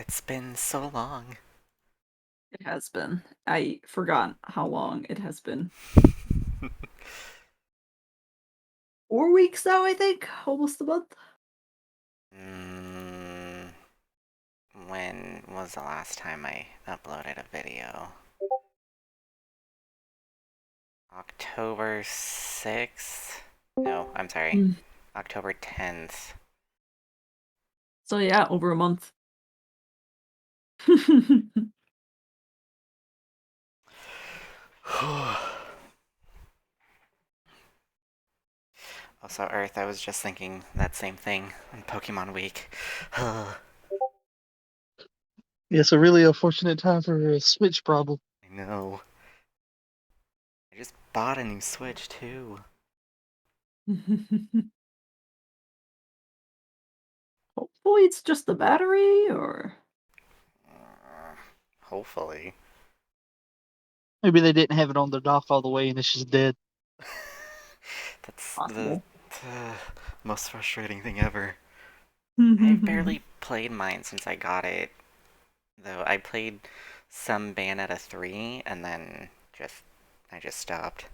It's been so long. It has been. I forgot how long it has been. 4 weeks now, I think? Almost a month? mm, when was the last time I uploaded a video? October 6th? No, I'm sorry. Mm. October 10th. So yeah, over a month. Also, Earth, I was just thinking that same thing on Pokemon Week. I Yeah, it's a really unfortunate time for a Switch problem. know. I just bought a new Switch, too. Hopefully it's just the battery, or... Hopefully. Maybe they didn't have it on the dock all the way and it's just dead. That's the Possible. most frustrating thing ever. I've barely played mine since I got it, though. I played some Bayonetta 3 and then I just stopped.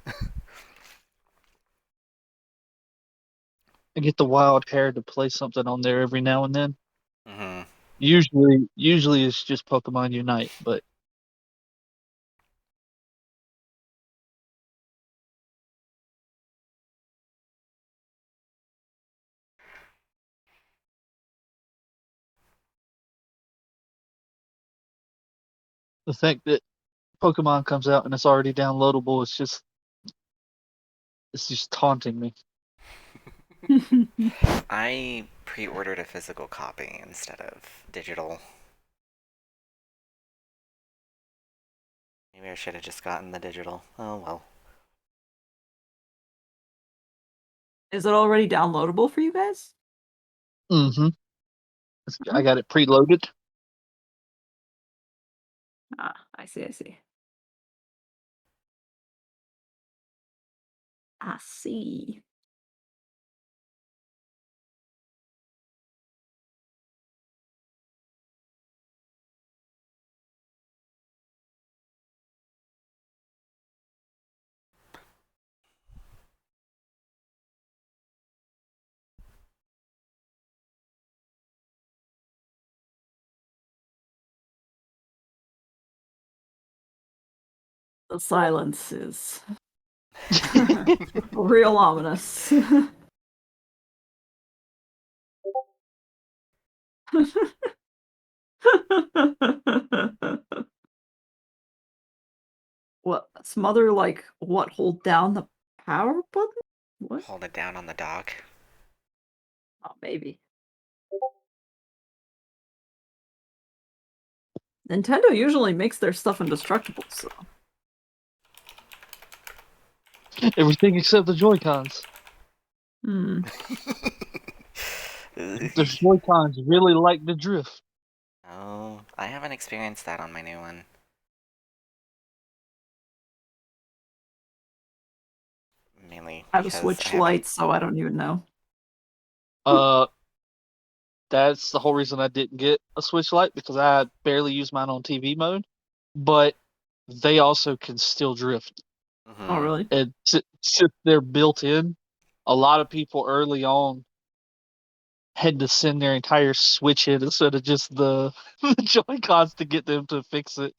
I get the wild hair to play something on there every now and then. hmm Usually it's just Pokemon Unite, but the fact that Pokemon comes out and it's already downloadable, it's just taunting me. I pre-ordered a physical copy instead of digital. Maybe I should have just gotten the digital. Oh well. Is it already downloadable for you guys? Mm-hmm. I Oh. got it preloaded. Ah, I see, I see. I see. The silence is real ominous. What? Smother, like, what? Hold down the power button? What? Hold it down on the dock. Oh, maybe. Nintendo usually makes their stuff indestructible, so... Everything except the Joy-Cons. Hmm. The Joy-Cons really like the drift. Oh, I haven't experienced that on my new one. Mainly I have a because I Switch haven't. Lite, so I don't even know. Uh, that's the whole reason I didn't get a Switch Lite because I barely use mine on TV mode. But they also can still drift. Oh, hmm really? And since they're built in, a lot of people early on had to send their entire Switch in instead of just the, the Joy-Cons to get them to fix it.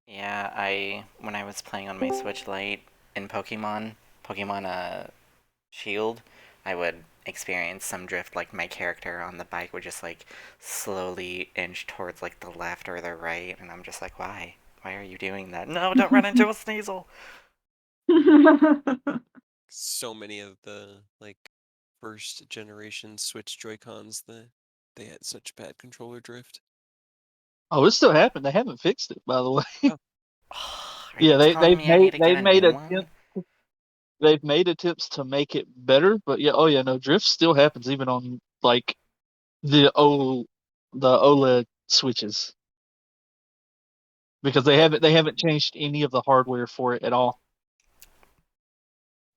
Yeah, I when I was playing on my Switch Lite in Pokemon Shield, I would experience some drift. Like my character on the bike would just like slowly inch towards like the left or the right, and I'm just like, why? Why are you doing that? No, don't run into a Sneasel. So many of the first generation Switch Joy-Cons, they had such bad controller drift. Oh, it still happened. They haven't fixed it, by the way. Oh, Are Yeah, you they telling they've me I need made to get they've a made new one? attempts they've made attempts to make it better, but yeah, oh yeah, no, drift still happens even on like the OLED switches because they haven't changed any of the hardware for it at all.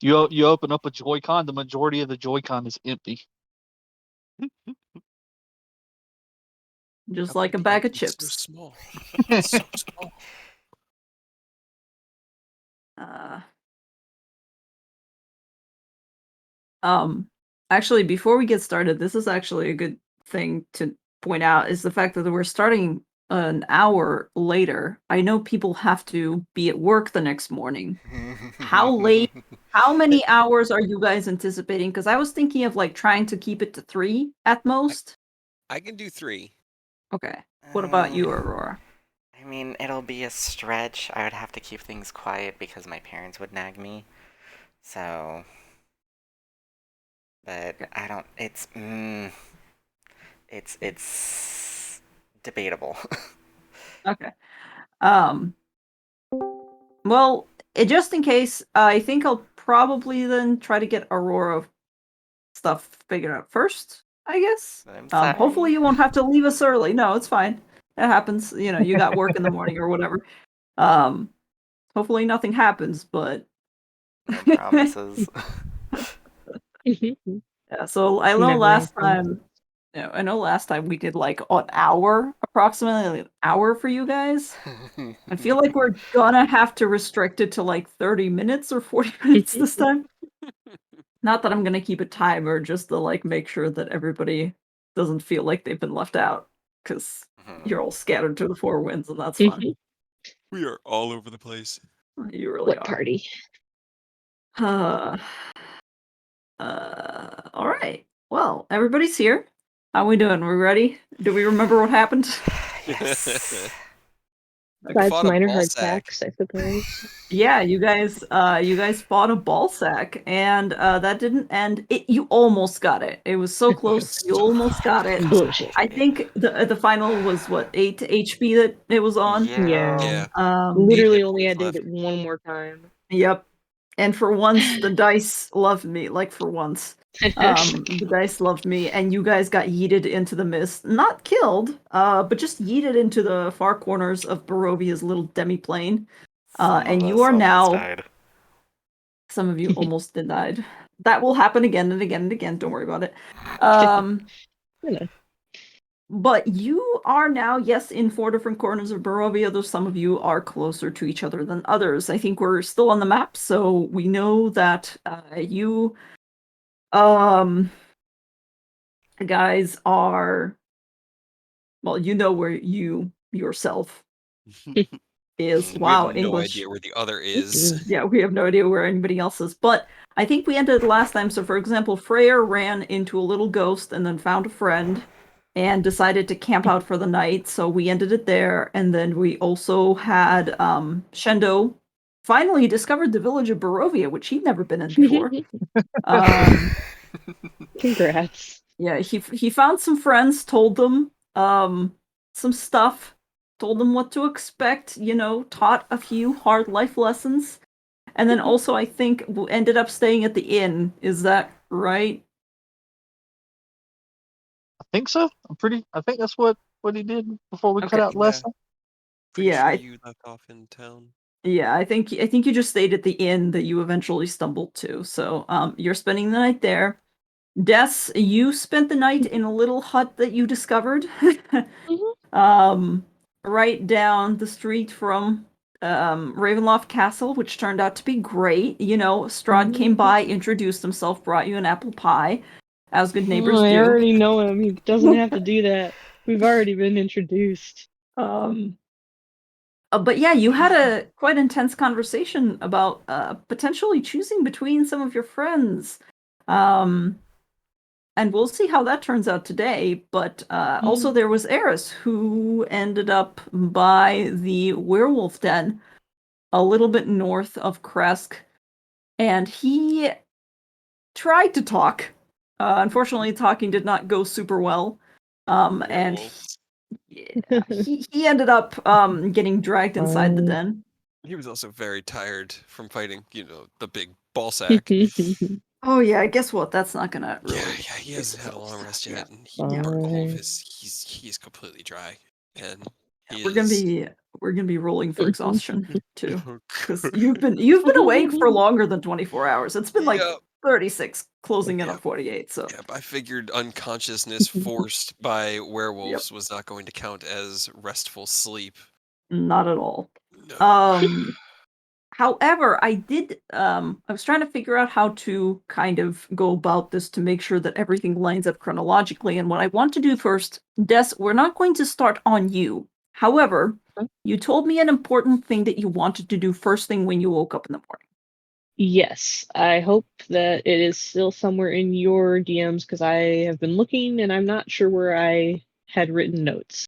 You open up a Joy-Con, the majority of the Joy-Con is empty. Just How like could a the bag ant of be so chips. small? It's so small. Uh, um, actually, before we get started, this is actually a good thing to point out is the fact that we're starting an hour later. I know people have to be at work the next morning. How late? How many hours are you guys anticipating? Because I was thinking of like trying to keep it to 3 at most. I can do 3. Okay. What about you, Uh, Aurora? I mean, it'll be a stretch. I would have to keep things quiet because my parents would nag me. So, but Okay. I don't. It's debatable. Okay. Um, well, just in case, I think I'll probably then try to get Aurora stuff figured out first, I guess. I'm Hopefully sorry. you won't have to leave us early. No, it's fine. It happens. You know, you got work in the morning or whatever. Um, hopefully nothing happens, but No promises. yeah, so I know Never last happened. time, I know last time we did like an hour, approximately an hour for you guys. I feel like we're gonna have to restrict it to like 30 minutes or 40 minutes this time. Not that I'm gonna keep a timer, just to like make sure that everybody doesn't feel like they've been left out, because you're all scattered to the four winds, and that's fun. We are all over the place. You really What are. party? All right. Well, everybody's here. How we doing? We ready? Do we remember what happened? Yes. Besides Fought a minor ball hard sack. facts, I suppose. Yeah, you guys fought a ball sack, and that didn't end. You almost got it. It was so close. You almost got it. Bullshit. I think the final was what, 8 HP that it was on. Yeah. Yeah. Literally hit only points had to hit left. it one more time. Yep. And for once, the dice loved me. Like for once, the dice loved me, and you guys got yeeted into the mist. Not killed, but just yeeted into the far corners of Barovia's little demiplane. Some of And you us are almost now. died. Some of you almost denied. That will happen again and again and again. Don't worry about it. Um, You know. but you are now, yes, in 4 different corners of Barovia, though some of you are closer to each other than others. I think we're still on the map, so we know that you guys are, well, you know where you yourself is. We have Wow, no English. idea where the other is. Yeah, we have no idea where anybody else is. But I think we ended last time. So, for example, Freya ran into a little ghost and then found a friend and decided to camp out for the night. So we ended it there. And then we also had Shendo finally discovered the village of Barovia, which he'd never been in before. Congrats. Yeah, he found some friends, told them some stuff, told them what to expect, taught a few hard life lessons. And then also, I think, ended up staying at the inn. Is that right? I think so. I think that's what he did before we cut Okay. out Yeah. last time. Pretty Yeah, sure I you left off in town. yeah, I think you just stayed at the inn that you eventually stumbled to. So, you're spending the night there. Des, you spent the night in a little hut that you discovered, right down the street from Ravenloft Castle, which turned out to be great. Strahd came by, introduced himself, brought you an apple pie, as good neighbors I do. already know him. He doesn't have to do that. We've already been introduced. But yeah, you had a quite intense conversation about potentially choosing between some of your friends. And we'll see how that turns out today. But also there was Eris, who ended up by the werewolf den a little bit north of Kresk. And he tried to talk. Unfortunately, talking did not go super well. And Werewolves. he ended up getting dragged inside the den. He was also very tired from fighting, the big ball sack. Oh yeah, guess what? That's not gonna really. Yeah, he hasn't had a long rest yet, and he Yeah. burnt all of his. He's completely dry, and he We're gonna is. be rolling for exhaustion too, Oh, because you've been awake for longer than 24 hours. It's been like Yep. 36, closing in on Yep. 48. So Yep, I figured unconsciousness forced by werewolves was not going to count as restful sleep. not at all. No. However, I was trying to figure out how to kind of go about this to make sure that everything lines up chronologically. And what I want to do first, Des, we're not going to start on you. However, you told me an important thing that you wanted to do first thing when you woke up in the morning. Yes, I hope that it is still somewhere in your DMs because I have been looking and I'm not sure where I had written notes.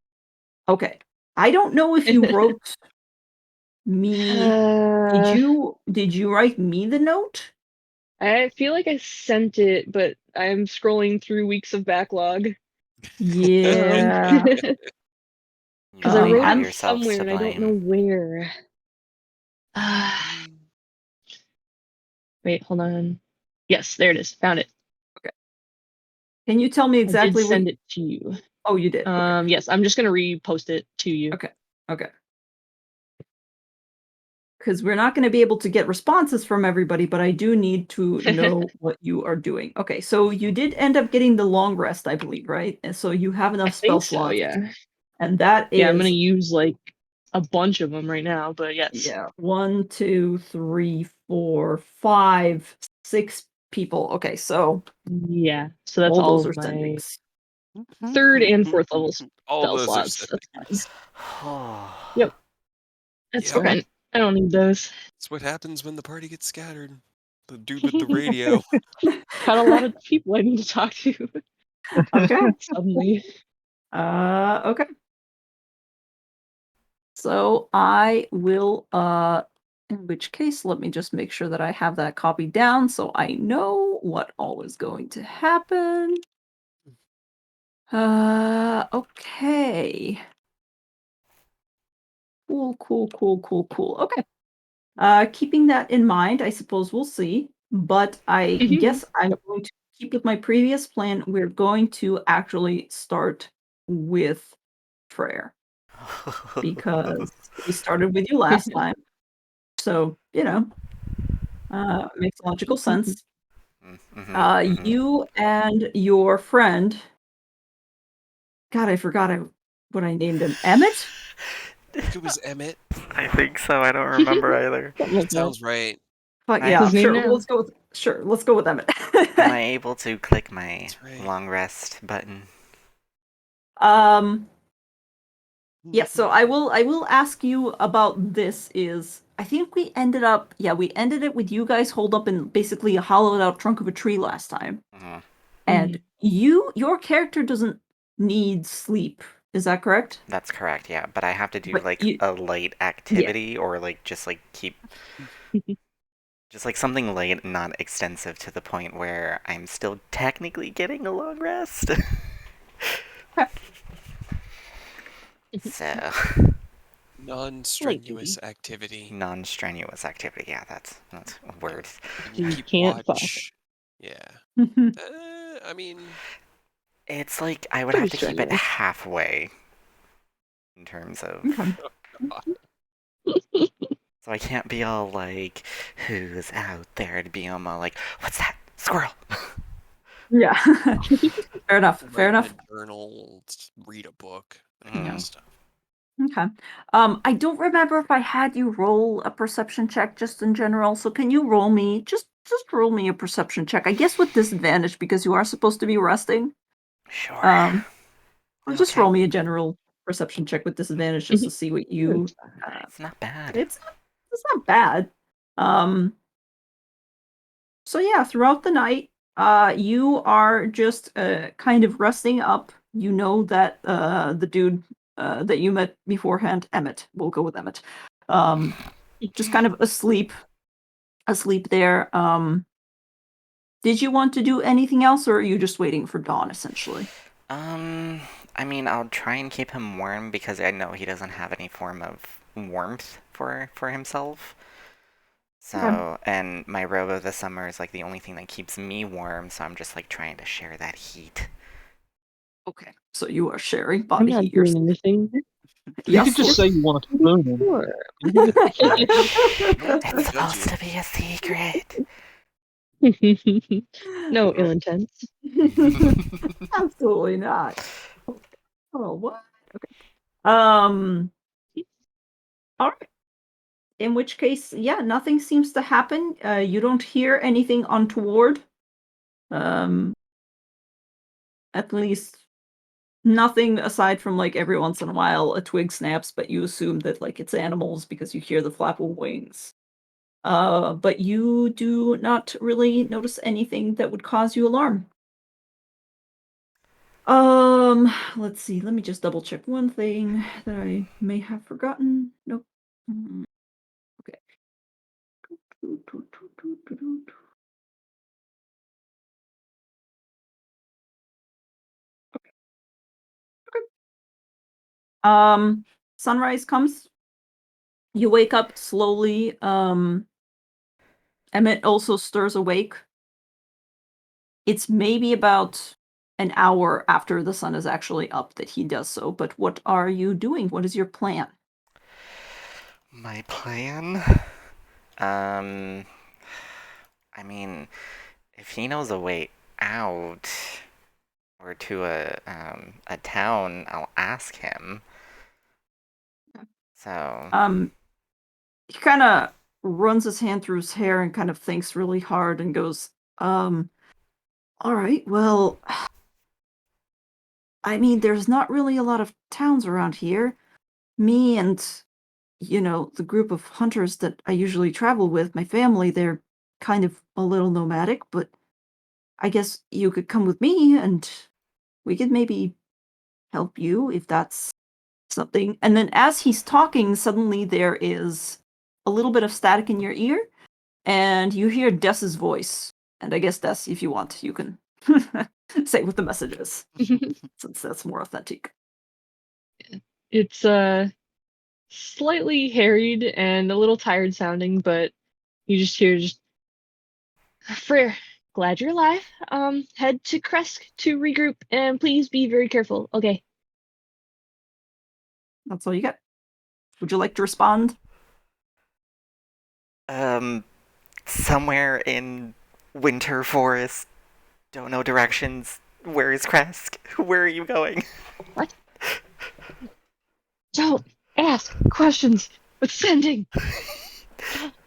Okay. I don't know if you wrote me. Did you write me the note? I feel like I sent it, but I'm scrolling through weeks of backlog. Yeah. Because I only wrote have it yourselves somewhere to and I don't know blame. where. Wait, hold on. Yes, there it is. Found it. Can you tell me I did exactly what send it to you. Oh, you did. Okay. Yes, I'm just gonna repost it to you. Okay. Because we're not going to be able to get responses from everybody, but I do need to know what you are doing. Okay, so you did end up getting the long rest, I believe, right? And so you have I enough spell think so, slots. yeah. And that is Yeah, I'm gonna use like a bunch of them right now, but yes. Yeah, 1, 2, 3, 4, 5, 6 people. Okay, so Yeah, so that's all all those of are my sendings. third and fourth level All spell those are slots. That's fine. sendings. Yep. That's Yep. fine. I don't need those. That's what happens when the party gets scattered. The dude with the radio. Got a lot of people I need to talk to Okay. suddenly. Okay. So I will in which case let me just make sure that I have that copied down so I know what all is going to happen. Okay. Cool. Okay. Keeping that in mind, I suppose we'll see. But I guess I'm going to keep with my previous plan. We're going to actually start with prayer because we started with you last time. So, makes logical sense. You and your friend. God, I forgot what I named him. Emmett? I think it was Emmett. I think so. I don't remember either. Something like that. Sounds right. But Hi. yeah, His name sure. now. Let's go with Emmett. Am I able to click my That's right. long rest button? Yes, so I will ask you about this I think we ended it with you guys holed up in basically a hollowed out trunk of a tree last time. Mhm. And your character doesn't need sleep. Is that correct? That's correct, yeah. But I have to do But like you- a light activity or like just like keep just like something light, not extensive to the point where I'm still technically getting a long rest. So Non-strenuous activity. non-strenuous activity, yeah, that's a word. And You keep can't fuck. watch. Yeah. I mean, It's like I would Pretty have to keep it strenuous. halfway in terms of so I can't be all like, who's out there to be all like, what's that? Squirrel. Yeah. Fair enough. write in a journal, read a book, that kind of stuff. Okay. I don't remember if I had you roll a perception check just in general. So can you roll me just roll me a perception check? I guess with disadvantage because you are supposed to be resting. Sure. Or just roll me a general perception check with disadvantage just to see what you. It's not bad. It's not bad. So yeah, throughout the night, you are just kind of resting up. You know that the dude that you met beforehand, Emmett, we'll go with Emmett, just kind of asleep there. Did you want to do anything else, or are you just waiting for dawn, essentially? I mean, I'll try and keep him warm because I know he doesn't have any form of warmth for himself. So, and my robe of the summer is like the only thing that keeps me warm, so I'm just like trying to share that heat. Okay, so you are sharing I'm body not heat. doing anything. You could just say you want to spoon him. Sure. You can just- No one's gonna It's judge supposed you. to be a secret. No ill intent. Absolutely not. Oh, what? Okay. All right. In which case, yeah, nothing seems to happen. You don't hear anything untoward. Um, at least nothing aside from like every once in a while a twig snaps, but you assume that like it's animals because you hear the flap of wings. But you do not really notice anything that would cause you alarm. Let's see. Let me just double check one thing that I may have forgotten. Nope. Okay. Sunrise comes. You wake up slowly. Emmett also stirs awake. It's maybe about an hour after the sun is actually up that he does so, but what are you doing? What is your plan? My plan? Um, I mean, if he knows a way out or to a town, I'll ask him. So, He kind of runs his hand through his hair and kind of thinks really hard and goes, all right, well, I mean, there's not really a lot of towns around here. Me and, the group of hunters that I usually travel with, my family, they're kind of a little nomadic, but I guess you could come with me and we could maybe help you if that's something. And then as he's talking, suddenly there is a little bit of static in your ear, and you hear Dess's voice. And I guess, Des, if you want, you can say what the message is, since that's more authentic. It's slightly harried and a little tired sounding, but you just hear Freyr, glad you're alive. Head to Kresk to regroup and please be very careful. Okay. That's all you get. Would you like to respond? somewhere in winter forest, don't know directions. Where is Kresk? Where are you going? What? Don't ask questions, but sending.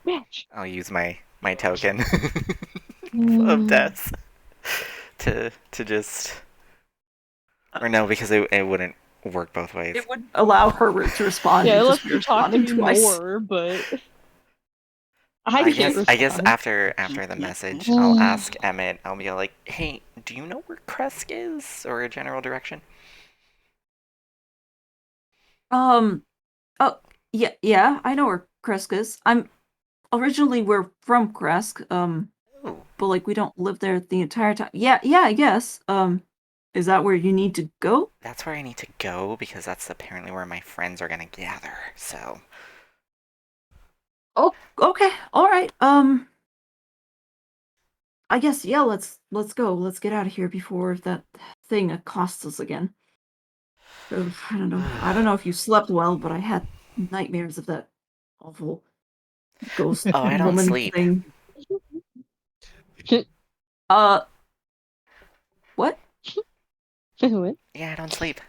Match. I'll use my token of Mm. death to just, or no, because it wouldn't work both ways. It would allow her to respond. Yeah, You'd it'll just let be you talk to responding me twice. more, but I I can't guess I guess respond. after the message, I'll ask Emmett. I'll be like, "Hey, do you know where Kresk is, or a general direction?" Um. Oh, yeah. I know where Kresk is. Originally we're from Kresk. Oh, But like we don't live there the entire time. Yeah. I guess. Is that where you need to go? that's where I need to go because that's apparently where my friends are gonna gather. So, Oh, okay. All right. I guess yeah. Let's go. Let's get out of here before that thing accosts us again. Ugh, I don't know. I don't know if you slept well, but I had nightmares of that awful ghost oh, I don't woman sleep. thing. Uh, what? What? Yeah, I don't sleep.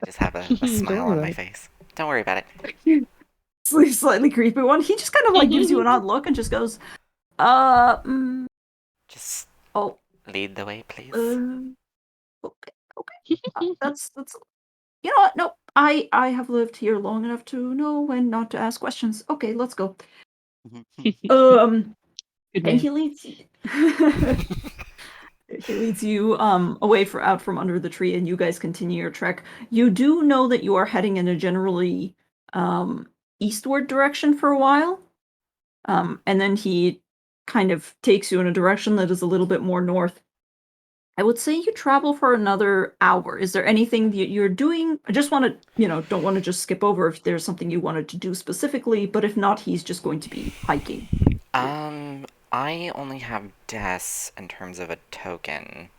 I just have a Don't smile worry on about my it. face. Don't worry about it. Slightly creepy one. He just kind of like gives you an odd look and just goes, uh, mm, Just oh, lead the way, please. uh, okay, okay. That's you know what? No, I have lived here long enough to know when not to ask questions. Okay, let's go. Um, Good and man. he leads he leads you away out from under the tree, and you guys continue your trek. You do know that you are heading in a generally eastward direction for a while. And then he kind of takes you in a direction that is a little bit more north. I would say you travel for another hour. Is there anything that you're doing? I just want to, don't want to just skip over if there's something you wanted to do specifically, but if not, he's just going to be hiking. I only have Des in terms of a token.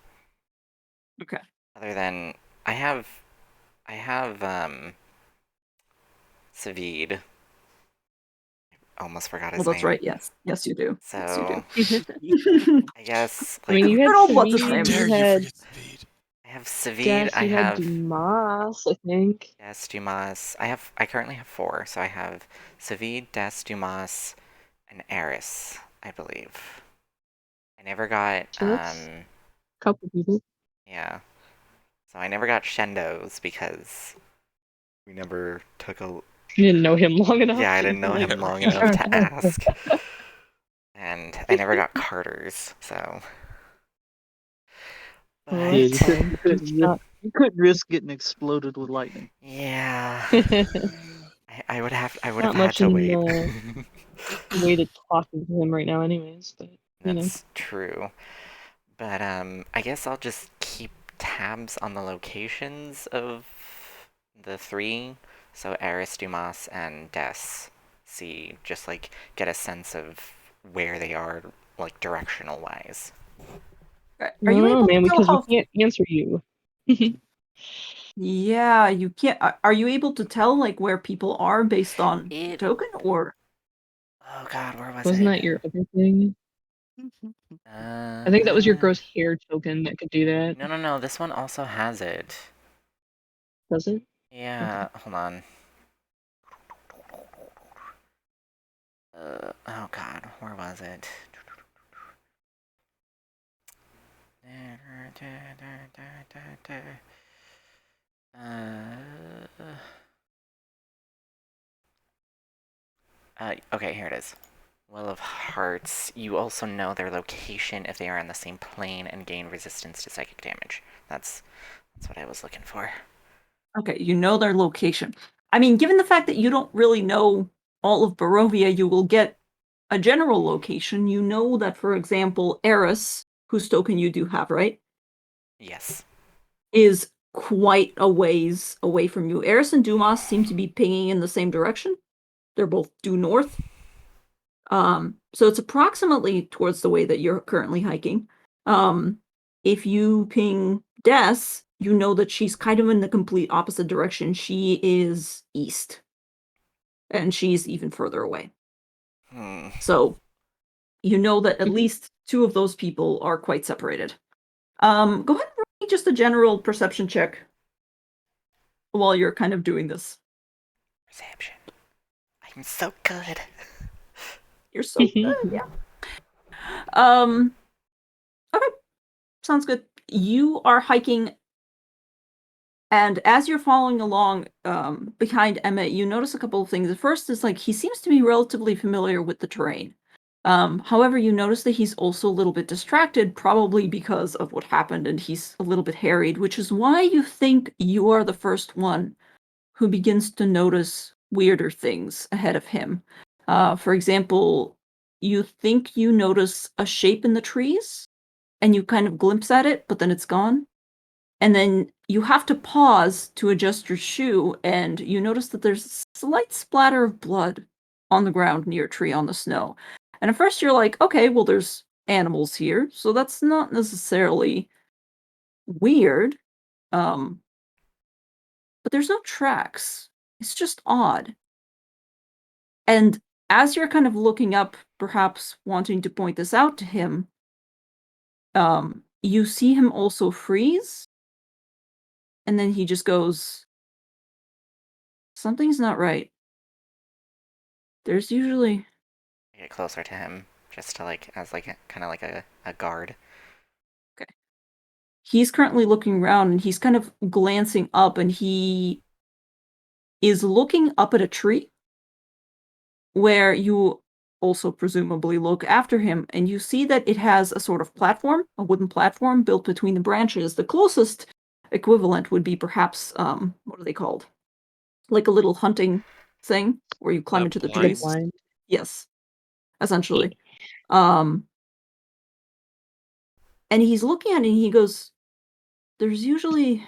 Okay. Other than I have Savid. almost forgot Well, his that's name. right. Yes, yes, you do. Yes, you So do. I guess I mean, like you had Good old what's his How Savid, name? dare you you had forget speed? I have Savid, Jess, I you had have Dumas, I think. Des Dumas. I currently have 4, so I have Savid, Des Dumas, and Eris, I believe. I never got So that's a couple people. yeah. So I never got Shendo's because we never took a You didn't know him long enough. yeah, I didn't know him Yeah, long right. enough to ask. And I never got Carter's, so Well, Yeah, but that's fine. It's not. you couldn't risk getting exploded with lightning. yeah. I would have Not had much to in wait. the way to talking to him right now, anyways. But you know, That's true. But I guess I'll just keep tabs on the locations of the 3. So Eris, Dumas, and Des. See, just like get a sense of where they are, like directional wise. Are I you don't know, able to man, tell because we how? can't answer you. Yeah, you can't. Are you able to tell like where people are based on It. token or? Oh God, where was Wasn't it? that your other thing? I think that was your gross hair token that could do that. No. This one also has it. Does it? Yeah. Hold on. Oh God, where was it? Okay, here it is. Well of Hearts. You also know their location if they are on the same plane and gain resistance to psychic damage. That's what I was looking for. Okay, you know their location. I mean, given the fact that you don't really know all of Barovia, you will get a general location. You know that, for example, Eris, whose token you do have, right, Yes. is quite a ways away from you. Eris and Dumas seem to be pinging in the same direction. They're both due north. So it's approximately towards the way that you're currently hiking. If you ping Des, you know that she's kind of in the complete opposite direction. She is east, and she's even further away. Hmm. So you know that at Mhm. least 2 of those people are quite separated. Go ahead and roll me just a general perception check while you're kind of doing this. Perception. I'm so good. You're so good, yeah. Okay, sounds good. You are hiking, and as you're following along behind Emmett, you notice a couple of things. The first is like he seems to be relatively familiar with the terrain. However, you notice that he's also a little bit distracted, probably because of what happened, and he's a little bit harried, which is why you think you are the first one who begins to notice weirder things ahead of him. For example, you think you notice a shape in the trees, and you kind of glimpse at it, but then it's gone. And then you have to pause to adjust your shoe, and you notice that there's a slight splatter of blood on the ground near a tree on the snow. And at first you're like, okay, well, there's animals here, so that's not necessarily weird. Um, but there's no tracks. It's just odd. And as you're kind of looking up, perhaps wanting to point this out to him, you see him also freeze, and then he just goes, something's not right. There's usually I get closer to him just to like as like kind of like a guard. okay. He's currently looking around and he's kind of glancing up and he is looking up at a tree where you also presumably look after him and you see that it has a sort of platform, a wooden platform built between the branches. The closest equivalent would be perhaps what are they called? Like a little hunting thing where you climb into the Zip Blind. trees. line. Yes, Yeah. essentially. Um and he's looking at it and he goes, there's usually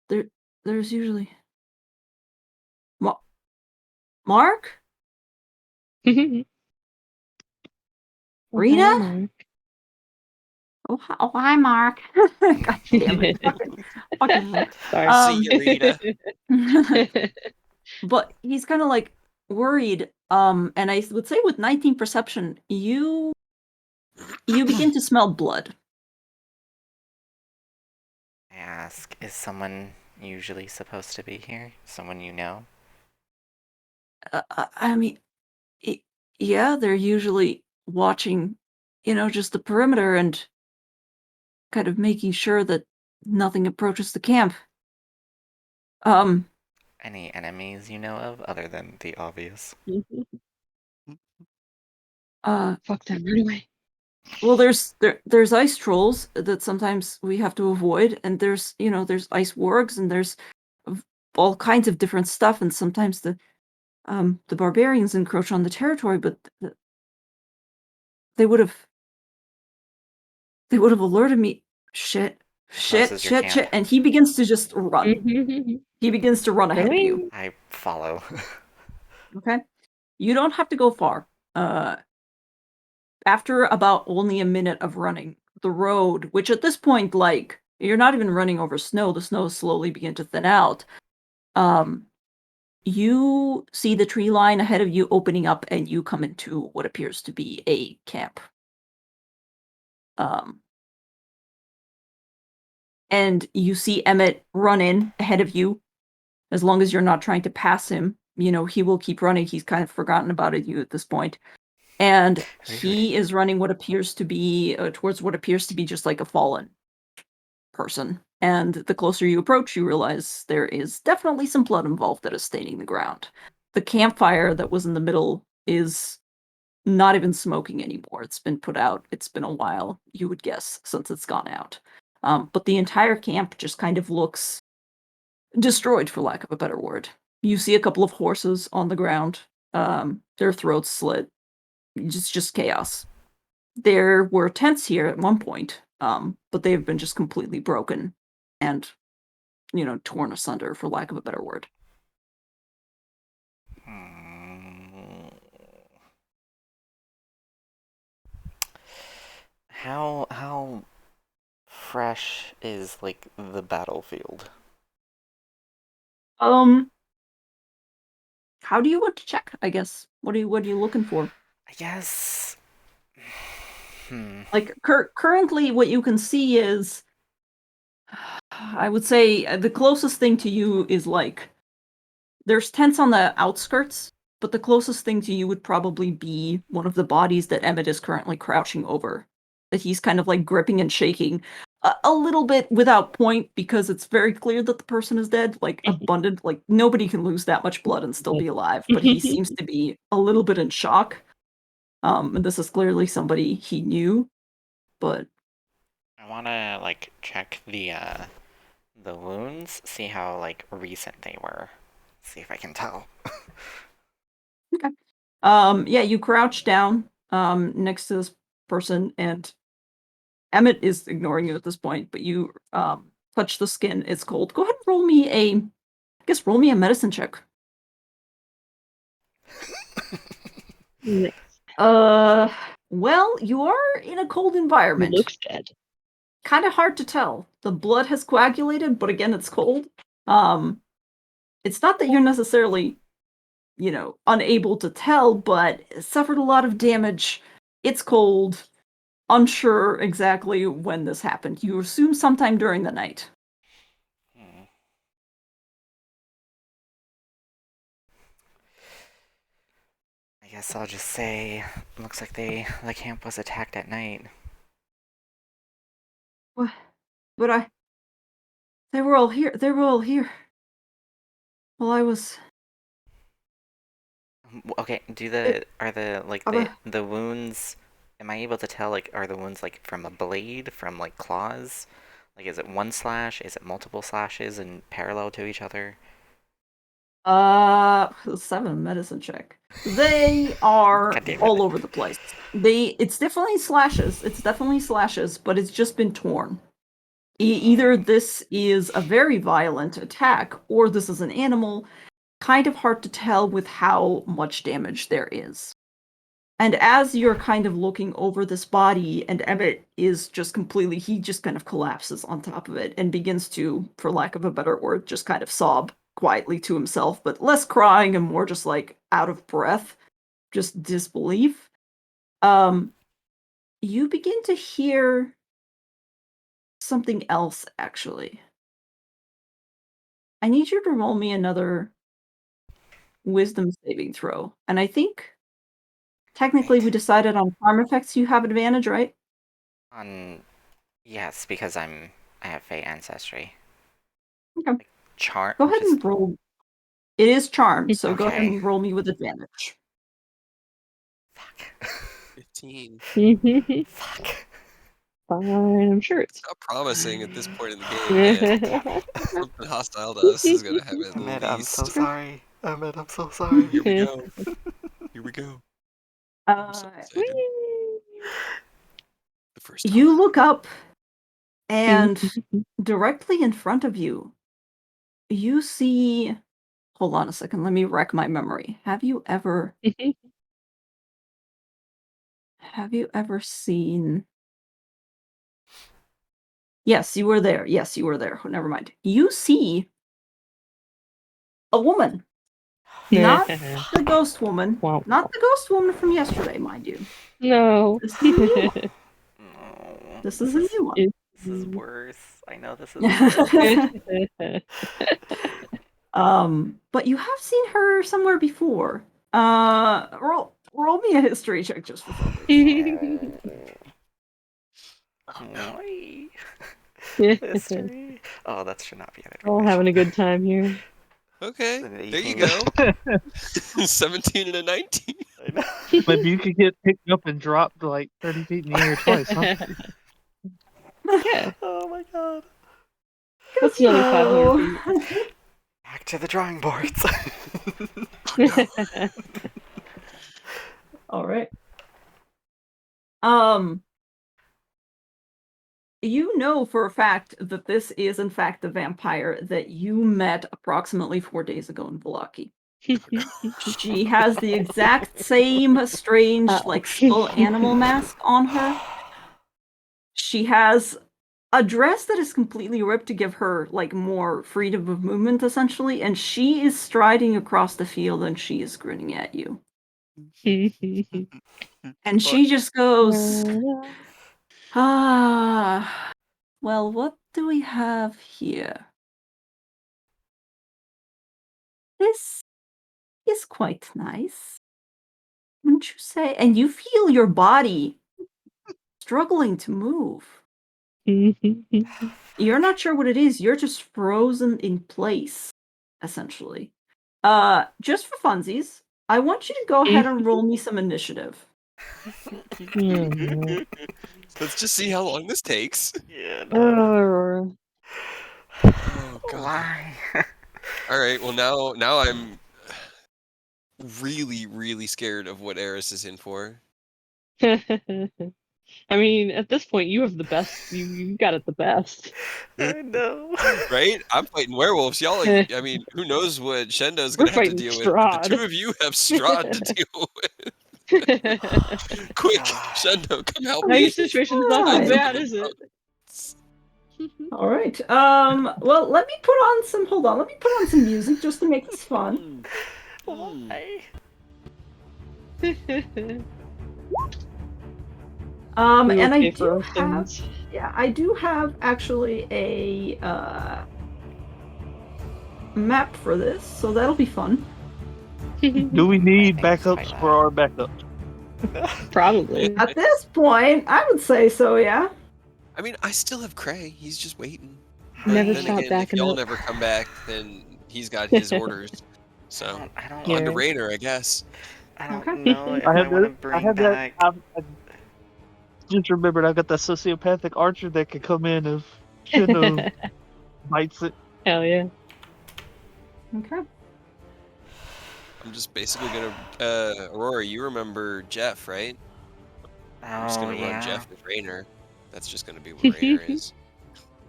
there there's usually Ma- Mark? Oh, Rita? hi, Mark. Oh, hi, Mark. God damn it. Fucking Mark. Sorry. Um, See you, Rita. but he's kind of like, worried. And I would say with 19 perception, you begin to smell blood. I ask, is someone usually supposed to be here? Someone you know? I mean, yeah, they're usually watching, just the perimeter and kind of making sure that nothing approaches the camp. Um, Any enemies you know of, other than the obvious? Fuck them, run away. well, there's ice trolls that sometimes we have to avoid, and there's ice wargs, and there's all kinds of different stuff, and sometimes the barbarians encroach on the territory, but they would have alerted me. Shit, How close is your camp? and he begins to just run. He begins to run ahead of you. Going. I follow. Okay, you don't have to go far. After about only a minute of running, the road, which at this point, like, you're not even running over snow, the snow slowly begin to thin out. You see the tree line ahead of you opening up, and you come into what appears to be a camp. And you see Emmett run in ahead of you. As long as you're not trying to pass him, he will keep running. He's kind of forgotten about you at this point. And Rude. he is running what appears to be towards what appears to be just like a fallen person. And the closer you approach, you realize there is definitely some blood involved that is staining the ground. The campfire that was in the middle is not even smoking anymore. It's been put out. It's been a while, you would guess, since it's gone out. But the entire camp just kind of looks destroyed, for lack of a better word. You see a couple of horses on the ground, their throats slit. It's just chaos. There were tents here at one point, but they've been just completely broken and, torn asunder, for lack of a better word. How fresh is like the battlefield? How do you want to check, I guess? What are you looking for? I guess. Like, currently what you can see is, I would say, the closest thing to you is, like, there's tents on the outskirts, but the closest thing to you would probably be one of the bodies that Emmett is currently crouching over, that he's kind of, like, gripping and shaking a little bit without point, because it's very clear that the person is dead, like, abundant, like, nobody can lose that much blood and still be alive, but he seems to be a little bit in shock. And this is clearly somebody he knew, but I wanna like check the wounds, see how like recent they were. See if I can tell. okay. Yeah, you crouch down next to this person, and Emmett is ignoring you at this point, but you touch the skin. It's cold. Go ahead and roll me a medicine check. Nice. Well, you are in a cold environment. Looks dead. Kind of hard to tell. The blood has coagulated, but again, it's cold. It's not that you're necessarily, unable to tell, but it suffered a lot of damage. It's cold. Unsure exactly when this happened. You assume sometime during the night. I guess I'll just say, looks like the camp was attacked at night. What? But they were all here. They were all here. Well, I was. Okay, are the like the wounds? Am I able to tell like are the wounds like from a blade, from like claws? Like is it one slash? Is it multiple slashes and parallel to each other? 7 medicine check. They are all over the place. It's definitely slashes. It's definitely slashes, but it's just been torn. Either this is a very violent attack, or this is an animal. Kind of hard to tell with how much damage there is. And as you're kind of looking over this body, and Emmett is just he just kind of collapses on top of it and begins to, for lack of a better word, just kind of sob quietly to himself, but less crying and more just like, out of breath, just disbelief, you begin to hear something else, actually. I need you to roll me another wisdom saving throw. And I think technically we Wait. decided on farm effects you have advantage, right? Yes, because I have Fey ancestry. Okay. Charm. Go ahead and roll. It is charmed, so go ahead Okay. and roll me with advantage. Fuck. 15. Fuck. Fine, I'm sure it's Not promising at this point in the game, man. Something hostile to us is gonna have at Amanda, I'm so least. sorry. Amanda, I'm so sorry. Here we go. Here we go. I'm so excited. The first time. You look up, and directly in front of you, you see. Hold on a second. Let me wreck my memory. Have you ever seen? Yes, you were there. Yes, you were there. Oh, never mind. You see a woman. Not the ghost woman. Wow. Not the ghost woman from yesterday, mind you. No. This is a new one. No. This is a new one. This is worse. I know this is worse. But you have seen her somewhere before. Roll me a history check just for fun. Oi. History. Oh, that should not be an All advantage. having a good time here. Okay, An there you 18. go. 17 and a 19. I know. Maybe you could get picked up and dropped like 30 feet in the air twice, huh? Yeah. Oh my god. What's another 500 feet? Back to the drawing boards. All right. You know for a fact that this is in fact the vampire that you met approximately 4 days ago in Valaki. She has the exact same strange, like, skull animal mask on her. She has a dress that is completely ripped to give her, like, more freedom of movement, essentially, and she is striding across the field and she is grinning at you. And she just goes, ah, well, what do we have here? This is quite nice, wouldn't you say? And you feel your body struggling to move. You're not sure what it is. You're just frozen in place, essentially. Just for funsies, I want you to go ahead and roll me some initiative. Let's just see how long this takes. Yeah, no. Oh god. Why? All right. Well, now I'm really scared of what Eris is in for. I mean, at this point, you have the best. You got it the best. I know. Right? I'm fighting werewolves. Y'all, I mean, who knows what Shendo's We're gonna have to fighting deal with? But the Strahd. two of you have Strahd to deal with. Quick, Shendo, come help Now your me. situation's not so Fine. bad, is it? All right. Well, let me put on some. Hold on. Let me put on some music just to make this fun. Why? We will And I pay for do our have. sins. Yeah, I do have actually a map for this, so that'll be fun. Do we need I think it's backups quite for our backups? Probably. At this point, I would say so. Yeah. I mean, I still have Cray. He's just waiting. Never Then stop again, if backing y'all up. never come back, then he's got his orders. So I don't. Yeah. under Rainer, I guess. I don't Okay. know if I I have want to that. I bring have that. back. I just remembered I've got that sociopathic archer that could come in if Shindo bites it. Hell yeah. Okay. I'm just basically gonna. Aurora, you remember Jeff, right? I'm just Oh gonna run yeah. Jeff with Rainer. That's just gonna be what Rainer is.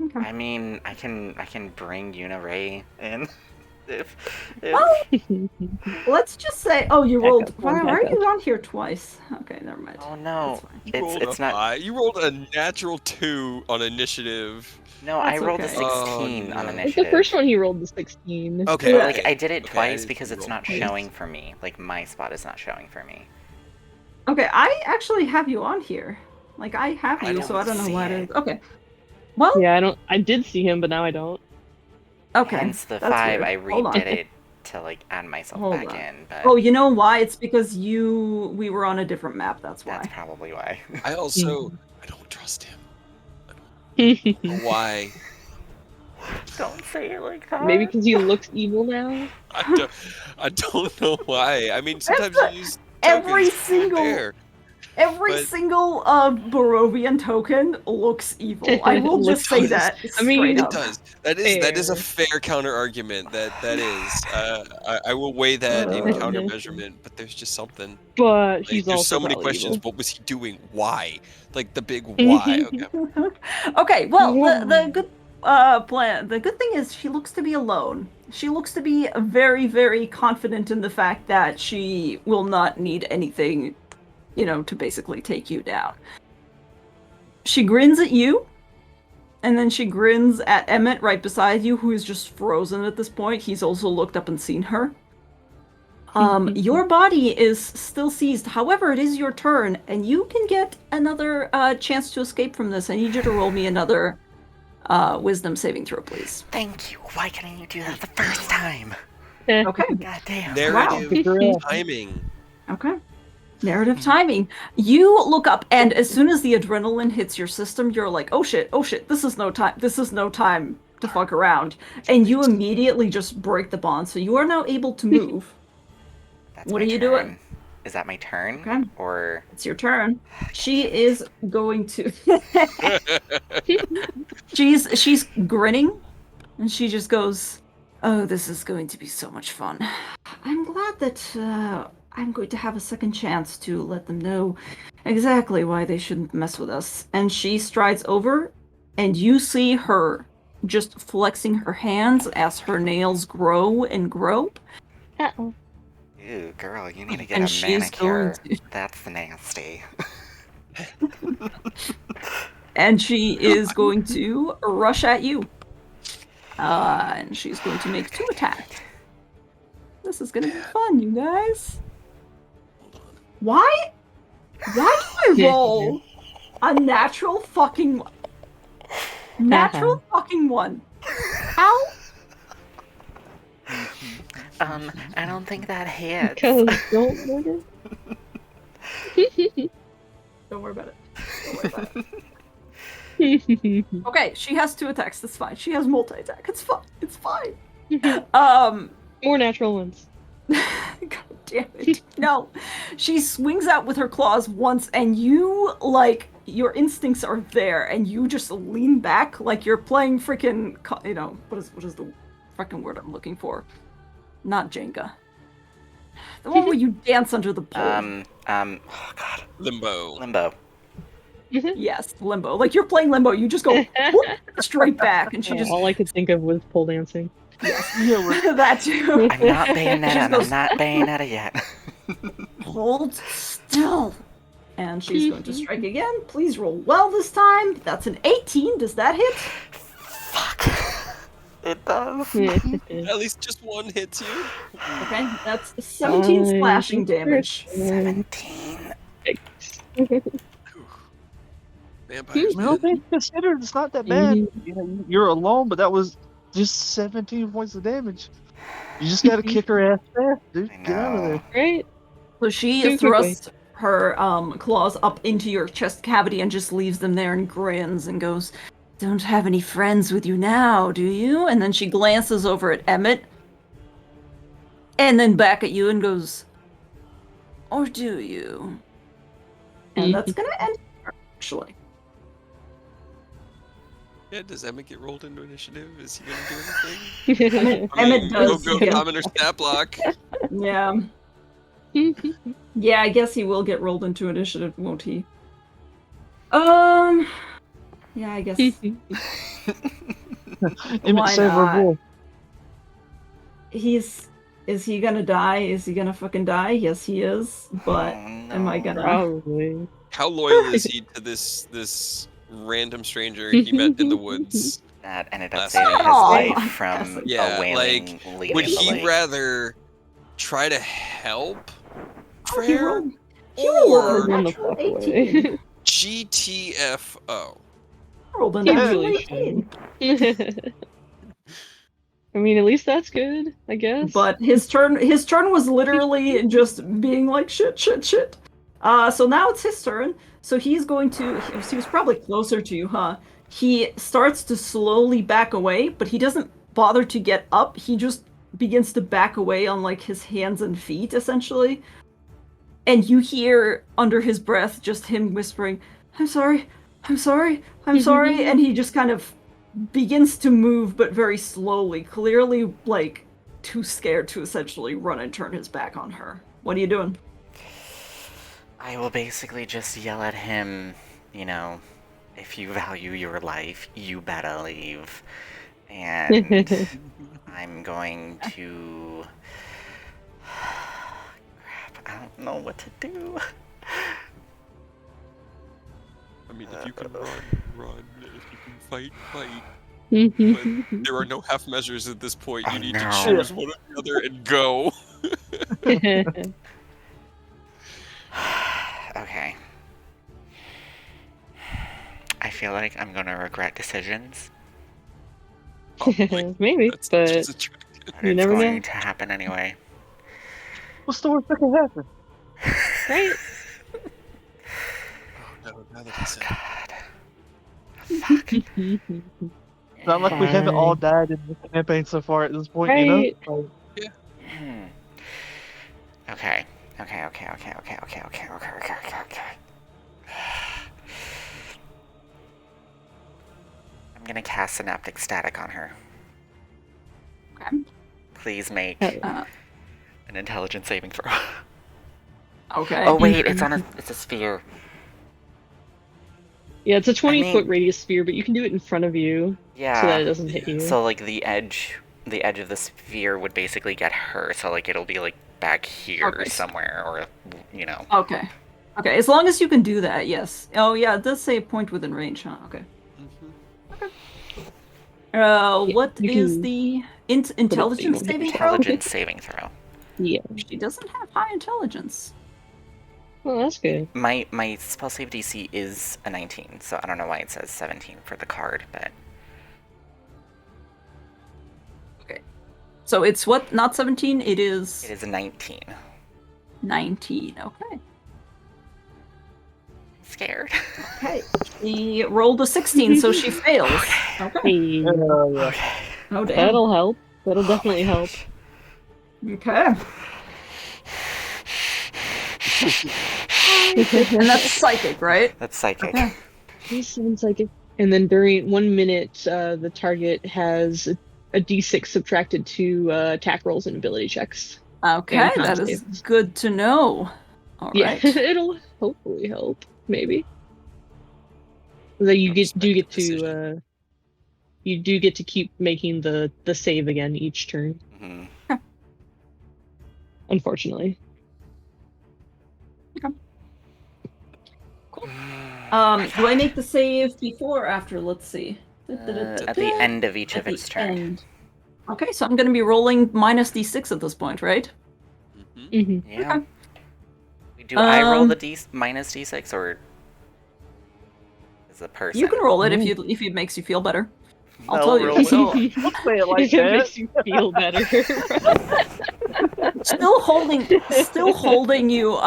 Okay. I mean, I can bring Una Ray in. Let's just say, oh, you Back rolled. up, one Why are back you on here twice? Okay, never mind. Oh no, That's fine. You rolled it's a not. 5. You rolled a natural 2 on initiative. No, I That's rolled a okay. 16 Oh, on no. Like the initiative. first one, he rolled the 16. Okay, Yeah. Like okay. I did it Okay, I twice didn't because see you it's roll not twice. showing for me. Like my spot is not showing for me. Okay, I actually have you on here. Like I have I you, don't so I don't know see why it it. is. Okay. Well, Yeah, I did see him, but now I don't. okay. Hence the That's 5. weird. I Hold on. redid it to like add myself Hold back on. in, but Oh, you know why? It's because we were on a different map. That's that's why. probably why. I also I don't trust him. Maybe Why? Don't say it like that. because he looks evil now. I don't know why. I mean, sometimes That's you use every tokens here and single there, every but single Barovian token looks evil. I will just say Looks- that I straight mean, it up. does. That is a fair. fair counter argument. That is. I will weigh that in counter measurement, but there's just something. But Like, he's there's also so many probably questions. evil. What was he doing? Why? Like the big why. Okay. Okay, well, the Whoa. good plan. The good thing is she looks to be alone. She looks to be very, very confident in the fact that she will not need anything, to basically take you down. She grins at you, and then she grins at Emmett right beside you, who is just frozen at this point. He's also looked up and seen her. Your body is still seized. However, it is your turn, and you can get another chance to escape from this. I need you to roll me another wisdom saving throw, please. Thank you. Why couldn't you do that the first time? Okay. God damn. Narrative timing. Okay. Narrative timing. You look up, and as soon as the adrenaline hits your system, you're like, oh shit, this is no time. This is no time to fuck around. And you immediately just break the bond, so you are now able to move. That's What my are you turn. doing? Is that my turn? Okay. Or It's your turn. She is going to. she's grinning, and she just goes, "Oh, this is going to be so much fun. I'm glad that I'm going to have a second chance to let them know exactly why they shouldn't mess with us." And she strides over, and you see her just flexing her hands as her nails grow and grow. Uh-oh. ew, girl, you need to get And a she's going manicure. to. That's nasty. And she is going to rush at you. And she's going to make 2 attacks. This is gonna be fun, you guys. Why do I roll a natural fucking one? How? I don't think that hits. Because don't murder. Don't worry about it. Okay, she has 2 attacks. That's fine. She has multi-attack. It's fine. It's fine. More natural ones. God damn it. No. She swings out with her claws once, and you, your instincts are there, and you just lean back like you're playing freaking, what is the freaking word I'm looking for? Not Jenga. The one where you dance under the pole. Oh god. Limbo. Yes, limbo. Like you're playing limbo, you just go whoop, straight back, and she just. All I could think of was pole dancing. Yes, that too. I'm not Bayonetta, and goes, I'm not Bayonetta yet. Hold still. And she's going to strike again. Please roll well this time. That's an 18. Does that hit? Fuck. It does. At least just one hits you. Okay, that's 17 slashing damage. 17. Vampires. Well, considered it's not that bad. You're alone, but that was just 17 points of damage. You just gotta kick her ass fast, dude. I Get out of know. there. Right? So she Too thrusts her claws up into your chest cavity and just leaves them there and grins and goes, "Don't have any friends with you now, do you?" And then she glances over at Emmett and then back at you and goes, "Or do you?" And that's gonna end her, actually. Yeah, does Emmett get rolled into initiative? Is he gonna do anything? Emmett Emmett does, Go yeah. common or stat block. Yeah. Yeah, I guess he will get rolled into initiative, won't he? Yeah, I guess. Emmett, Why save our not? boy. Is he gonna die? Is he gonna fucking die? Yes, he is. But Oh, am I no. gonna? Probably. How loyal is he to this random stranger he met in the woods? That ended up Last saving night. his Aw, life I from guess a Yeah, wailing lady would in the he lake. rather try to help Oh, he Frere rolled. He or rolled a Run the natural fuck 18. away. GTFO? Rolled a He natural really 18. should. I mean, at least that's good, I guess. But his turn was literally just being like shit, shit, shit. So now it's his turn. So he's going to he was probably closer to you, huh? He starts to slowly back away, but he doesn't bother to get up. He just begins to back away on like his hands and feet essentially. And you hear under his breath just him whispering, "I'm sorry. I'm sorry. I'm sorry." And he just kind of begins to move, but very slowly, clearly like too scared to essentially run and turn his back on her. What are you doing? I will basically just yell at him, you know, if you value your life, you better leave. And I'm going to... Crap, I don't know what to do. I mean, if you can run, run. If you can fight, fight. But there are no half measures at this point. You I need know. to choose one or the other and go. Okay. I feel like I'm gonna regret decisions, Maybe, That's but just attractive. but You it's never going know. to happen anyway. What's the worst that can happen? right? Oh no, now that he said it. God. Fuck. It's not like we haven't all died in the campaign so far at this point, you know? Right. Like, Hmm. Okay. Okay. I'm gonna cast Synaptic Static on her. Okay. Please make Uh, an intelligence saving throw. okay. Oh wait, it's a sphere. Yeah, it's a 20-foot mean- radius sphere, but you can do it in front of you Yeah. so that it doesn't hit you. So like the edge of the sphere would basically get her. So like it'll be like back here Okay. somewhere, or you know. Okay. Okay, as long as you can do that, yes. Oh yeah, it does say a point within range, huh? Okay. What you is can the but it intelligence won't hit saving you. throw? Intelligence saving throw. Yeah. She doesn't have high intelligence. Well, that's good. My spell save DC is a 19, so I don't know why it says 17 for the card, but So it's what? Not 17, it is it is a 19. 19. Okay. Scared. Okay. She rolled a 16, so she fails. Okay. Hey, yeah. Okay. Oh damn. that'll help. That'll definitely help. Okay. And that's psychic, right? That's psychic. Okay. He sounds like it. And then during 1 minute, the target has a d6 subtracted to attack rolls and ability checks. Okay, And con that is saves. good to know. All Yeah, right. it'll hopefully help. Maybe. Though you do get to Decision. you do get to keep making the save again each turn. Mhm. Unfortunately. Do I make the save before or after? Let's see. At the end of each At of the its turn. end. Okay, so I'm going to be rolling minus d6 at this point, right? Mm-hmm. Yeah. Okay. Do I roll the minus d6 or is the person? You can roll it Mm. if it makes you feel better. I'll Mel tell you. rolled So, Don't say it like If it that. makes you feel better. still holding you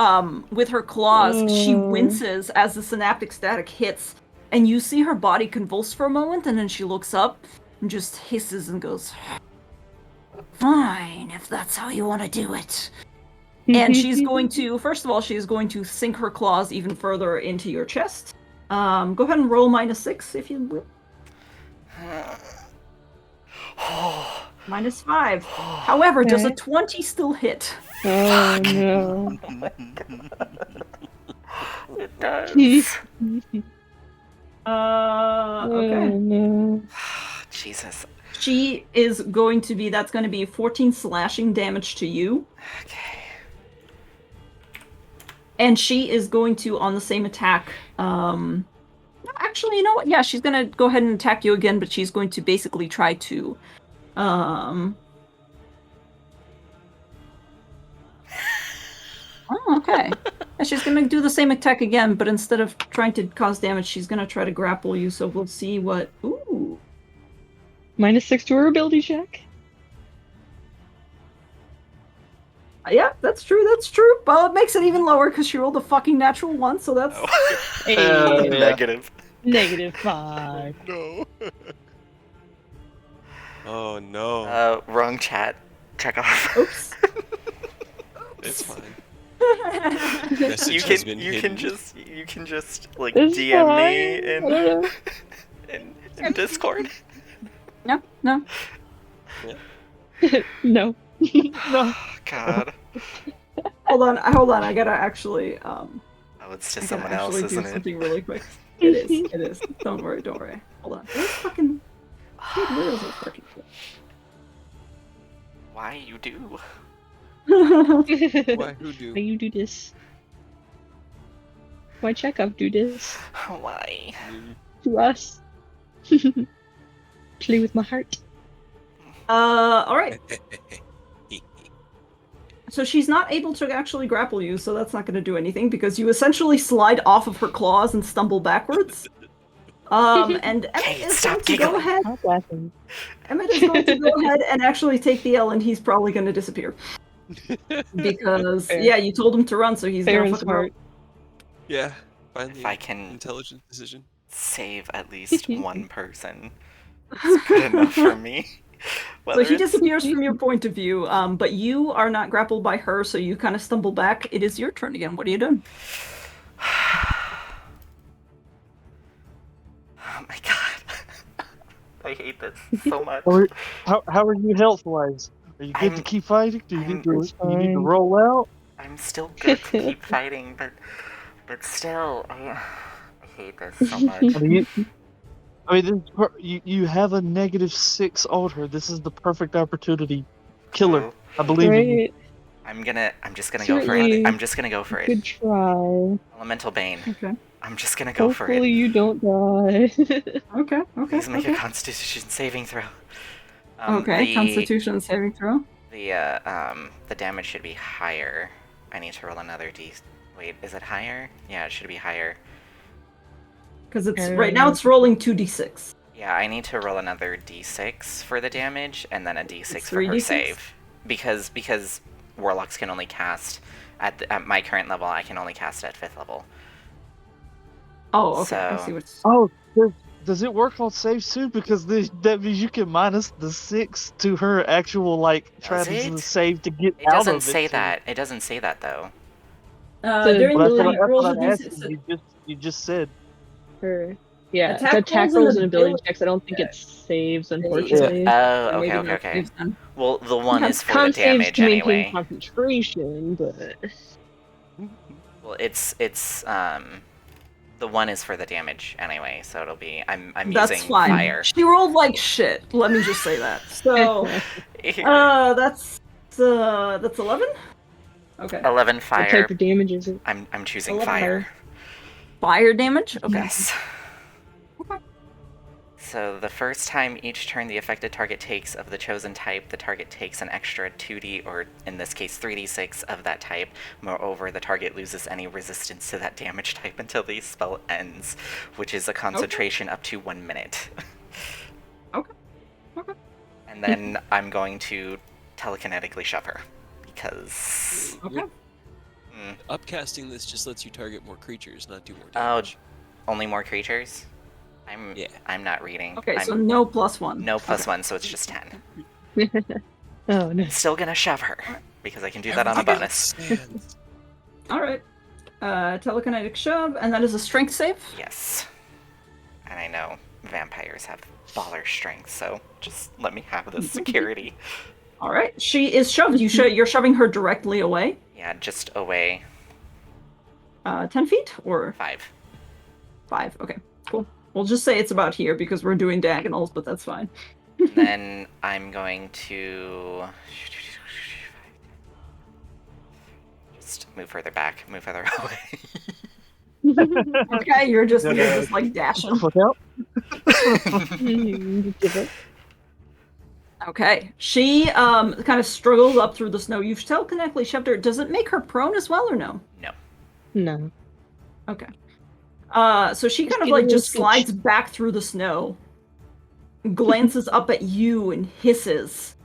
with her claws, she winces as the synaptic static hits, and you see her body convulse for a moment, and then she looks up and just hisses and goes, "Fine, if that's how you want to do it." And she's going to, first of all, she's going to sink her claws even further into your chest. Go ahead and roll -6 if you will. -5. However, does a Okay. 20 still hit? Oh no. It does. Okay. Oh no. Jesus. She is going to be, that's going to be 14 slashing damage to you. Okay. And she is going to, on the same attack, actually, you know what? Yeah, she's going to go ahead and attack you again, but she's going to basically try to, oh, okay. Yeah, she's going to do the same attack again, but instead of trying to cause damage, she's going to try to grapple you, so we'll see what, ooh. -6 to her ability check. Yeah, that's true, that's true. Well, it makes it even lower because she rolled a fucking natural 1, so that's... Oh. Hey, Negative. -5. No. Oh no. Wrong chat. Check off. Oops. It's fine. you Message has been can hidden. you can just like It's DM fine. me I don't know. in Discord. No, no. No. No. God. Hold on, I gotta actually, Oh, it's I just gotta someone else, actually do isn't it? something really quick. It is. Don't worry. Hold on. Where's fucking... Dude, where is this fucking Why you do? shit? Why? Who do? Why you do this? Why Chekhov do this Why? to us? Play with my heart. Alright. So she's not able to actually grapple you, so that's not gonna do anything, because you essentially slide off of her claws and stumble backwards. And Emmett Kate, is stop going to go giggling. ahead. Stop laughing. Emmett is going to go ahead and actually take the L, and he's probably gonna disappear. Because, Fair. yeah, you told him to run, so he's Fair gonna and fucking run. smart. Yeah. Finally. If I can Intelligent decision. save at least one person, it's good enough for me. So Whether he it's- disappears from your point of view, but you are not grappled by her, so you kind of stumble back. It is your turn again. What are you doing? Oh my god. I hate this so much. How are you health wise? Are you good to keep fighting? Do you need to It's you need to fine. roll out? I'm still good to keep fighting, but still, I hate this so much. I mean, you have a -6 alter. This is the perfect opportunity. Killer. Oh, I believe in you. Right. I'm just gonna go for it. Certainly. I'm just gonna go for Good it. try. Elemental Bane. Okay. I'm just gonna go for Hopefully it. you don't die. Okay. Please make a Constitution saving throw. Okay. Constitution saving throw. The damage should be higher. I need to roll another d. Wait, is it higher? Yeah, it should be higher. Because it's right now it's rolling 2d6. Yeah, I need to roll another d6 for the damage, and then a d6 It's for her 3d6? save. Because warlocks can only cast at my current level. I can only cast at 5th level. Oh, okay. I So- see what's. Oh, does it work on saves too? Because that means you can minus the 6 to her actual Does trying to it? save to get It out doesn't of it. say too. that. It doesn't say that though. The During Well, the ability- that's rolls what of I'm d6. asking. You just said. Or, yeah, Attack the attack rolls and rolls and ability ability checks. I don't think check. it saves, unfortunately. Oh, Maybe okay, okay, not okay. saves then. Well, the one is for the Con saves damage to maintain anyway. concentration, but Well, it's the one is for the damage anyway, so it'll be I'm That's using fine. fire. She rolled like shit. Let me just say that. So, that's 11. Okay. 11 what fire. type of damage is it? I'm choosing 11 fire. Fire damage. Okay. Yes. So the first time each turn the affected target takes of the chosen type, the target takes an extra 2d, or in this case 3d6 of that type. Moreover, the target loses any resistance to that damage type until the spell ends, which is a concentration up to 1 minute. Okay. And then I'm going to telekinetically shove her, because... Okay. Upcasting this just lets you target more creatures, not do more Oh, damage. only more creatures? Yeah. I'm not reading. Okay. I'm So no +1. no plus Okay. 1, so it's just 10. Oh no. I'm still gonna shove her, because I can do that on a Everything bonus. stands. All right. Telekinetic shove, and that is a strength save. Yes. And I know vampires have baller strength, so just let me have this security. All right. She is shoved. You're shoving her directly away. Yeah, just away 10 feet or 5. 5. Okay. Cool. We'll just say it's about here because we're doing diagonals, but that's fine. And then I'm going to just move further back, move further away. Okay, you're just Yeah. like dashing. Look out. Give up. Okay, she kind of struggles up through the snow. You've telekinetically shoved her. Does it make her prone as well or no? No. No. Okay. So she kind of give like her a just scooch. slides back through the snow, glances up at you and hisses.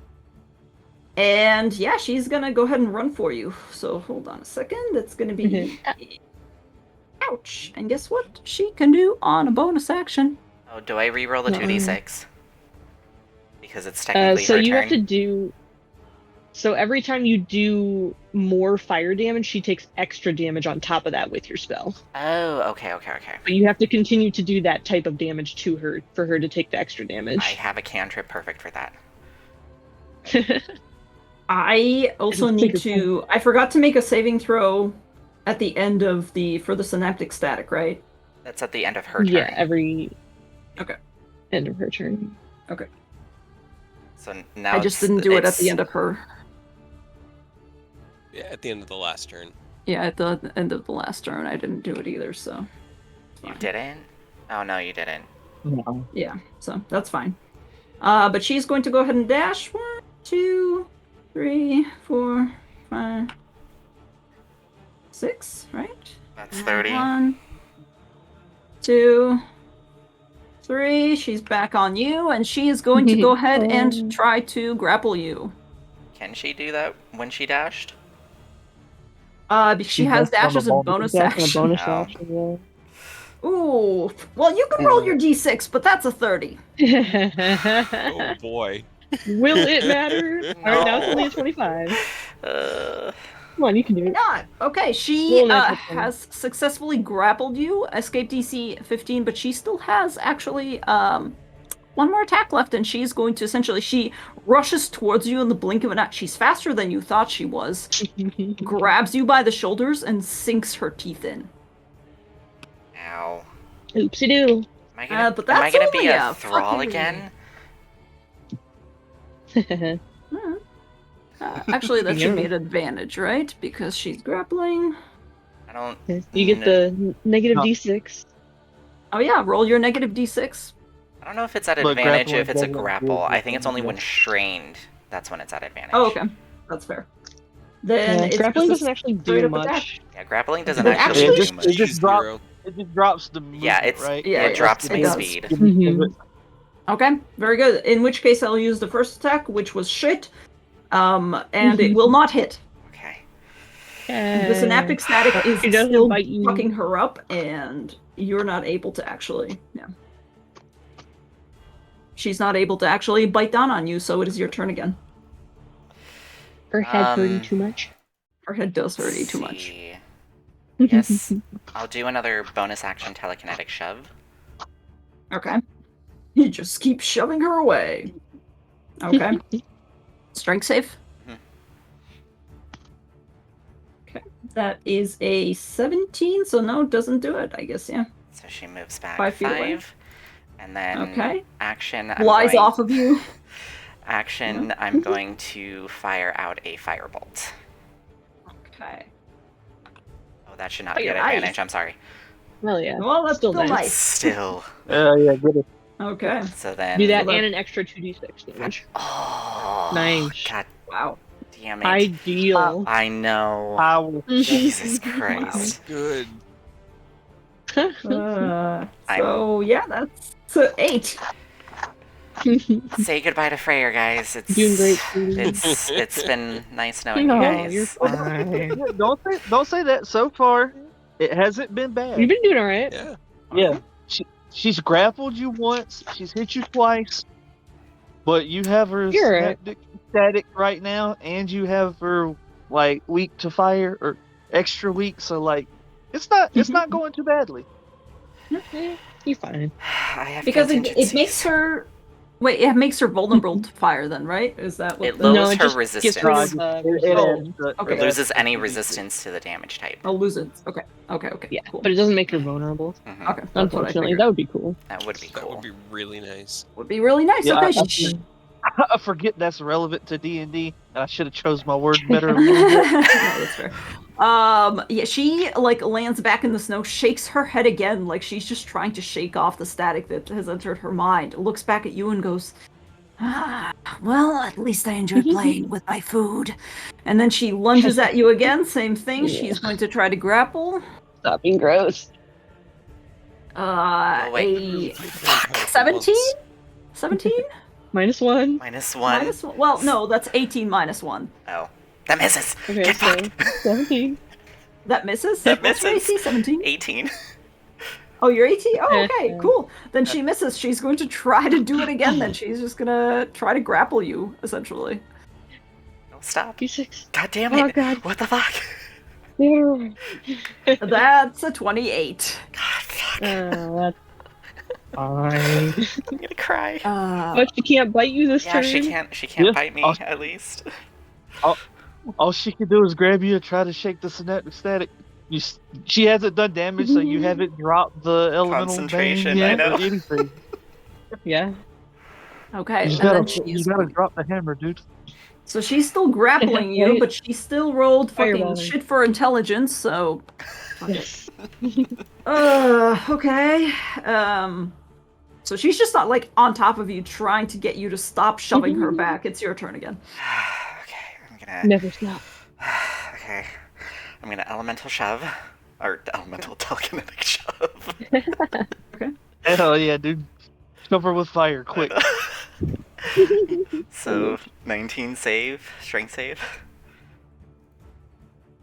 And yeah, she's gonna go ahead and run for you. So hold on a second. That's gonna be ouch. And guess what? She can do on a bonus action. Oh, do I re-roll the Uh-uh. 2d6? Because it's technically So her you turn. have to do. So every time you do more fire damage, she takes extra damage on top of that with your spell. Oh, okay. But you have to continue to do that type of damage to her for her to take the extra I damage. have a cantrip perfect for that. I also need to. I forgot to make a saving throw at the end of for the synaptic static, right? That's at the end of her turn. Yeah, every Okay. end of her turn. Okay. So now I just didn't do it at the end of her. Yeah, at the end of the last turn. Yeah, at the end of the last turn, I didn't do it either. So You didn't? Oh no, you didn't. No. yeah, so that's fine. But she's going to go ahead and dash. 1, 2, 3, 4, 5, 6. Right? That's 30. 1, 2, 3. She's back on you, and she is going to go ahead and try to grapple you. Can she do that when she dashed? Because she has dashed on dashes the and bonus That's a action. bonus No. action. Ooh, well, you can roll your d6, but that's a 30. Yeah. Oh boy. Will it matter? All right, now it's No. only a 25. Uh, Come on, you can do it. Not. Okay, she Roll a natural 20. has successfully grappled you, escape DC 15, but she still has actually one more attack left, and she's going to she rushes towards you in the blink of an eye. She's faster than you thought she was, grabs you by the shoulders, and sinks her teeth in. ow. Oopsie doo. But Am I that's gonna be only a a thrall fucking- again? Actually, that should Yeah. be an advantage, right? Because she's grappling. I don't. You get the negative No. D6. Oh yeah, roll your negative d6. I don't know if it's at But advantage grappling if it's a doesn't grapple. do I think it's only when anything. strained. That's when it's at advantage. Oh, okay, that's fair. Then it's Grappling just a doesn't actually straight do up attack. much. Yeah, grappling doesn't It actually actually- do much. It just drops. Zero. It just drops the movement, Yeah, it's right? Yeah, it drops it my does. speed. Mhm. Okay, very good. In which case, I'll use the first attack, which was shit, and it will not hit. Okay. The synaptic static is It doesn't still bite you. fucking her up, and you're not able to actually. Yeah. She's not able to actually bite down on you, so it is your turn again. Her head hurting Um, too much. Her head does hurt you Let's too much. see. Yes, I'll do another bonus action telekinetic shove. Okay. You just keep shoving her away. Okay. Strength save. Mhm. Okay. That is a 17, so no, doesn't do it, I guess, yeah. So she moves back 5 feet away. 5. And then Okay. action. Flies off of you. Action, I'm going to fire out a firebolt. Okay. Oh, that should not be Fire at ice. advantage. I'm sorry. Well, yeah. Well, that's still nice. Still. Yeah, get it. Okay. So then. Do that So that- and an extra 2d6 damage. Oh. Nice. God Wow. damn it. Ideal. I know. Power. Jesus Christ. Good. So yeah, that's 8. Say goodbye to Freyr, guys. It's Doing great, sweetie. it's been nice knowing No, you guys. you're fine. Don't say that. So far, it hasn't been bad. You've been doing alright. Yeah. Yeah, she's grappled you once. She's hit you twice. But you have her You're right. static right now, and you have her like weak to fire or extra weak. So like, it's not going too badly. Okay, you're fine. I have Because it contingencies. makes her Wait, it makes her vulnerable to fire then, right? Is that what It the... lowers No, it her just resistance. gets rid No, of okay. It loses any resistance to the damage type. I'll lose it. Okay. Yeah, Cool. but it doesn't make her vulnerable. Mhm. Okay, that's what I Unfortunately, figured. that would be cool. That would be That cool. would be really nice. Would be really nice. Yeah, Okay, I forget that's relevant to D&D, and I should have chose my words better a little bit. No, that's fair. Yeah, she like lands back in the snow, shakes her head again, like she's just trying to shake off the static that has entered her mind. Looks back at you and goes, "Ah, well, at least I enjoyed playing with my food." And then she lunges at you again. Same thing. Yeah. She's going to try to grapple. Stop being gross. Oh, wait. A Fuck. 17? 17? -1. Minus one. Minus one. Well, no, that's 18 minus one. Oh. That misses. Okay, Get so fucked. 17. That misses? That What's your misses. AC? 17? 18. Oh, you're 18? Oh, okay, Yeah. cool. Then she misses. She's going to try to do it again, then. She's just gonna try to grapple you, essentially. No, stop. D6. God damn Oh, it. God. What the fuck? Yeah. That's a 28. God, fuck. That's fine. I'm gonna cry. But she can't bite you this Yeah, turn. she can't Yeah, bite me, I'll- at least. All she can do is grab you and try to shake the static. She hasn't done damage, so you haven't dropped the elemental Concentration, bane I yet know. or anything. Yeah. Okay, You and gotta, then she's... you gotta drop the hammer, dude. So she's still grappling you, Right. but she still rolled fucking Fireballing. shit for intelligence, so... Yes. Okay. So she's just not, like, on top of you, trying to get you to stop shoving her back. It's your turn again. Okay, I'm gonna... Never stop. Okay. I'm gonna elemental shove. Or elemental telekinetic shove. Hell yeah, dude. Cover with fire, quick. So, 19 save, strength save.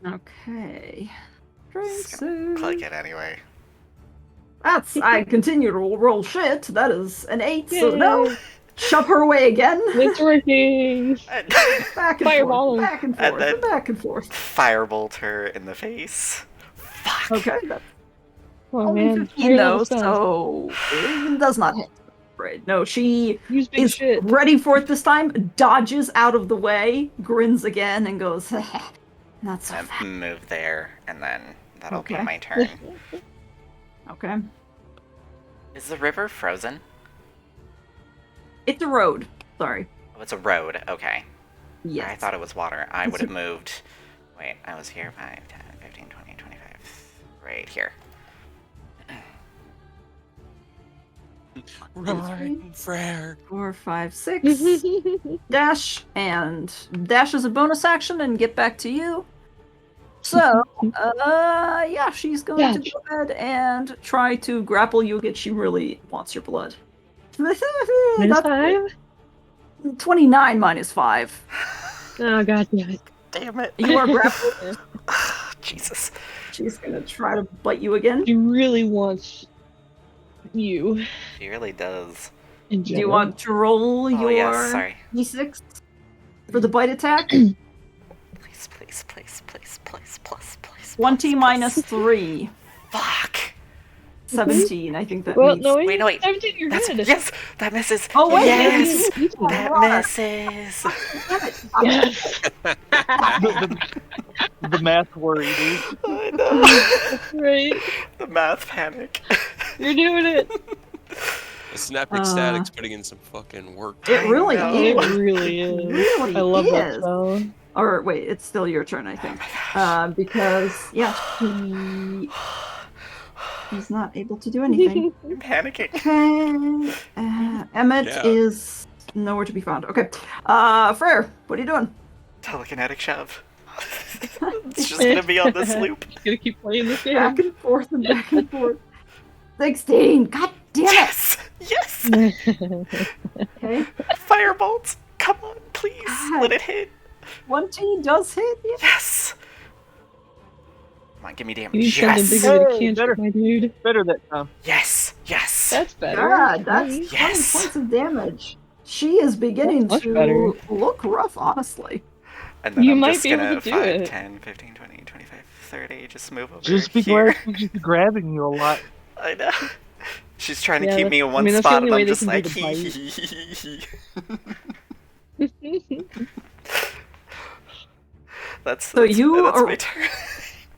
Okay. Just gonna click it anyway. I continue to roll shit. That is an 8, so Yay. no. Shove her away again. It's working. Back and Fireballing. forth, back and And forth, then- and back and forth. Firebolt her in the face. Fuck. Okay, that's Oh only man. 15 though, Hurry, so it does not hit. Right. No, she Use big is shit. ready for it this time, dodges out of the way, grins again, and goes, not so I fast. move there, and then that'll be Okay. my turn. Okay. Is the river frozen? It's a road. Sorry. Oh, it's a road. Okay. Yes. I thought it was water. I It's would a- have moved. Wait, I was here 5, 10, 15, 20, 25. Right here. Run, Frere. 4, 5, 6. Dash, and dash is a bonus action and get back to you. So, yeah, she's going to Dash. go ahead and try to grapple you again. She really wants your blood. Minus That's 5? 29 minus 5. Oh god damn it. Damn it. You are grappled. Jesus. She's gonna try to bite you again. She really wants you. She really does. In Do you general. want to roll Oh, your yes, sorry. d6 for the bite attack? Please, please, please, please, please, please, please. 20 please, minus please. 3. Fuck. 17, I think that Well, means. no, Wait, no, wait. 17, you're That's, good. yes, that misses. Oh, wait, yes, You can- that Right. misses. Yes. The math worry, dude. I know. Right. The math panic. You're doing it. The Synaptic Static's putting in some fucking work. It really know. It is. really is. Really I love that is. spell. Or wait, it's still your turn, I think. Because yeah, he's not able to do anything. I'm panicking. Okay. Emmett Yeah. is nowhere to be found. Okay. Frere, what are you doing? Telekinetic shove. It's just gonna be on this loop. Just gonna keep playing this game. Back and forth and back and forth. 16. God damn it. Yes! Yes! Okay. Firebolts! Come on, please! God. Let it hit! 20 does hit. Yeah. Yes! Come on, give me You need damage. something Yes! bigger than a Hey, cancer, better. my dude. Better that time. Yes! Yes! That's better. God, that's Nice. 20 Yes. points of damage. She is beginning That's much to better. look rough, honestly. And then You I'm might just be able gonna to do 5, it. 10, 15, 20, 25, 30, just move over Just be here. glad she's grabbing you a lot. I know. She's trying to Yeah, keep me in I one mean, that's the spot, only and way I'm they just can do like, the hee bite. hee hee hee. That's So you that's are. my turn.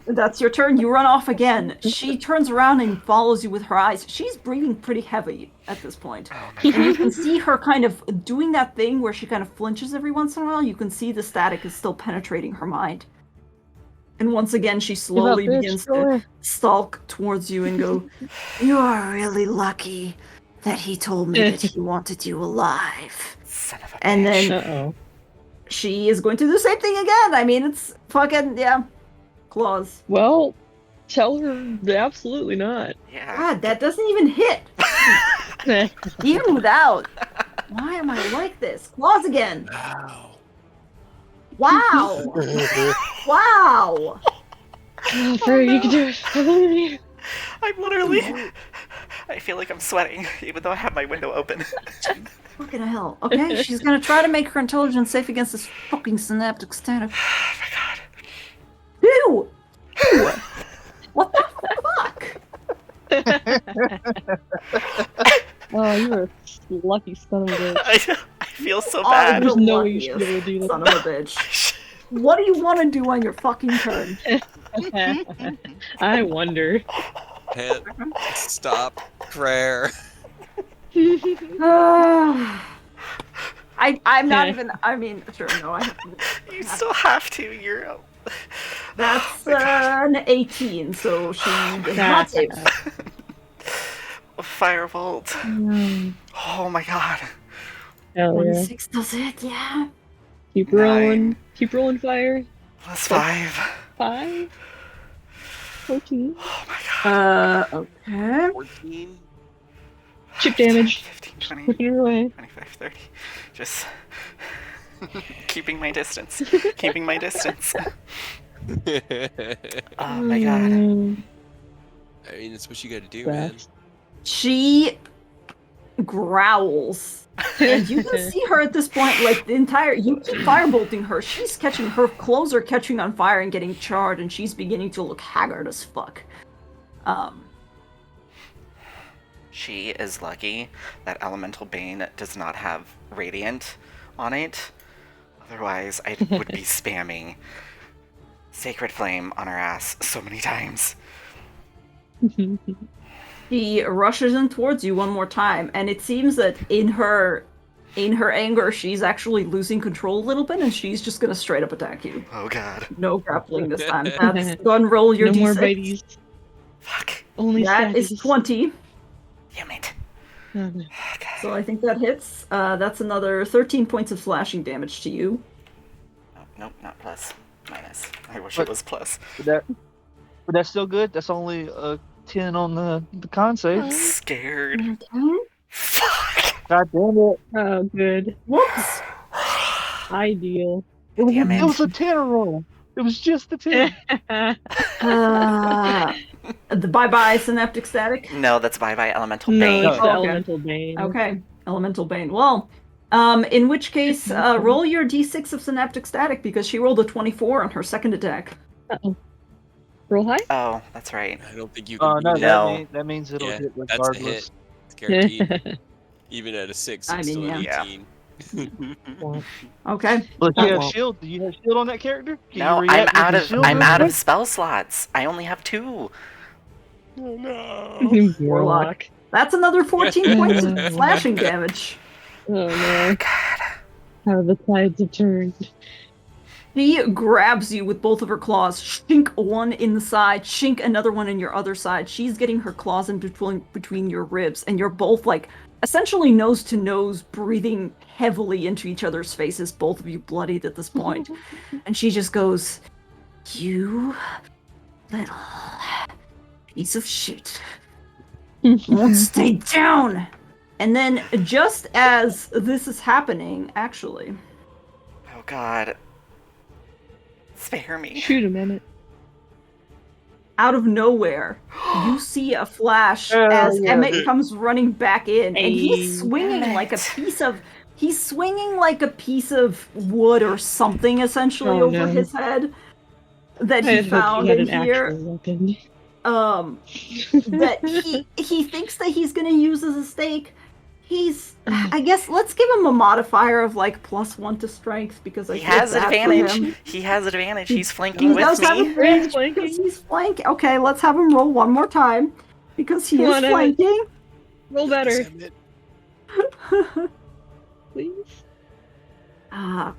That's your turn. You run off again. She turns around and follows you with her eyes. She's breathing pretty heavy at this point. Oh my And you god. can see her kind of doing that thing where she kind of flinches every once in a while. You can see the static is still penetrating her mind. And once again, she slowly bitch, begins go to away. stalk towards you and go, "You are really lucky that he told me that he wanted you alive." Son of a And bitch. then Uh-oh. she is going to do the same thing again. I mean, it's fucking, yeah, claws. Well, tell her absolutely not. Yeah. God, that doesn't even hit. Even without. Why am I like this? Claws again. Wow. Wow. Wow. Oh, Freddy, you can do it. I believe in you. I'm literally. I feel like I'm sweating, even though I have my window open. Fucking hell. Okay, she's gonna try to make her intelligence safe against this fucking synaptic static. Oh my god. Ew! Ew! What the fuck? Oh, you're a lucky son of a bitch. I feel so Oh, bad. There's the no way you should be luckiest able to do this. son of a bitch. What do you want to do on your fucking turn? I wonder. Can't stop prayer. I'm not even. I mean, sure, no. You still have to. You're. That's an 18, so she does not save. Firebolt. Oh my god. Hell yeah. 26 does it, yeah. Keep 9. rolling. Keep rolling fire. Plus 5. 5. 14. Oh my god. Okay. 14. Chip damage. 15, 20, Pushing her away. 25, 30. Just keeping my distance. Keeping my distance. Oh my god. I mean, it's what you gotta do, man. She growls. And you can see her at this point, like the entire. You keep firebolting her. She's catching. Her clothes are catching on fire and getting charred, and she's beginning to look haggard as fuck. She is lucky that Elemental Bane does not have Radiant on it. Otherwise, I would be spamming Sacred Flame on her ass so many times. She rushes in towards you one more time, and it seems that in her anger, she's actually losing control a little bit, and she's just gonna straight up attack you. Oh god. No grappling this time. That's go and roll your No d6. more bites. Fuck. Only That is stabbies. 20. Damn it. Oh, no. Okay. So I think that hits. That's another 13 points of slashing damage to you. Oh, nope, not plus. Minus. I wish What? it was plus. But that's still good. That's only 10 on the con save. I'm scared. Okay. Fuck. God damn it! Oh, good. Whoops. Ideal. Damn It was it. a 10 roll. It was just a 10. The bye-bye synaptic static. No, that's bye-bye Elemental No, Bane. it's the okay. elemental bane. Okay, elemental bane. Well, in which case, roll your d6 of synaptic static because she rolled a 24 on her second attack. Uh-oh. Roll high? Oh, that's right. I don't think you can. No, beat it. No. that means it'll Yeah, hit that's a regardless. hit. It's guaranteed. Even at a 6, I it's mean, still an yeah. 18. Okay. Look, you have Well. shield. Do you have shield on that character? Can No, you I'm react with out your of shield I'm real out of quick? spell slots. I only have 2. Oh no. Warlock. That's another 14 points of slashing damage. Oh no. God. How the tides have turned. She grabs you with both of her claws, shink one in the side, shink another one in your other side. She's getting her claws in between your ribs, and you're both like essentially nose to nose, breathing heavily into each other's faces, both of you bloodied at this point. And she just goes, "You little piece of shit. Won't stay down." And then just as this is happening, actually, Oh god. Spare me. Shoot him, Emmett. out of nowhere, you see a flash as yeah. Emmett comes running back in, and Hey. he's swinging like a piece of wood or something essentially Oh, over no. his head that I he had hoped found you had in an here. actual weapon. that he thinks that he's gonna use as a stake. I guess let's give him a modifier of like +1 to strength because I He feel has bad for advantage. him. He has advantage. He's He flanking does with have me. advantage flanking. because he's flanking. Okay, let's have him roll one more time because he Come is on, Emmett. flanking. Roll better, Damn it. please.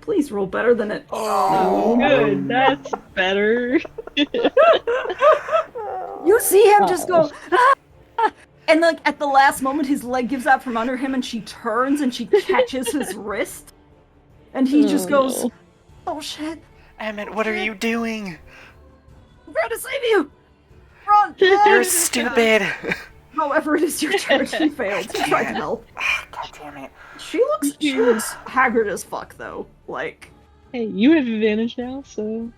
Please roll better than it. Oh, good. That's better. You see him just go, and like at the last moment, his leg gives out from under him, and she turns and she catches his wrist, and he just goes, no. "Oh shit! Emmett, what are you doing? I'm trying to save you! Run!" You're stupid. However, it is your turn. He failed. He tried to help. God damn it. She looks haggard as fuck though. Like, Hey, you have advantage now, so.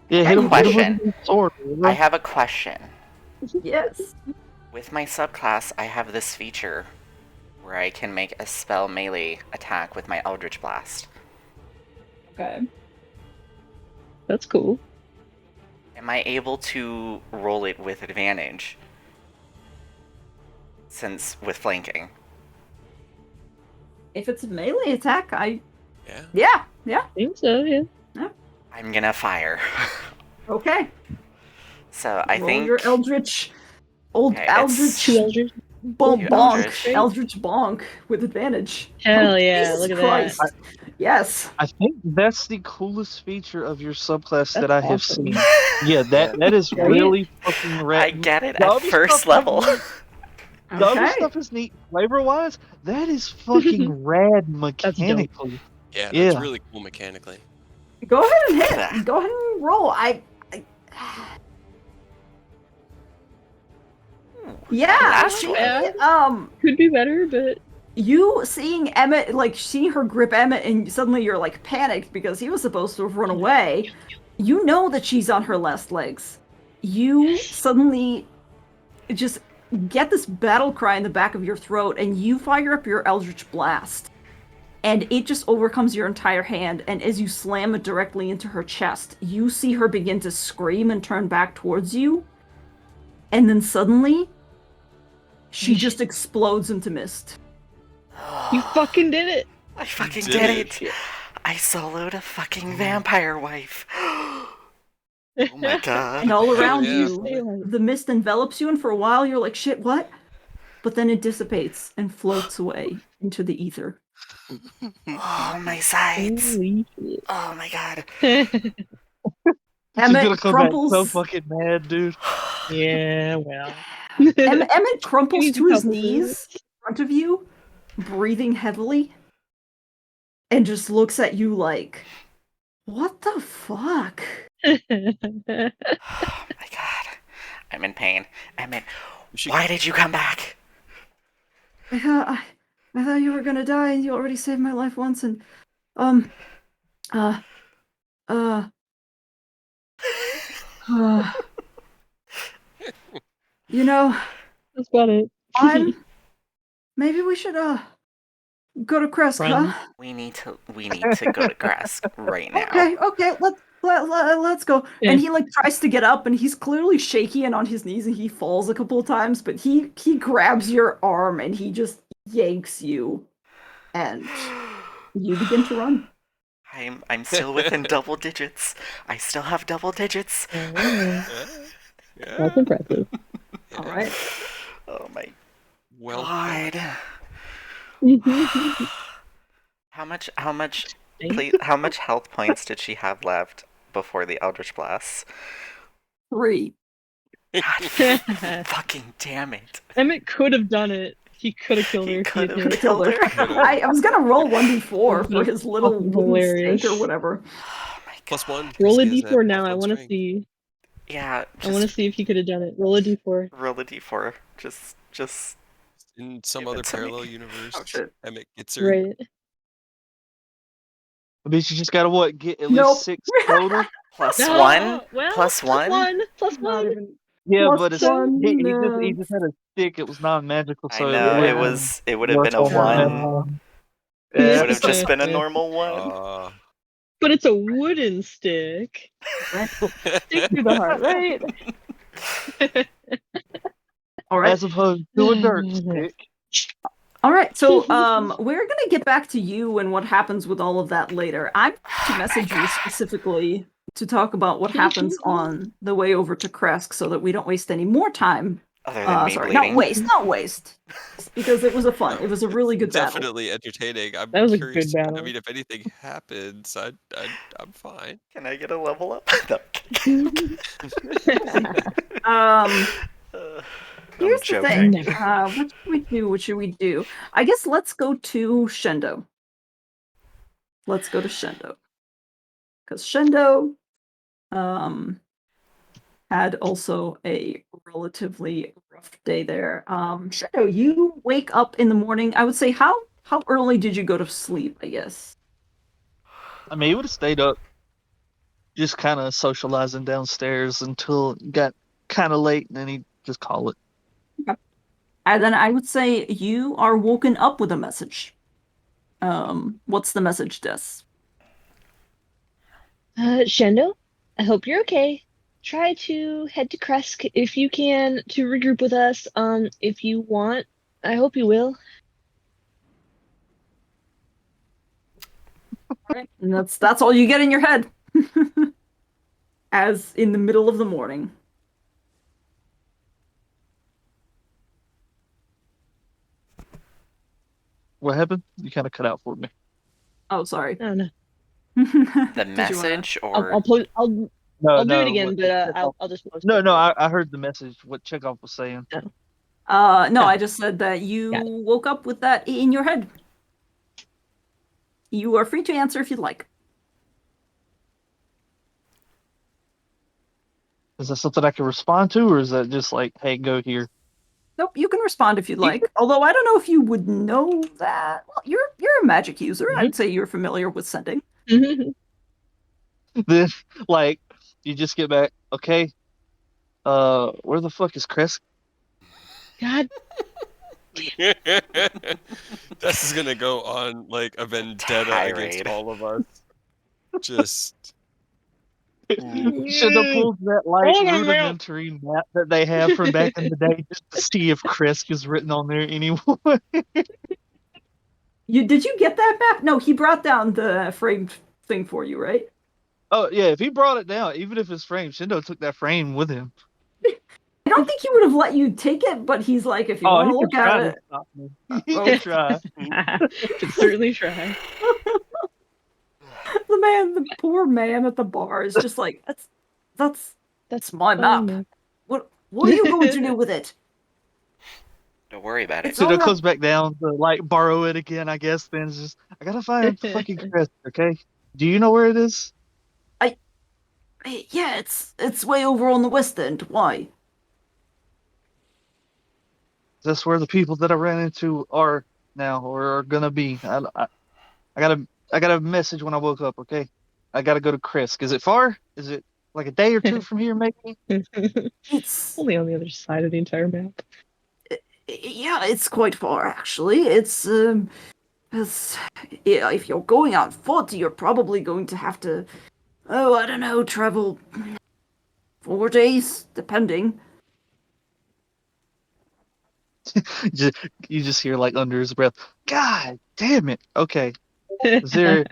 Yeah, I hit got a him question. with the sword. I have a question. yes. With my subclass, I have this feature where I can make a spell melee attack with my Eldritch Blast. Okay. That's cool. Am I able to roll it with advantage? Since with flanking. If it's a melee attack, Yeah. yeah. I think so, yeah. I'm gonna fire. Okay. So I Roll think your Eldritch. Old Okay, Eldritch Two Eldritch. bonk. Eldritch. Eldritch bonk with advantage. Hell yeah, Jesus look at Christ. that. Yes. I think that's the coolest feature of your subclass That's that I have awesome. seen. Yeah, that is Right? really fucking rad. I get it The at other first stuff is level. neat. The other Okay. stuff is neat flavor-wise. That is fucking rad dope. mechanically. Yeah, Yeah. that's really cool mechanically. Go ahead and Look hit. at that. Go ahead and roll. Yeah. Last one. Yeah. Could be better, but You seeing Emmett, like seeing her grip Emmett, and suddenly you're like panicked because he was supposed to have run away. You know that she's on her last legs. You suddenly just get this battle cry in the back of your throat, and you fire up your Eldritch Blast. And it just overcomes your entire hand, and as you slam it directly into her chest, you see her begin to scream and turn back towards you. And then suddenly, she just explodes into mist. you fucking did it. I fucking did did it. it. I soloed a fucking vampire wife. Oh my god. And all Hell around yeah. you, the mist envelops you, and for a while you're like, shit, what? But then it dissipates and floats away into the ether. Oh my sides. Holy shit. Oh my god. She's Emmett gonna come back so crumples. fucking mad, dude. Yeah, well. Emmett crumples Needs a to his couple knees minutes. in front of you, breathing heavily, and just looks at you like, what the fuck? Oh my god. I'm in pain. Emmett, We should why did you come back? I thought you were gonna die, and you already saved my life once, and uh, you know, That's about it. maybe we should go to Kresk, Run. huh? We need to go to Grask right now. Okay, let's go. Yeah. And he like tries to get up, and he's clearly shaky and on his knees, and he falls a couple of times, but he grabs your arm and he just yanks you, and you begin to run. I'm still within double digits. I still have double digits. Yeah, Yeah. that's impressive. All right. Oh my Well god. Mhm. How much health points did she have left before the Eldritch Blast? 3. God fucking damn it. Emmett could have done it. He could have killed her. He if could had have hit. Killed her. Could've. I was gonna roll 1d4 for his little Fucking wooden hilarious. stake or whatever. Oh my god. +1. Roll a because he has that d4 now. I +1 want to strength. see. Yeah, I want to just see if he could have done it. Roll a d4. roll a d4. Just In some Give other it to me. parallel universe, Oh shit. Emmett gets her. Right. I mean, you just gotta what? Get at Nope. least 6 total. plus No, one. well, Plus one? Plus Not one. even. Yeah, Plus but it's, one, he just had a stick. It was non-magical, I so know it it wouldn't would have been a work on one. that. It Yeah, would have so- just been a normal one. But it's a wooden stick. Stick through the heart, right? All right. As opposed to a dirt stick. All right, so we're gonna get back to you and what happens with all of that later. I'm to message you specifically to talk about what happens on the way over to Kresk so that we don't waste any more time. Other than me Sorry, bleeding. not waste. Because it was it was a really good battle. Definitely entertaining. I'm That was a curious. good battle. I mean, if anything happens, I'm fine. Can I get a level up? No. Here's the joking. thing. What should we do? What should we do? I guess let's go to Shendo. Let's go to Shendo. Because Shendo had also a relatively rough day there. Shendo, you wake up in the morning. I would say how early did you go to sleep, I guess? I mean, he would have stayed up just kind of socializing downstairs until it got kind of late, and then he'd just call it. And then I would say you are woken up with a message. What's the message, Des? Shendo, I hope you're okay. Try to head to Kresk if you can to regroup with us. If you want, I hope you will. All right, and that's all you get in your head. As in the middle of the morning. What happened? You kind of cut out for me. Oh, sorry. Oh no. The Did you message or I'll do it again, what but Chekhov- I'll just post No, it. no, I heard the message. What Chekhov was saying. No, Oh. I just said that you Got it. woke up with that in your head. You are free to answer if you'd like. Is that something I can respond to, or is that just like, hey, go here? Nope, you can respond if you'd like. Although I don't know if you would know that. Well, you're a magic user. I'd say you're familiar with sending. Then, like, you just get back. Okay, where the fuck is Chris? God. This is gonna go on like a vendetta against Tirade. all of us. Just Should have pulled that like Oh, my mouth. rudimentary map that they have from back in the day just to see if Chris is written on there anymore. Did you get that map? No, he brought down the framed thing for you, right? Oh yeah, if he brought it down, even if it's framed, Shindo took that frame with him. I don't think he would have let you take it, but he's like, if you want to he look could at try to it. stop me. He could try. Could certainly try. The poor man at the bar is just like, that's my map. man. What are you going to do with it? don't worry about it. It's Shindo all right. comes back down to like borrow it again, I guess. Then it's just, I gotta find fucking Chris. Okay, do you know where it is? Yeah, it's way over on the west end. Why? That's where the people that I ran into are now, or are gonna be. I got a message when I woke up. Okay, I gotta go to Chris. Is it far? Is it like a day or two from here, maybe? It's Only on the other side of the entire map. yeah, it's quite far actually. Yeah, if you're going on foot, you're probably going to have to, I don't know, travel 4 days, depending. You just hear like under his breath, God damn it. Okay. Is there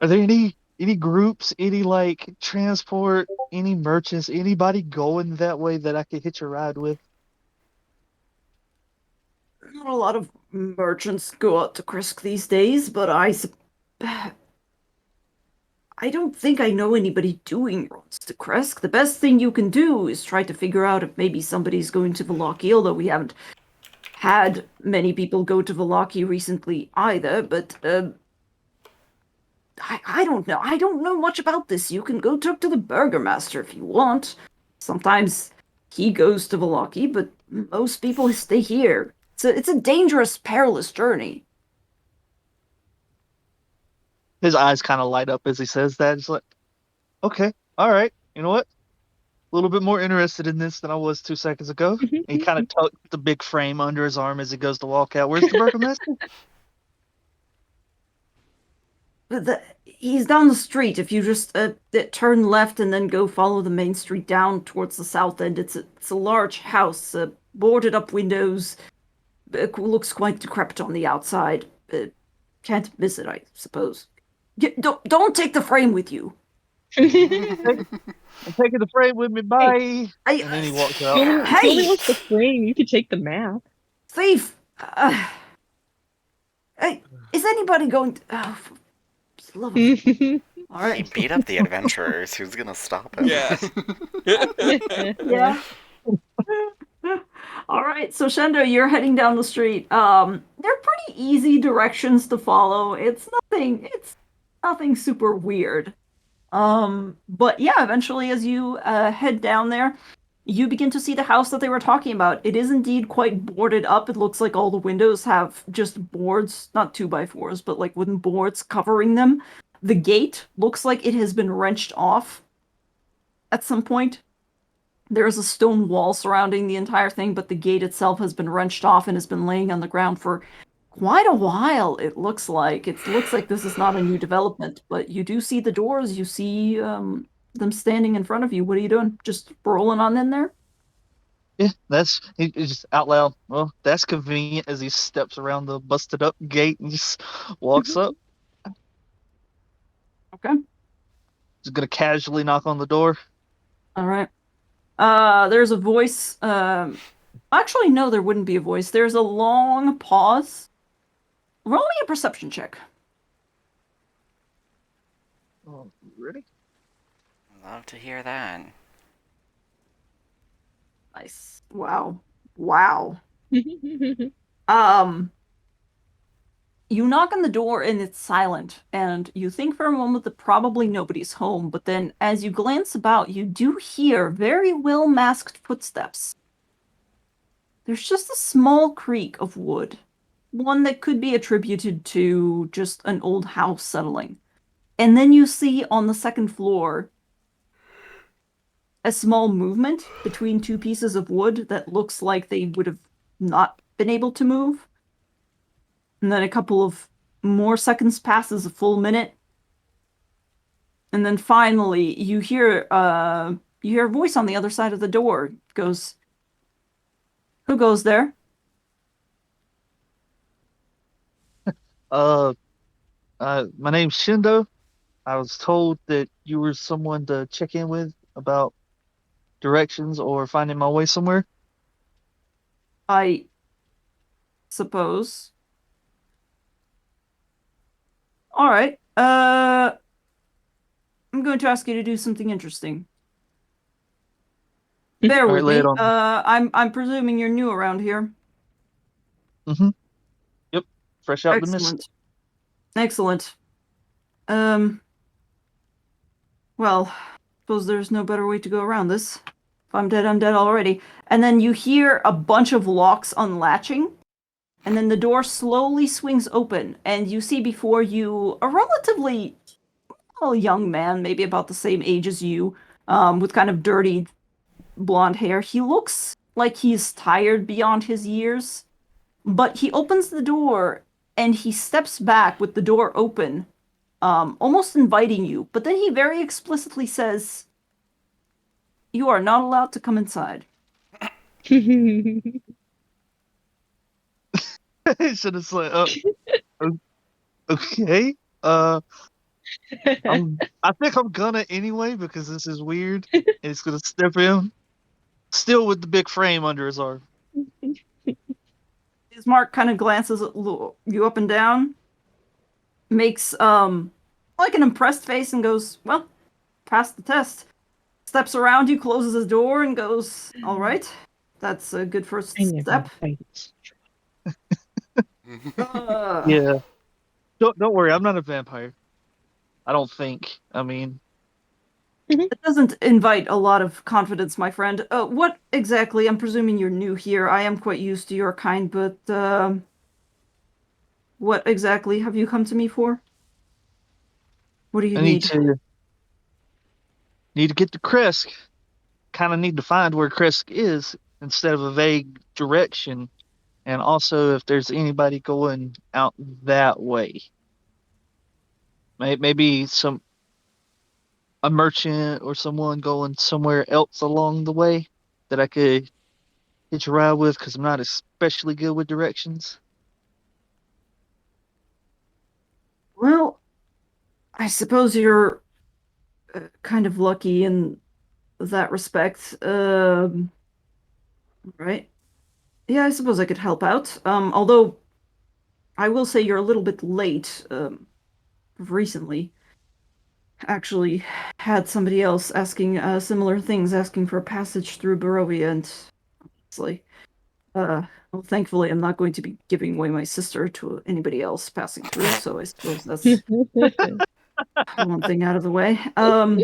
are there any groups, any like transport, any merchants, anybody going that way that I could hitch a ride with? Not a lot of merchants go out to Krisk these days, but I don't think I know anybody doing runs to Kresk. The best thing you can do is try to figure out if maybe somebody's going to Vallaki, although we haven't had many people go to Vallaki recently either, but I don't know. I don't know much about this. You can go talk to the Burgermaster if you want. Sometimes he goes to Vallaki, but most people stay here. It's a dangerous, perilous journey. His eyes kind of light up as he says that. It's like, okay, all right. You know what? A little bit more interested in this than I was 2 seconds ago. And he kind of tucked the big frame under his arm as he goes to walk out. Where's the Burgermaster? He's down the street. If you just turn left and then go follow the main street down towards the south end, it's a large house, boarded up windows. It looks quite decrepit on the outside. Can't miss it, I suppose. Don't take the frame with you. I'm taking the frame with me. Bye. I, And then he walks He out. only Hey, wants the frame. You could take the map. thief! Hey, is anybody going to? Oh, for the love of... All He right. beat up the adventurers. Who's gonna stop him? Yeah. Yeah. All right, so Shendo, you're heading down the street. They're pretty easy directions to follow. It's nothing super weird. But yeah, eventually as you head down there, you begin to see the house that they were talking about. It is indeed quite boarded up. It looks like all the windows have just boards, not 2x4s, but like wooden boards covering them. The gate looks like it has been wrenched off at some point. There is a stone wall surrounding the entire thing, but the gate itself has been wrenched off and has been laying on the ground for quite a while, it looks like. It looks like this is not a new development, but you do see the doors, you see them standing in front of you. What are you doing? Just rolling on in there? Yeah, he's just out loud. Well, that's convenient as he steps around the busted up gate and just walks up. Okay. Just gonna casually knock on the door. All right. There's a voice. Actually, no, there wouldn't be a voice. There's a long pause. Roll me a perception check. Oh, ready? Love to hear that. Nice. Wow. Wow. Um, you knock on the door and it's silent, and you think for a moment that probably nobody's home, but then as you glance about, you do hear very well masked footsteps. There's just a small creak of wood, one that could be attributed to just an old house settling. And then you see on the second floor a small movement between two pieces of wood that looks like they would have not been able to move. And then a couple of more seconds passes, a full minute. And then finally you hear a voice on the other side of the door. It goes, "Who goes there?" Uh, my name's Shindo. I was told that you were someone to check in with about directions or finding my way somewhere. I suppose. All right. I'm going to ask you to do something interesting. Bear All right, with lay it me. on. I'm presuming you're new around here. Mm-hmm. Yep. Fresh out the mist. Excellent. Excellent. Um, well, suppose there's no better way to go around this. If I'm dead already. And then you hear a bunch of locks unlatching, and then the door slowly swings open, and you see before you a relatively young man, maybe about the same age as you, with kind of dirty blonde hair. He looks like he's tired beyond his years, but he opens the door and he steps back with the door open, almost inviting you. But then he very explicitly says, "You are not allowed to come inside." Should have said, okay. I think I'm gonna anyway because this is weird. And he's gonna step in, still with the big frame under his arm. Mark kind of glances at you up and down, makes like an impressed face, and goes, "Well, passed the test." Steps around you, closes his door, and goes, "All right, that's a good first I never step." fight. Uh, Yeah. Don't worry, I'm not a vampire. I don't think. I mean, It doesn't invite a lot of confidence, my friend. What exactly? I'm presuming you're new here. I am quite used to your kind, but what exactly have you come to me for? What do you I need need? to get to Kresk. Kind of need to find where Kresk is instead of a vague direction, and also if there's anybody going out that way. Maybe a merchant or someone going somewhere else along the way that I could hitch a ride with because I'm not especially good with directions. Well, I suppose you're kind of lucky in that respect. Right. Yeah, I suppose I could help out. Although I will say you're a little bit late. Recently, actually, had somebody else asking similar things, asking for a passage through Barovia, and it's like, well, thankfully, I'm not going to be giving away my sister to anybody else passing through. So I suppose that's one thing out of the way. Oh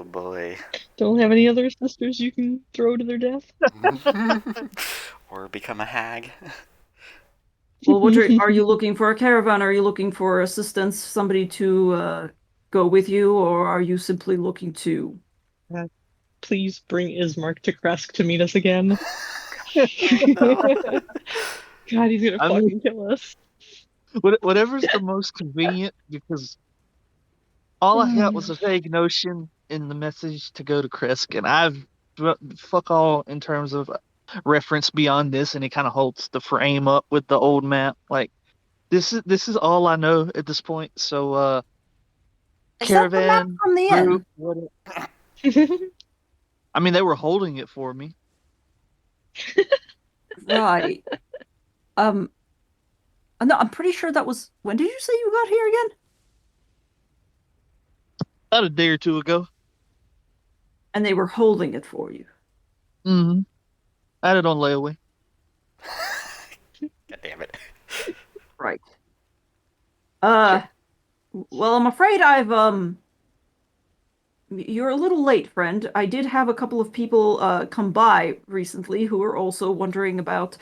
boy. Don't have any other sisters you can throw to their death? Or become a hag. Well, are you looking for a caravan? Are you looking for assistance, somebody to go with you, or are you simply looking to? Please bring Ismark to Kresk to meet us again. Oh no. God, he's gonna I mean, fucking kill us. whatever's the most convenient, because all I got was a vague notion in the message to go to Kresk, and fuck all in terms of reference beyond this, and it kind of holds the frame up with the old map. Like this is all I know at this point. So Is that the map caravan from the group. inn? I mean, they were holding it for me. Right. Um, no, I'm pretty sure that was. When did you say you got here again? About a day or two ago. And they were holding it for you. Mm-hmm. I had it on layaway. God damn it. Right. Well, I'm afraid you're a little late, friend. I did have a couple of people come by recently who were also wondering about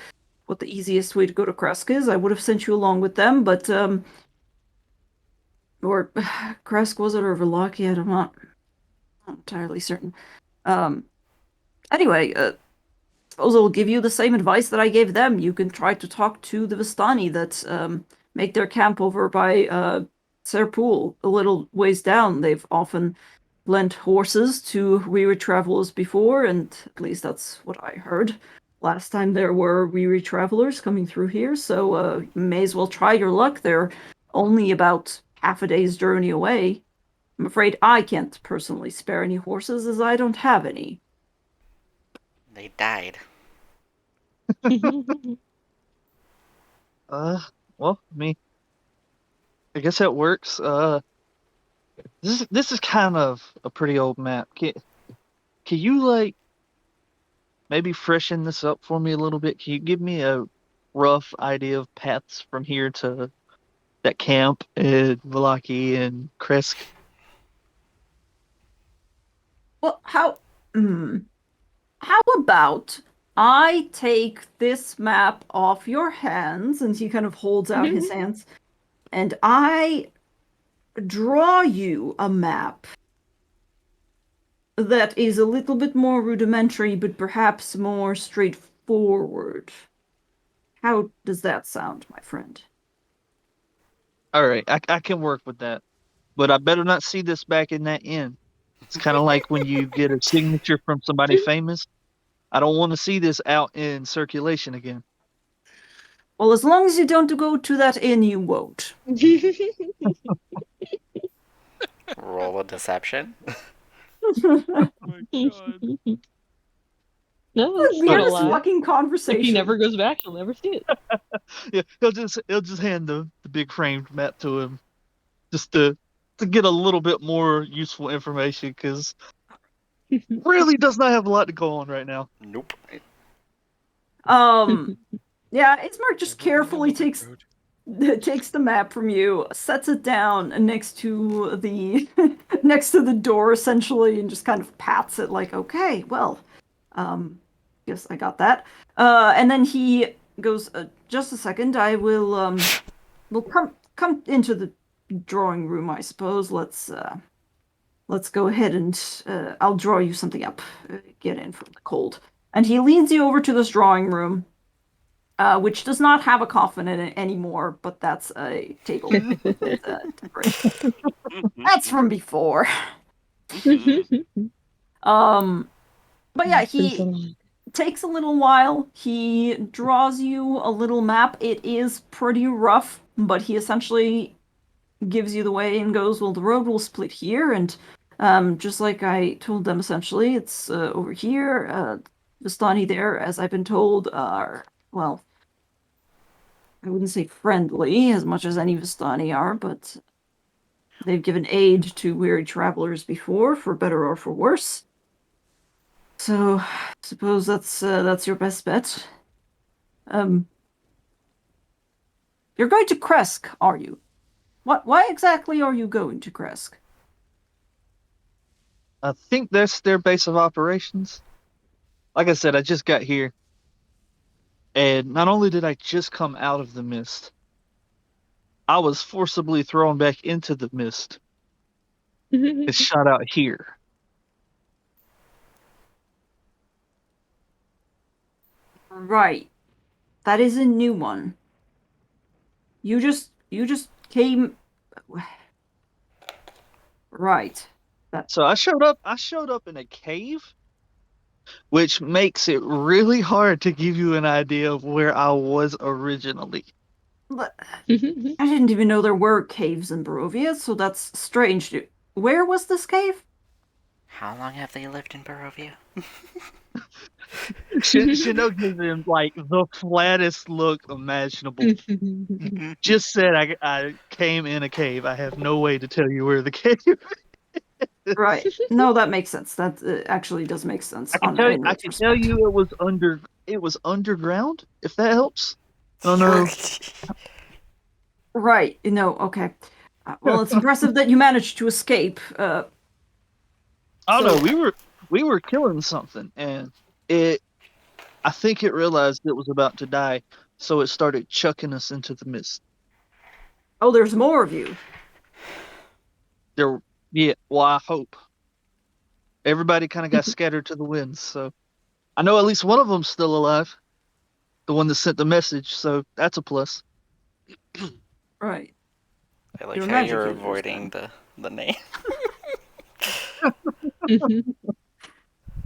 what the easiest way to go to Kresk is. I would have sent you along with them, but or Kresk was it or Verlokiet? I'm not entirely certain. Um, anyway, suppose I'll give you the same advice that I gave them. You can try to talk to the Vistani that make their camp over by Serpool, a little ways down. They've often lent horses to weary travelers before, and at least that's what I heard. Last time there were weary travelers coming through here, so you may as well try your luck. They're only about half a day's journey away. I'm afraid I can't personally spare any horses as I don't have any. They died. Uh, well, I mean, I guess that works. This is kind of a pretty old map. Can you like maybe freshen this up for me a little bit? Can you give me a rough idea of paths from here to that camp at Valaki and Kresk? Well, how about I take this map off your hands, and he kind of holds out his hands, and I draw you a map that is a little bit more rudimentary, but perhaps more straightforward. How does that sound, my friend? All right, I can work with that, but I better not see this back in that inn. It's kind of like when you get a signature from somebody famous. I don't want to see this out in circulation again. Well, as long as you don't go to that inn, you won't. Roll a deception. Oh my god. No, it's not a Weirdest lie. fucking If conversation. he never goes back, he'll never see it. Yeah, he'll just hand the big framed map to him, just to get a little bit more useful information, because really does not have a lot to go on right now. Nope. Yeah, Ismark just Never been down carefully that road. takes the map from you, sets it down next to the next to the door essentially, and just kind of pats it like, okay, well, yes, I got that. And then he goes, just a second, I will come into the drawing room, I suppose. Let's go ahead and I'll draw you something up. Get in from the cold. And he leads you over to this drawing room. which does not have a coffin in it anymore, but that's a table with decoration. That's from before. But yeah, Been so he long. takes a little while. He draws you a little map. It is pretty rough, but he essentially gives you the way and goes, well, the road will split here, and just like I told them, essentially, it's over here. Vistani there, as I've been told, are, well, I wouldn't say friendly as much as any Vistani are, but they've given aid to weary travelers before, for better or for worse. So, I suppose that's your best bet. Um, you're going to Kresk, are you? Why exactly are you going to Kresk? I think that's their base of operations. Like I said, I just got here, and not only did I just come out of the mist, I was forcibly thrown back into the mist and shot out here. Right. That is a new one. You just came. Right. That So I showed up in a cave, which makes it really hard to give you an idea of where I was originally. but I didn't even know there were caves in Barovia, so that's strange. Where was this cave? How long have they lived in Barovia? Shinnok gives him like the flattest look imaginable. Just said I came in a cave. I have no way to tell you where the cave is. Right. No, that makes sense. That actually does make sense on in I can tell retrospect. you it was underground, if that helps. I don't know. Right. No. Okay. Well, it's impressive that you managed to escape. I don't know. So, We were killing something, and it I think it realized it was about to die, so it started chucking us into the mist. oh, there's more of you. There, yeah. Well, I hope everybody kind of got scattered to the winds. So I know at least one of them's still alive, the one that sent the message. So that's a plus. Right. I like You're how magic you're users avoiding then. the name.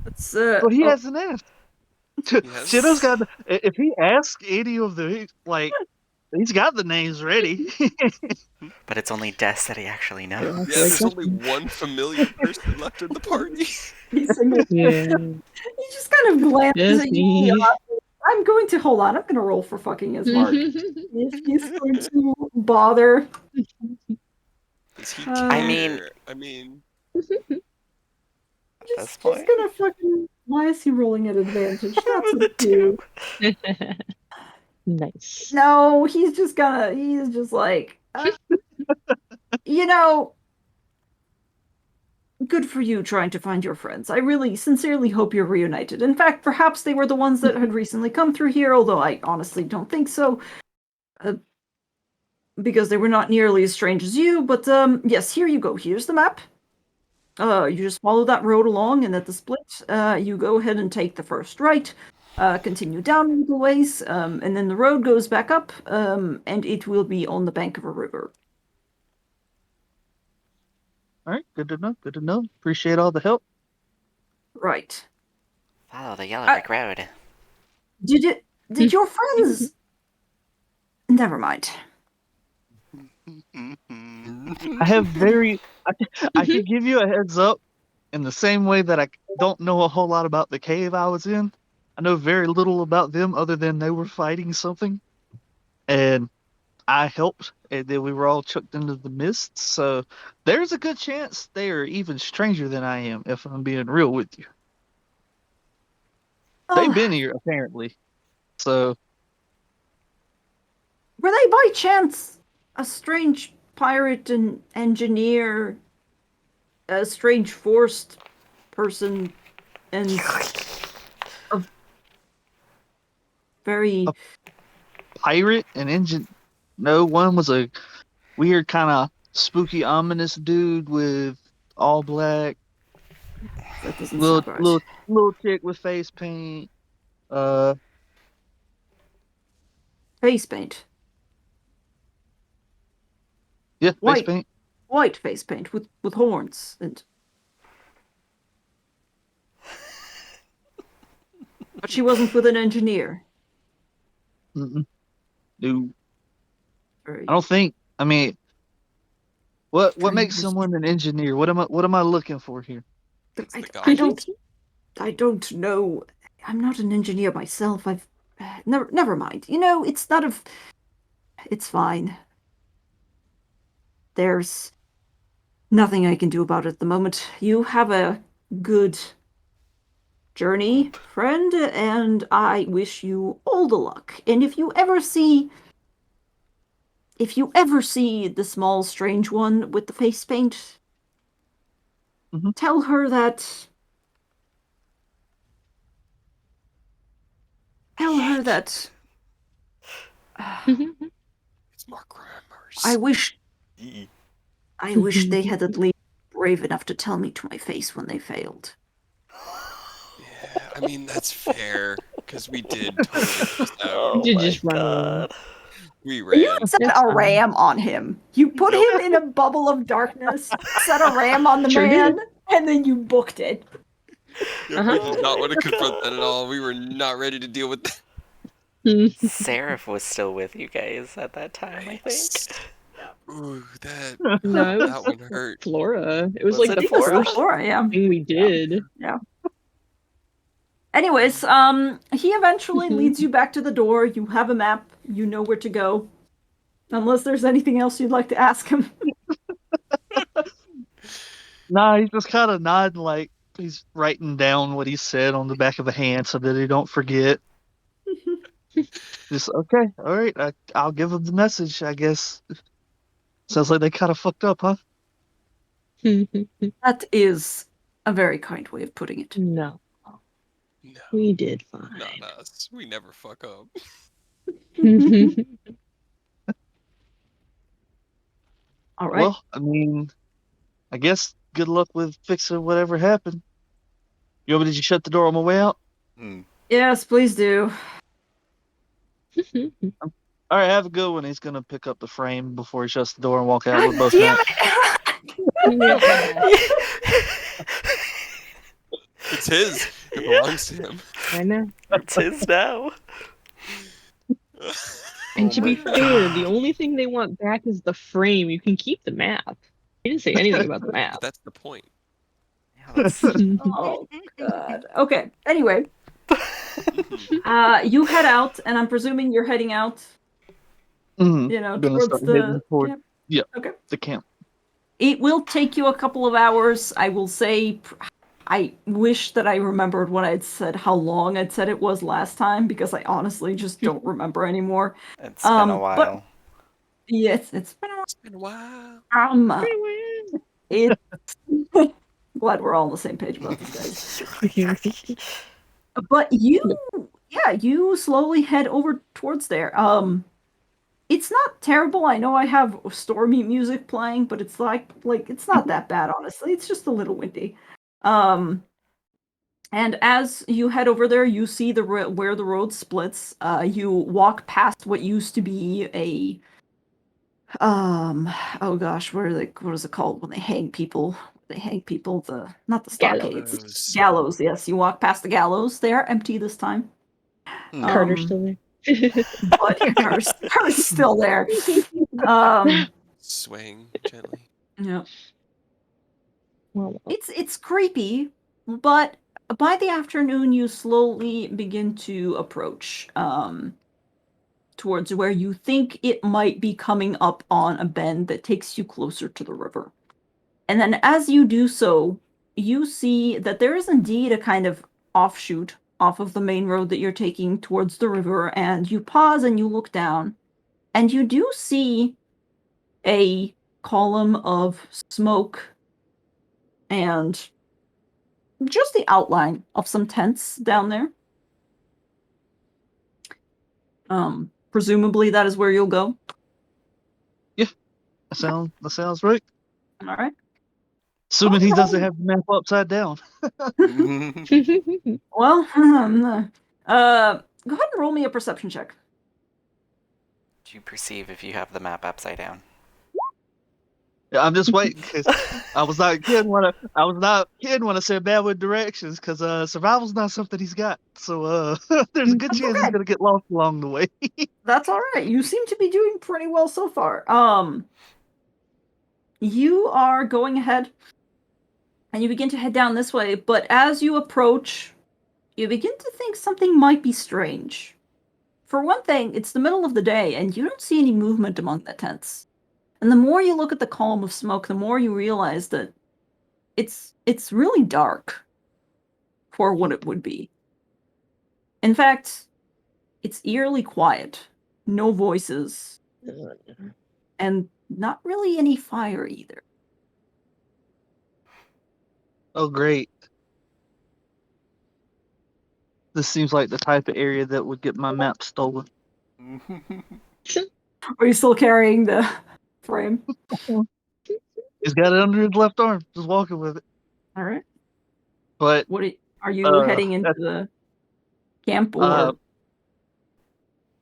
It's But he oh, hasn't asked. Shidow's Yes. got. If he asks any of the like, he's got the names ready. But it's only Des that he actually knows. Yeah, Yeah, great there's only question. one familiar person left in the party. every single. Yeah, He just kind of glances just at you. me. I'm going to hold on. I'm going to roll for fucking his mark. If he's going to bother. Does he I mean, care? I mean, at this Just he's point, gonna fucking. Why is he rolling at advantage? That's so the two. cute. Nice. No, he's just gonna. He's just like, you know, good for you trying to find your friends. I really sincerely hope you're reunited. In fact, perhaps they were the ones that had recently come through here, although I honestly don't think so. Uh, because they were not nearly as strange as you, but yes, here you go. Here's the map. You just follow that road along, and at the split, you go ahead and take the first right. Continue down a little ways, and then the road goes back up, and it will be on the bank of a river. All right, good to know. Good to know. Appreciate all the help. Right. Follow the yellow Uh, brick road. did your friends? Never mind. I have very. I could give you a heads up in the same way that I don't know a whole lot about the cave I was in. I know very little about them other than they were fighting something, and I helped, and then we were all chucked into the mist. So there's a good chance they are even stranger than I am, if I'm being real with you. They've Oh, been here apparently. So were they by chance a strange pirate and engineer, a strange forced person, and a very a pirate and engine. No, one was a weird kind of spooky, ominous dude with all black, that doesn't sound right. little chick with face paint. Uh, Face paint. Yeah, face White. paint. White face paint with horns and. But she wasn't with an engineer. Mm-mm. No, Very I don't think. I mean, what makes strange. someone an engineer? What am I looking for here? It's the I goggles. don't know. I'm not an engineer myself. I've never mind. You know, it's not a. It's fine. There's nothing I can do about it at the moment. You have a good journey, friend, and I wish you all the luck. And if you ever see the small strange one with the face paint, Mhm. tell her that tell her that It's more grammars. I wish they had at least brave enough to tell me to my face when they failed. Yeah, I mean that's fair because we did totally miss out. You just run away. We You ran. set That's a fine. ram on him. You put Nope. him in a bubble of darkness, set a ram on the Sure man, did. and then you booked it. Yep, Uh-huh. we did not want to confront that at all. We were not ready to deal with that. Seraph was still with you guys at that time, I think. Ooh, that No, it that was one hurt. Flora. It was Was like it the Flora? first Flora, yeah. thing we did. Anyways, he eventually Mhm. leads you back to the door. You have a map. You know where to go. Unless there's anything else you'd like to ask him. Nah, he's just kind of nodding, like he's writing down what he said on the back of a hand so that he don't forget. Just okay, all right. I'll give him the message. I guess. Sounds like they kind of fucked up, huh? That is a very kind way of putting it. No, No, we did fine. not us. We never fuck up. All right. Well, I mean, I guess good luck with fixing whatever happened. You want me to just shut the door on my way out? Yes, please do. All right, have a good one. He's gonna pick up the frame before he shuts the door and walk out God with both damn hands. it! It's his. It belongs to him. I know. It's his now. And Oh to be my fair, the only thing they want back is the frame. You can keep the map. He didn't say anything about the But map. that's the point. Yeah, that's... Oh god. Okay. Anyway, you head out, and I'm presuming you're heading out. Mhm. You know, I'm gonna towards start heading toward camp. the camp. It will take you a couple of hours. I will say, I wish that I remembered what I'd said, how long I'd said it was last time, because I honestly just don't remember anymore. It's been a while. But yes, it's been It's been a while. it's glad we're all on the same page about this, guys. But you slowly head over towards there. It's not terrible. I know I have stormy music playing, but it's like it's not that bad, honestly. It's just a little windy. And as you head over there, you see where the road splits. You walk past what used to be a oh gosh, what is it called when they hang people? They hang people, not the stockades. Gallows. Gallows, yes. You walk past the gallows. They are empty this time. Carter's still there. But your car's still there. Swaying gently. Yeah. Well, It's creepy, but by the afternoon you slowly begin to approach towards where you think it might be coming up on a bend that takes you closer to the river. And then as you do so, you see that there is indeed a kind of offshoot off of the main road that you're taking towards the river, and you pause and you look down, and you do see a column of smoke and just the outline of some tents down there. Presumably that is where you'll go. That sounds right. All right. Assuming he doesn't have the map upside down. Well, go ahead and roll me a perception check. do you perceive if you have the map upside down? Yeah, I'm just waiting because I was not kidding when I said bad with directions because survival's not something he's got. So there's a good That's chance he's okay. gonna get lost along the way. That's all right. You seem to be doing pretty well so far. You are going ahead and you begin to head down this way, but as you approach, you begin to think something might be strange. For one thing, it's the middle of the day and you don't see any movement among the tents. And the more you look at the column of smoke, the more you realize that it's really dark for what it would be. In fact, it's eerily quiet. No voices, and not really any fire either. Oh, great! This seems like the type of area that would get my map stolen. Are you still carrying the frame? He's got it under his left arm, just walking with it. All right. But Are you heading into that's, the camp uh, or?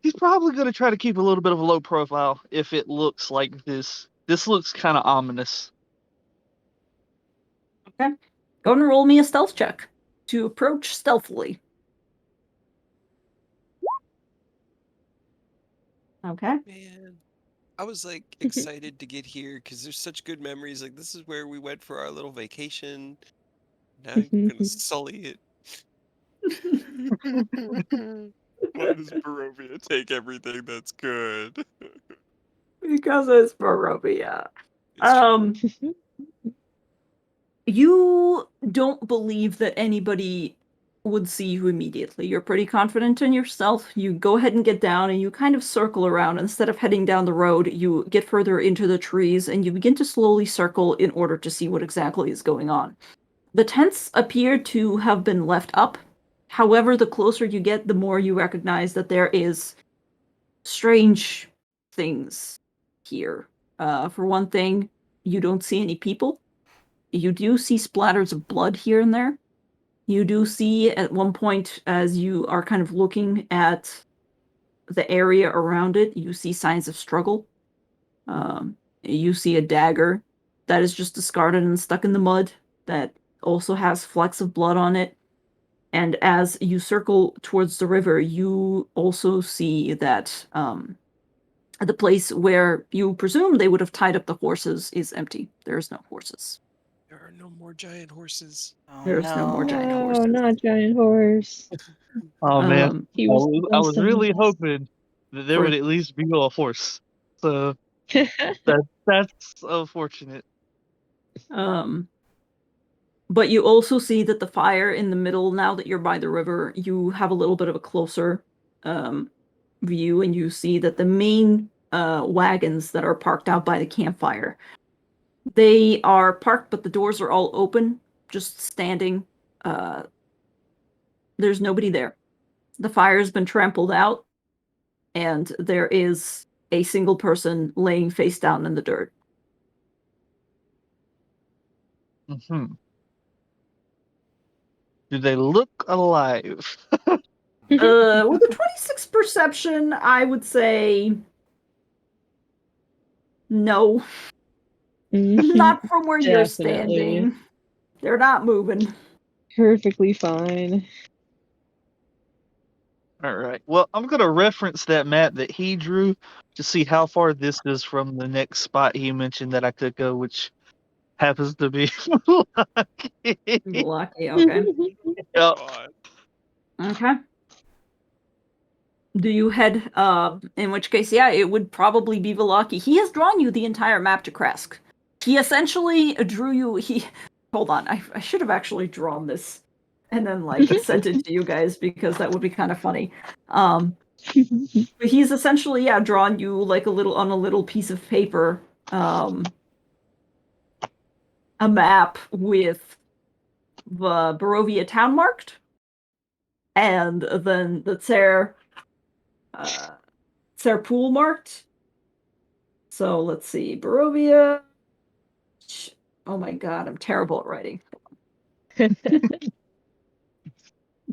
he's probably gonna try to keep a little bit of a low profile if it looks like this. This looks kind of ominous. Okay. Go and roll me a stealth check to approach stealthily. Okay. Man, I was like excited to get here because there's such good memories. Like this is where we went for our little vacation. Now you're gonna sully it. Why does Barovia take everything that's good? Because it's Barovia. It's true. You don't believe that anybody would see you immediately. You're pretty confident in yourself. You go ahead and get down and you kind of circle around. Instead of heading down the road, you get further into the trees and you begin to slowly circle in order to see what exactly is going on. The tents appear to have been left up. However, the closer you get, the more you recognize that there is strange things here. For one thing, you don't see any people. You do see splatters of blood here and there. You do see at one point, as you are kind of looking at the area around it, you see signs of struggle. You see a dagger that is just discarded and stuck in the mud that also has flecks of blood on it. And as you circle towards the river, you also see that the place where you presume they would have tied up the horses is empty. There's no horses. There are no more giant horses. Oh There's no more giant no. Oh, horses. not giant horse. Oh man, He I was was, the I best was of really us. hoping that there For would at least be a horse. So that's unfortunate. But you also see that the fire in the middle, now that you're by the river, you have a little bit of a closer view, and you see that the main wagons that are parked out by the campfire, they are parked, but the doors are all open, just standing. There's nobody there. The fire's been trampled out, and there is a single person laying face down in the dirt. Hmm. Do they look alive? With a 26 perception, I would say no. Not from where you're Definitely. standing. They're not moving. Perfectly fine. All right. Well, I'm gonna reference that map that he drew to see how far this is from the next spot he mentioned that I could go, which happens to be lucky. Lucky, okay. Yep. God. Okay. Do you head, in which case, yeah, it would probably be Velaki. He has drawn you the entire map to Kresk. He essentially drew you, hold on, I should have actually drawn this and then, like, sent it to you guys because that would be kind of funny. But he's essentially, yeah, drawn you, like, on a little piece of paper, a map with the Barovia town marked, and then the Tser pool marked. So let's see, Barovia. Oh my god, I'm terrible at writing.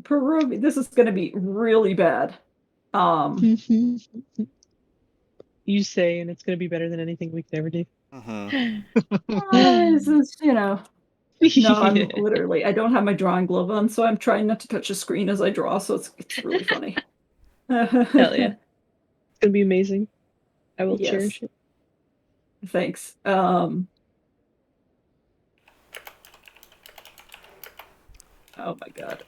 Barovia. This is going to be really bad. you say, and it's gonna be better than anything we could ever do. Mm-hmm. This is, no, I'm Yeah. literally, I don't have my drawing glove on, so I'm trying not to touch the screen as I draw, so it's really funny. Hell yeah. It's gonna be amazing. I will Yes. cherish it. Thanks. Oh my god.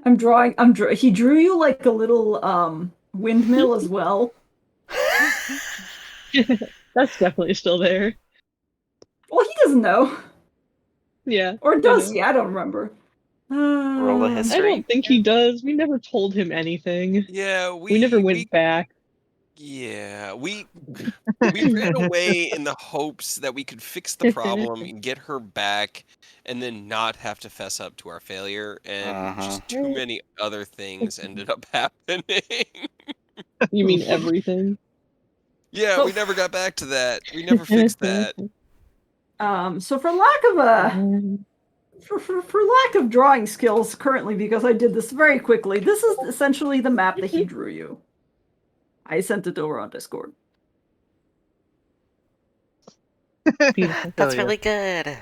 I'm drawing. He drew you like a little windmill as well. That's definitely still there. Well, he doesn't know, Yeah. or I does know. he? I don't remember. Roll of I history. don't think he does. We never told him anything. Yeah, We never went back. yeah, we ran away in the hopes that we could fix the problem and get her back and then not have to fess up to our failure, and just too many other things ended up happening. You mean everything? Yeah, we never got back to that. We never fixed that. So for lack of for lack of drawing skills currently, because I did this very quickly, this is essentially the map that he drew you. I sent it over on Discord. Beautiful. That's yeah. really good.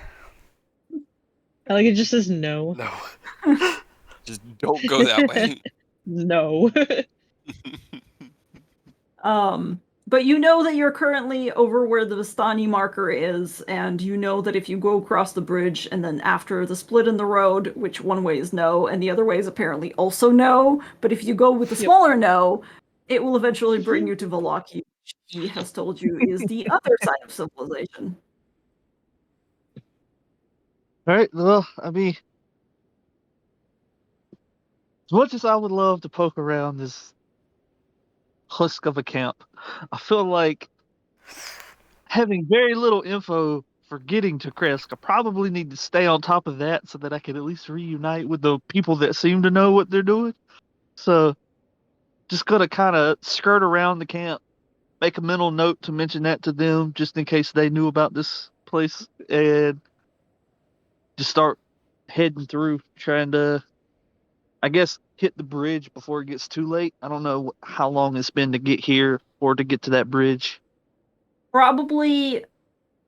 I like it just says no. No. Just don't go that way. No. But you know that you're currently over where the Vistani marker is, and you know that if you go across the bridge and then after the split in the road, which one way is no and the other way is apparently also no, but if you go with the Yep. smaller no, it will eventually bring you to Valaki, which he has told you is the other side of civilization. All right. Well, I mean, as much as I would love to poke around this husk of a camp, I feel like having very little info for getting to Kresk, I probably need to stay on top of that so that I can at least reunite with the people that seem to know what they're doing. So, just gonna kind of skirt around the camp, make a mental note to mention that to them, just in case they knew about this place, and just start heading through, trying to, I guess, hit the bridge before it gets too late. I don't know how long it's been to get here or to get to that bridge. Probably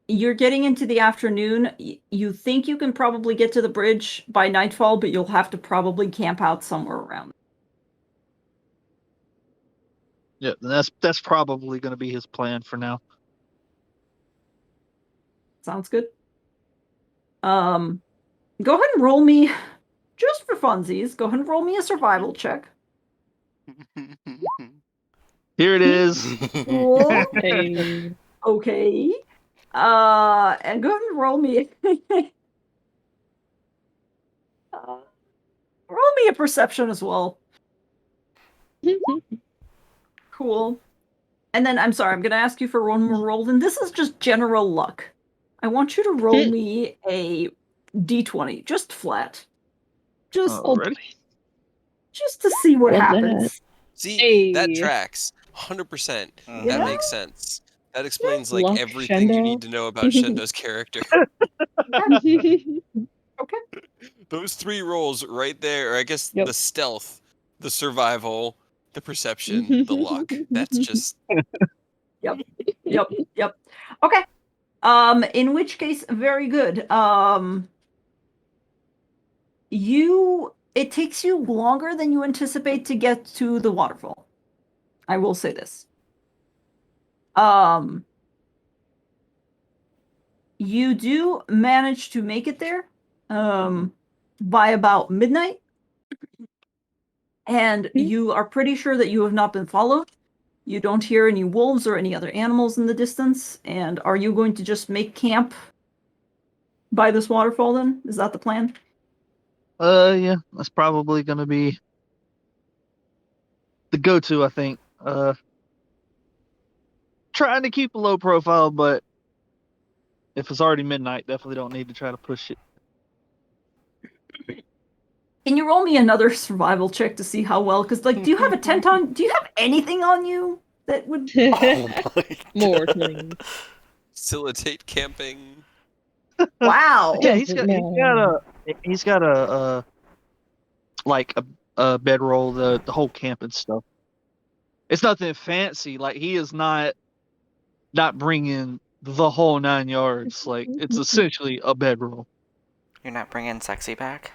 you're getting into the afternoon. You think you can probably get to the bridge by nightfall, but you'll have to probably camp out somewhere around. Yeah, that's probably going to be his plan for now. Sounds good. Go ahead and roll me, just for funsies, go ahead and roll me a survival check. Here it is. Cool. Hey. Okay. And go ahead and roll me roll me a perception as well. Cool. And then I'm sorry, I'm gonna ask you for one more roll, and this is just general luck. I want you to roll me a d20, just flat. Just Oh, Alrighty. just to see what Love that. happens. See, that Hey. tracks. 100%. Mhm. That know? makes sense. That explains like Luck, everything you Shendo. need to know about Shendo's character. Okay. Those 3 rolls right there, or I guess Yep. the stealth, the survival, the perception, the luck. That's just Yep. Okay. In which case, very good. It takes you longer than you anticipate to get to the waterfall. I will say this. You do manage to make it there, by about midnight, and you are pretty sure that you have not been followed. You don't hear any wolves or any other animals in the distance. And are you going to just make camp by this waterfall then? Is that the plan? Yeah, that's probably going to be the go-to, I think. Trying to keep a low profile, but if it's already midnight, definitely don't need to try to push it. Can you roll me another survival check to see how well? Because, like, do you have a tent on? Do you have anything on you that would? Oh my More God. things. Facilitate camping. Wow. Yeah, No. he's got a like a bedroll, the whole camping stuff. It's nothing fancy. Like he is not bringing the whole 9 yards. Like it's essentially a bedroll. You're not bringing sexy back?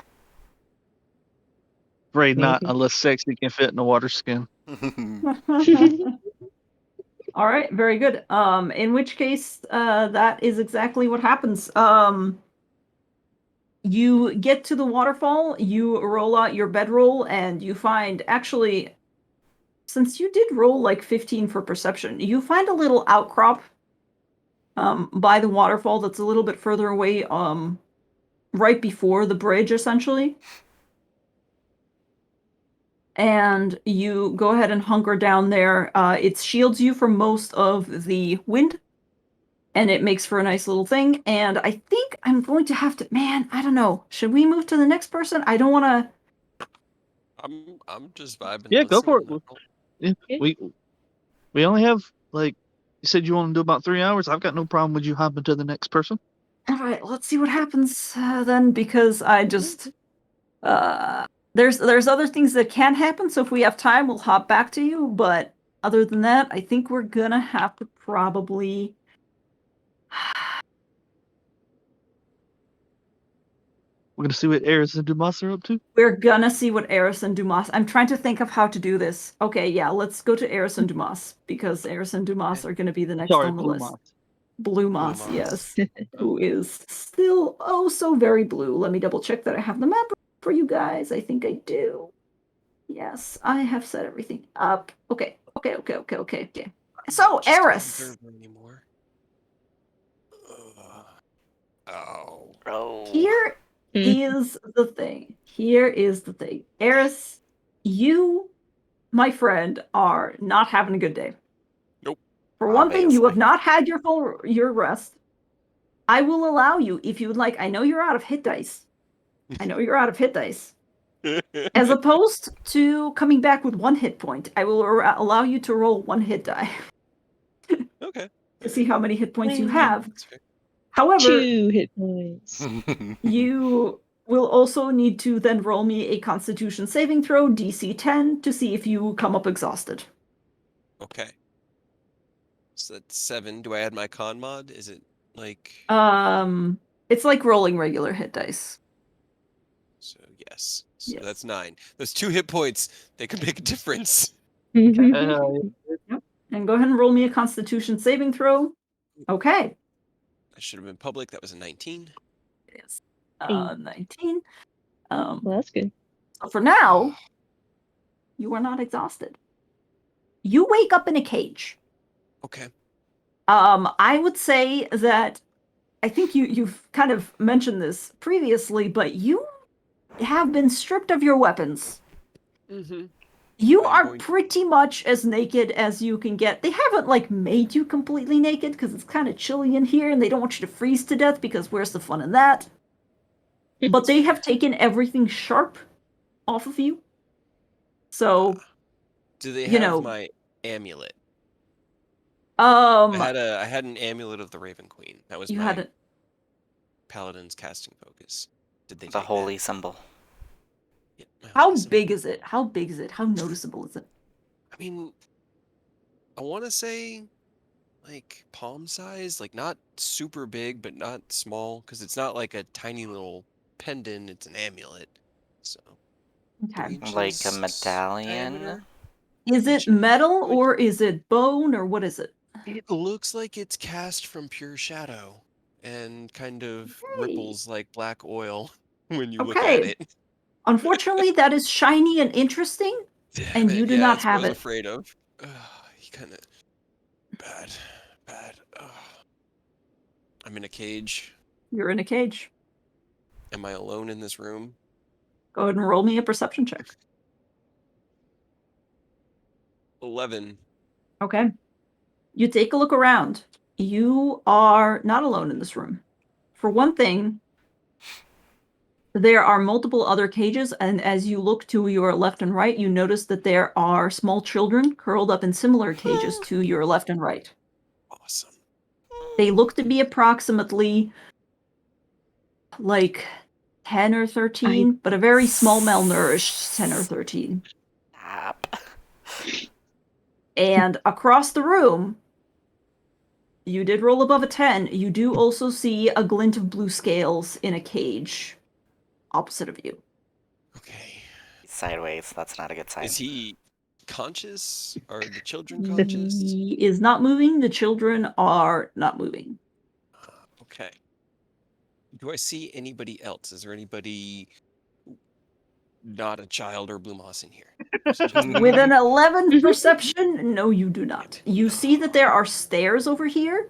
Afraid not, Maybe. unless sexy can fit in a water skin. All right, very good. In which case, that is exactly what happens. You get to the waterfall, you roll out your bedroll, and you find actually, since you did roll like 15 for perception, you find a little outcrop by the waterfall that's a little bit further away, right before the bridge, essentially. And you go ahead and hunker down there. It shields you from most of the wind, and it makes for a nice little thing. And I think I'm going to have to, man, I don't know. Should we move to the next person? I don't want to. I'm just vibing, Yeah, go for listening. it. Yeah, Yeah. we only have like you said you want to do about 3 hours. I've got no problem with you hopping to the next person. All right, let's see what happens then, because I just there's other things that can happen. So if we have time, we'll hop back to you. But other than that, I think we're gonna have to probably. We're gonna see what Eris and Dumas are up to. We're gonna see what Eris and Dumas. I'm trying to think of how to do this. Okay, yeah, let's go to Eris and Dumas because Eris and Dumas are gonna be the next Sorry, on the Blue list. Moss. Blue Blue Moss, Moss. yes. Who is still oh so very blue. Let me double check that I have the map for you guys. I think I do. Yes, I have set everything up. Okay. So, Just an Eris. observer anymore. Oh. Oh. Here is the thing. Eris, you, my friend, are not having a good day. Nope. For one thing, you have Obviously. not had your rest. I will allow you if you would like. I know you're out of hit dice. As opposed to coming back with 1 hit point, I will allow you to roll 1 hit die Okay. to see how many hit points you Yay. have. That's fair. However, 2 hit points. you will also need to then roll me a Constitution saving throw, DC 10, to see if you come up exhausted. Okay. So that's 7. Do I add my con mod? Is it like It's like rolling regular hit dice. so yes. So Yes. that's 9. Those 2 hit points, they could make a difference. Okay. Yep. And go ahead and roll me a Constitution saving throw. Okay. That should have been public. That was a 19. Yes. Hey. 19. Well, that's good. So for now, you are not exhausted. You wake up in a cage. Okay. I would say that I think you've kind of mentioned this previously, but you have been stripped of your weapons. Mm-hmm. You I'm are going- pretty much as naked as you can get. They haven't like made you completely naked because it's kind of chilly in here and they don't want you to freeze to death because where's the fun in that? But they have taken everything sharp off of you. So, do they you have know, my amulet? I had an amulet of the Raven Queen. That was you my had it. paladin's casting focus. Did they The take holy that? symbol. Yeah, my How holy symbol. big is it? How big is it? How noticeable is it? I mean, I want to say like palm size, like not super big, but not small, because it's not like a tiny little pendant. It's an amulet. So Okay. 3 inches Like a medallion? diameter. Is it Inches? metal Like, or is it bone or what is it? it looks like it's cast from pure shadow and kind of Hey. ripples like black oil when you look Okay. at it. Unfortunately, that is shiny and interesting, Damn and it. you do Yeah, not that's what I have was it. afraid of. He kind of bad. I'm in a cage. You're in a cage. Am I alone in this room? Go ahead and roll me a perception check. 11. Okay. You take a look around. You are not alone in this room. For one thing, There are multiple other cages, and as you look to your left and right, you notice that there are small children curled up in similar cages to your left and right. Awesome. They look to be approximately like 10 or 13, but a very small malnourished 10 or 13. Stop. And across the room, you did roll above a 10. You do also see a glint of blue scales in a cage opposite of you. Okay. Sideways. That's not a good sign. Is he conscious? Are the children conscious? He is not moving. The children are not moving. Okay. Do I see anybody else? Is there anybody not a child or blue moss in here? With an 11 perception, no, you do not. You see that there are stairs over here,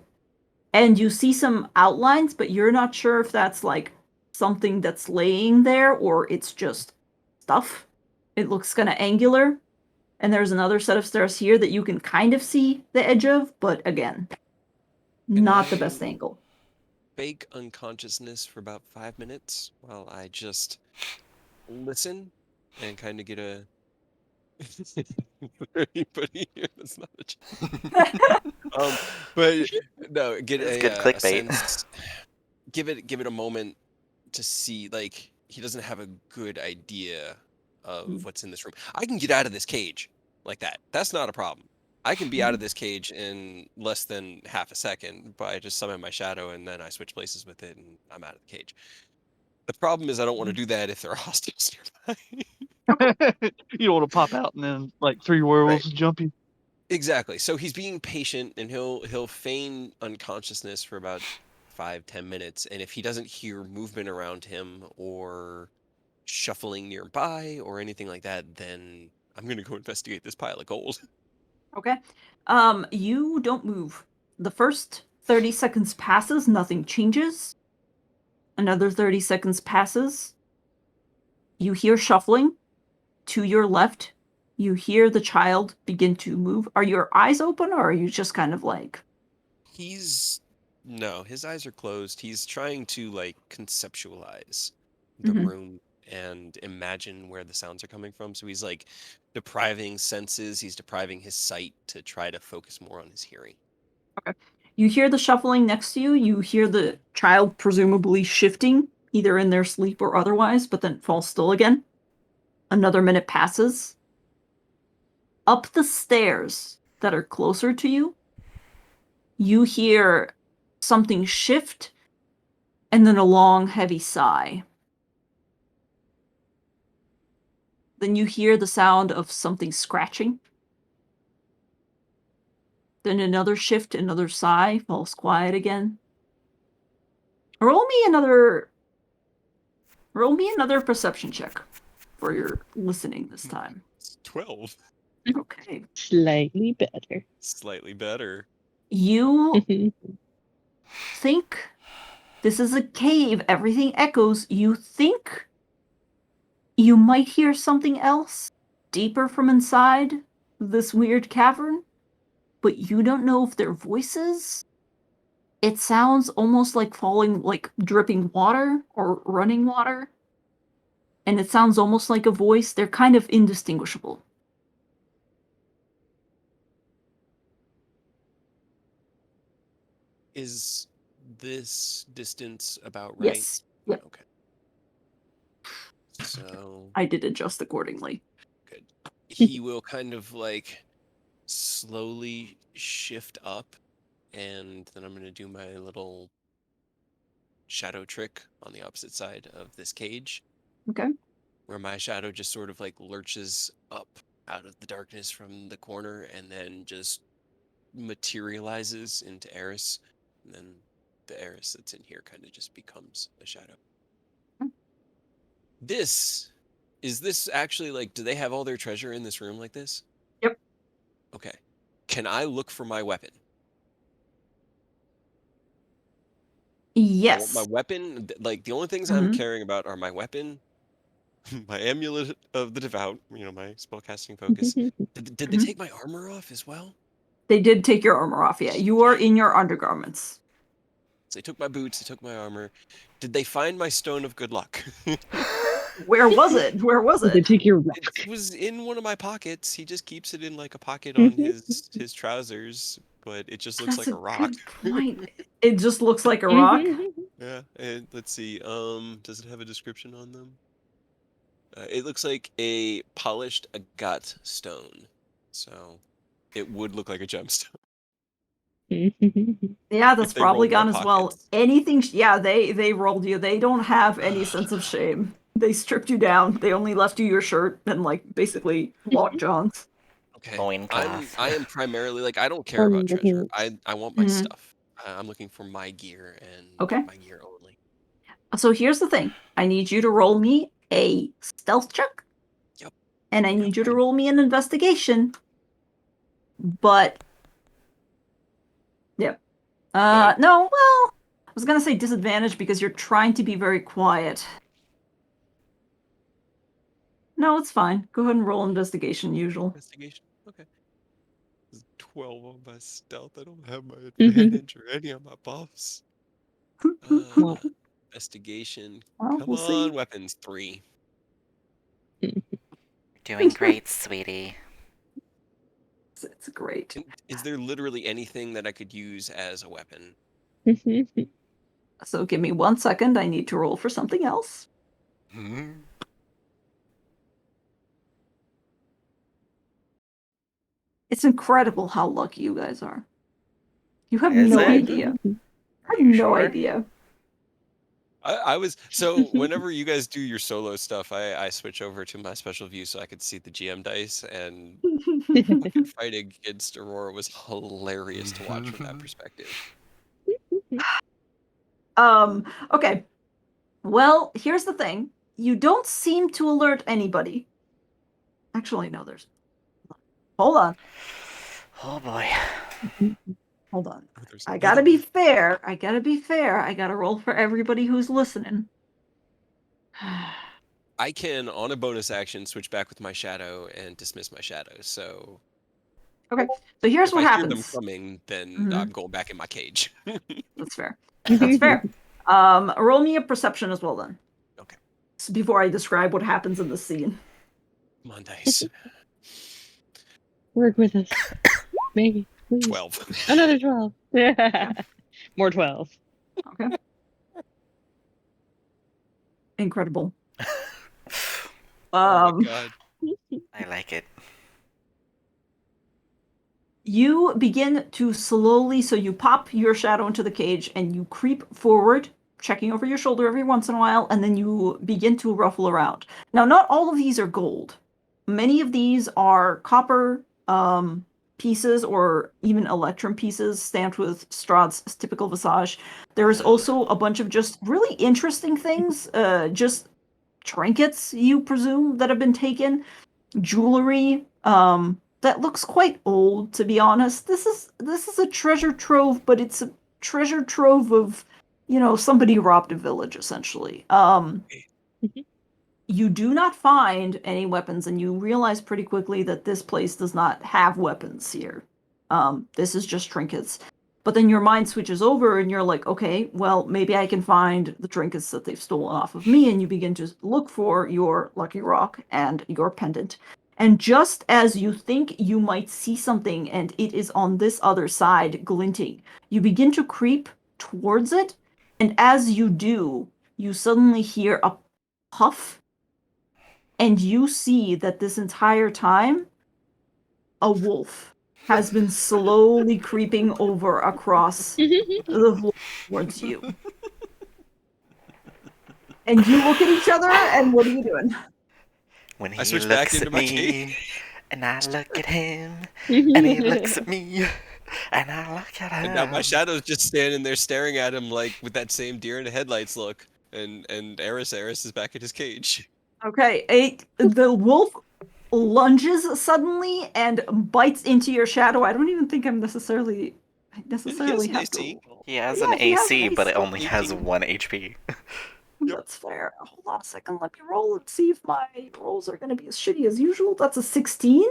and you see some outlines, but you're not sure if that's like something that's laying there or it's just stuff. It looks kind of angular. And there's another set of stairs here that you can kind of see the edge of, but again, not the best angle. Fake unconsciousness for about 5 minutes while I just listen and kind of get a. Anybody here that's not a child? But no, get It's a, good a clickbait. sense. Give it a moment to see. Like he doesn't have a good idea of what's in this room. I can get out of this cage like that. That's not a problem. I can be out of this cage in less than half a second by just summon my shadow and then I switch places with it and I'm out of the cage. The problem is I don't want to do that if there are hostiles nearby. You don't want to pop out and then like 3 werewolves jump you. Exactly. So he's being patient and he'll feign unconsciousness for about 5-10 minutes, and if he doesn't hear movement around him or shuffling nearby or anything like that, then I'm gonna go investigate this pile of gold. Okay. You don't move. The first 30 seconds passes, nothing changes. Another 30 seconds passes. You hear shuffling to your left. You hear the child begin to move. Are your eyes open or are you just kind of like. No, his eyes are closed. He's trying to like conceptualize the Mhm. room and imagine where the sounds are coming from. So he's like depriving senses, he's depriving his sight to try to focus more on his hearing. Okay. You hear the shuffling next to you. You hear the child presumably shifting, either in their sleep or otherwise, but then falls still again. Another minute passes. Up the stairs that are closer to you, you hear something shift and then a long, heavy sigh. Then you hear the sound of something scratching. Then another shift, another sigh, falls quiet again. Roll me another perception check for your listening this time. It's 12. Okay. Slightly better. Slightly better. You think this is a cave, everything echoes. You think you might hear something else deeper from inside this weird cavern, but you don't know if they're voices. It sounds almost like falling, like dripping water or running water. And it sounds almost like a voice. They're kind of indistinguishable. Is this distance about right? Yes. Yep. Okay. So I did adjust accordingly. good. He will kind of like slowly shift up, and then I'm gonna do my little shadow trick on the opposite side of this cage. Okay. Where my shadow just sort of like lurches up out of the darkness from the corner and then just materializes into Eris. And then the Eris that's in here kind of just becomes a shadow. Is this actually like, do they have all their treasure in this room like this? Yep. Okay. Can I look for my weapon? I want my Yes. weapon. Like the only things I'm caring about are my weapon, my amulet of the devout, my spellcasting focus. Did they take my armor off as well? They did take your armor off, yeah. You are in your undergarments. They took my boots, they took my armor. Did they find my stone of good luck? Where was it? Where was They it? took your rock. It was in one of my pockets. He just keeps it in like a pocket on Mm-hmm. his trousers, but it just looks That's like a a rock. good point. It just looks like a rock. Yeah, and let's see. Does it have a description on them? It looks like a polished agate stone, so it would look like a gemstone Yeah, that's if they probably rolled my gone as well. pockets. Anything, yeah, they rolled you. They don't have any sense of shame. They stripped you down. They only left you your shirt and like basically lock johns. Okay, Loincloth. I am primarily like I don't care about treasure. I want my Mhm. stuff. I'm looking for my gear and Okay. my gear only. So here's the thing. I need you to roll me a stealth check. Yep. And I need you to roll me an investigation. But yep. No, well, I was gonna say disadvantage because you're trying to be very quiet. No, it's fine. Go ahead and roll investigation usual. Investigation. Okay. 12 on my stealth. I don't have my Mhm. advantage or any on my buffs. Well. Investigation. Well, Come we'll on, see. weapons 3. Doing great, sweetie. It's great. And is there literally anything that I could use as a weapon? So give me 1 second. I need to roll for something else. It's incredible how lucky you guys are. You have Is no it? idea. I Are have you no sure? idea. I was so whenever you guys do your solo stuff, I switch over to my special view so I could see the GM dice, and fucking fighting against Aurora was hilarious to watch from that perspective. Okay. Well, here's the thing. You don't seem to alert anybody. Actually, no, there's. Hold on. Oh boy. Hold on. There's I another gotta be one. fair. I gotta roll for everybody who's listening. I can, on a bonus action, switch back with my shadow and dismiss my shadow. So Okay. So here's if what I hear them happens. coming, then Mhm. I'm going back in my cage. That's fair. That's fair. Roll me a perception as well then. Okay. So before I describe what happens in the scene. Come on, dice. Work with us. Maybe. Please. 12. Another 12. More 12. Okay. Incredible. Oh my god. I like it. You begin to slowly, so you pop your shadow into the cage and you creep forward, checking over your shoulder every once in a while, and then you begin to ruffle around. Now, not all of these are gold. Many of these are copper pieces or even electrum pieces stamped with Strahd's typical visage. There is also a bunch of just really interesting things, just trinkets, you presume, that have been taken, jewelry, that looks quite old, to be honest. This is a treasure trove, but it's a treasure trove of, somebody robbed a village, essentially. You do not find any weapons, and you realize pretty quickly that this place does not have weapons here. This is just trinkets. But then your mind switches over and you're like, okay, well, maybe I can find the trinkets that they've stolen off of me, and you begin to look for your lucky rock and your pendant. And just as you think you might see something and it is on this other side glinting, you begin to creep towards it, and as you do, you suddenly hear a puff, and you see that this entire time, a wolf has been slowly creeping over across the floor towards you. And you look at each other, and what are you doing? When I he switch back looks into at my me, cage. and I look at him, and he looks at me, and I look at And now my him. shadow's just standing there staring at him like with that same deer in the headlights look. And Eris is back in his cage. Okay, the wolf lunges suddenly and bites into your shadow. I don't even think I necessarily He has an have AC. to. He has Yeah, an he has an AC, but it AC. only has 18. 1 HP. Yep. That's fair. Hold on a second. Let me roll and see if my rolls are going to be as shitty as usual. That's a 16.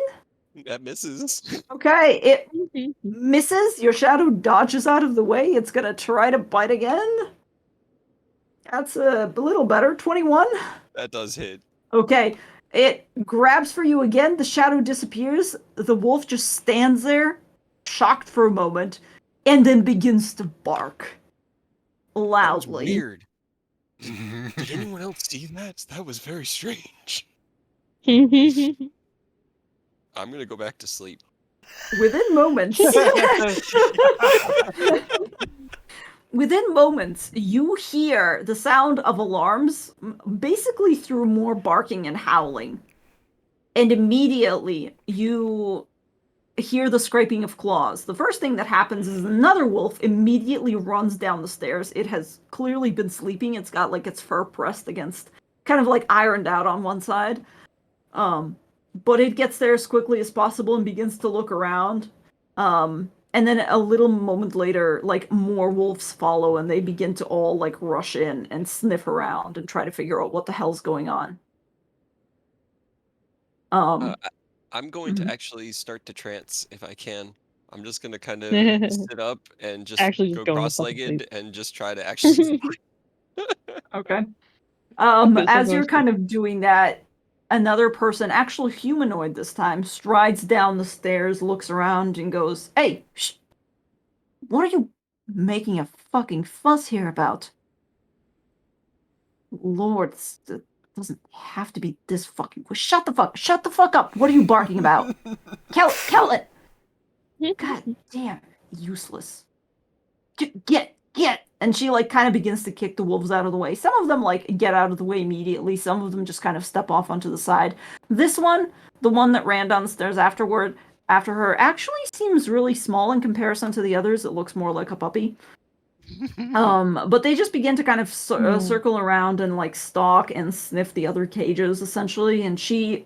That misses. Okay, Misses. Your shadow dodges out of the way. It's gonna try to bite again. That's a little better. 21. That does hit. Okay. It grabs for you again. The shadow disappears. The wolf just stands there, shocked for a moment, and then begins to bark That was loudly. weird. Did anyone else see that? That was very strange. I'm gonna go back to sleep. Within moments. Within moments, you hear the sound of alarms, basically through more barking and howling. And immediately, you hear the scraping of claws. The first thing that happens is another wolf immediately runs down the stairs. It has clearly been sleeping. It's got like its fur pressed against, kind of like ironed out on one side. But it gets there as quickly as possible and begins to look around. And then a little moment later, like more wolves follow and they begin to all like rush in and sniff around and try to figure out what the hell's going on. I'm going to Mhm. actually start to trance if I can. I'm just gonna kind of sit up and just Actually, just go going to fucking cross-legged sleep. and just try to actually sleep. Okay. Feels like As going you're to kind of doing that, another person, actual humanoid this time, strides down the stairs, looks around, and goes, "Hey, shh! What are you making a fucking fuss here about? Lord, it doesn't have to be this fucking. Shut the fuck up! What are you barking about? Kellet! God damn, useless. Get! And she like kind of begins to kick the wolves out of the way. Some of them like get out of the way immediately. Some of them just kind of step off onto the side. This one, the one that ran down the stairs after her, actually seems really small in comparison to the others. It looks more like a puppy. But they just begin to kind of circle around and like stalk and sniff the other cages essentially. And she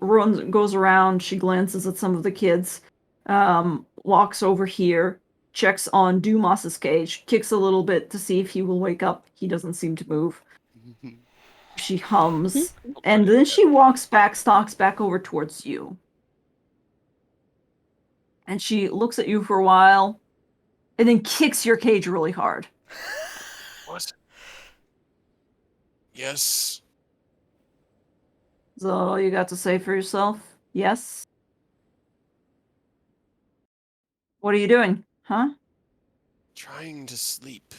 goes around. She glances at some of the kids, walks over here, checks on Dumas's cage, kicks a little bit to see if he will wake up. He doesn't seem to move. She hums, and then she stalks back over towards you. And she looks at you for a while, and then kicks your cage really hard. What? Yes. Is that all you got to say for yourself? Yes? What are you doing? Huh? Trying to sleep.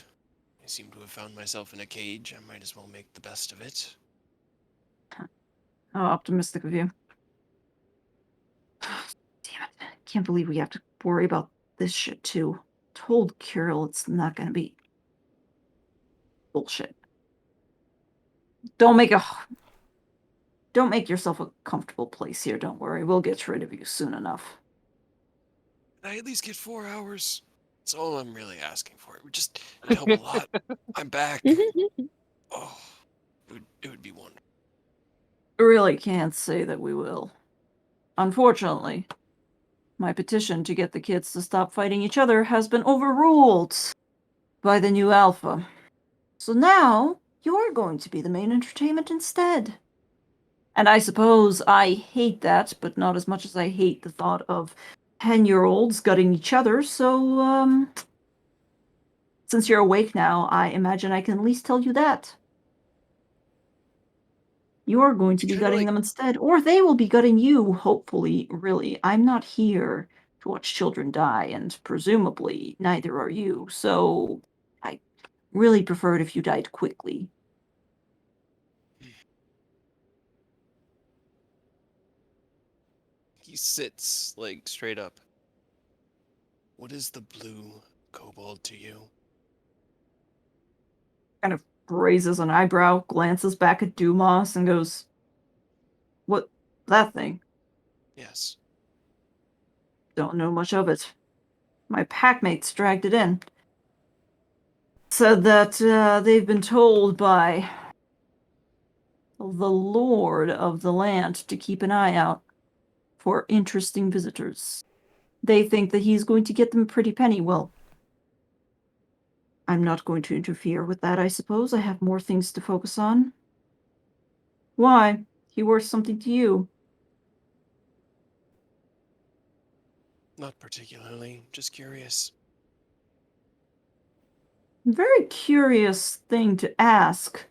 I seem to have found myself in a cage. I might as well make the best of it. How optimistic of you. Damn it. I can't believe we have to worry about this shit too. Told Kirill it's not gonna be bullshit. Don't make yourself a comfortable place here, don't worry. We'll get rid of you soon enough. Can I at least get 4 hours? That's all I'm really asking for. It would just help a lot. I'm back. Oh, it would be wonderful. I really can't say that we will. Unfortunately, my petition to get the kids to stop fighting each other has been overruled by the new Alpha. So now, you're going to be the main entertainment instead. And I suppose I hate that, but not as much as I hate the thought of 10-year-olds gutting each other, so, since you're awake now, I imagine I can at least tell you that. You're going to be Kinda gutting like them instead, or they will be gutting you, hopefully, really. I'm not here to watch children die, and presumably, neither are you, so I really prefer it if you died quickly. he sits like straight up. What is the blue kobold to you? Kind of raises an eyebrow, glances back at Dumas, and goes, "What, that thing? Yes. Don't know much of it. My packmates dragged it in. Said that they've been told by the lord of the land to keep an eye out for interesting visitors. They think that he's going to get them a pretty penny. Well, I'm not going to interfere with that, I suppose. I have more things to focus on. Why? He worth something to you? Not particularly. Just curious. Very curious thing to ask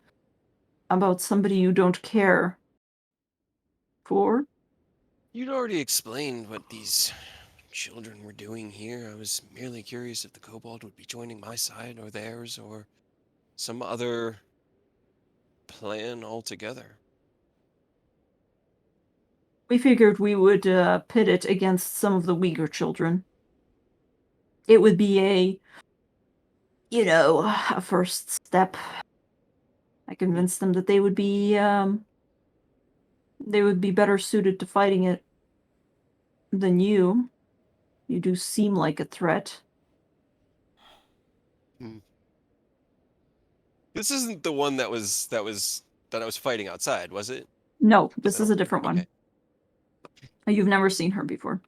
about somebody you don't care for. You'd already explained what these children were doing here. I was merely curious if the kobold would be joining my side or theirs or some other plan altogether. We figured we would pit it against some of the weaker children. It would be a first step. I convinced them that they would be better suited to fighting it than you. You do seem like a threat. This isn't the one that I was fighting outside, was it? No, 'Cause this I is don't a different okay. one. You've never seen her before.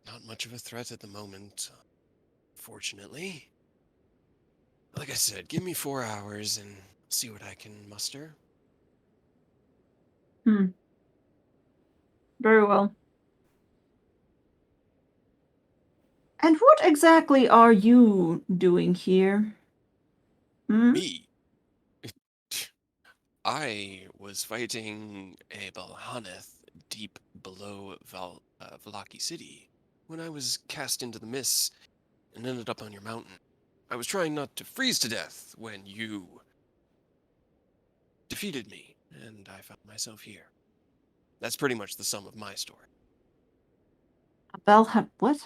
Not much of a threat at the moment, fortunately. Like I said, give me 4 hours and see what I can muster. Very well. And what exactly are you doing here? Me? I was fighting a Balhaneth deep below Valaki City when I was cast into the mists and ended up on your mountain. I was trying not to freeze to death when you defeated me, and I found myself here. That's pretty much the sum of my story. What?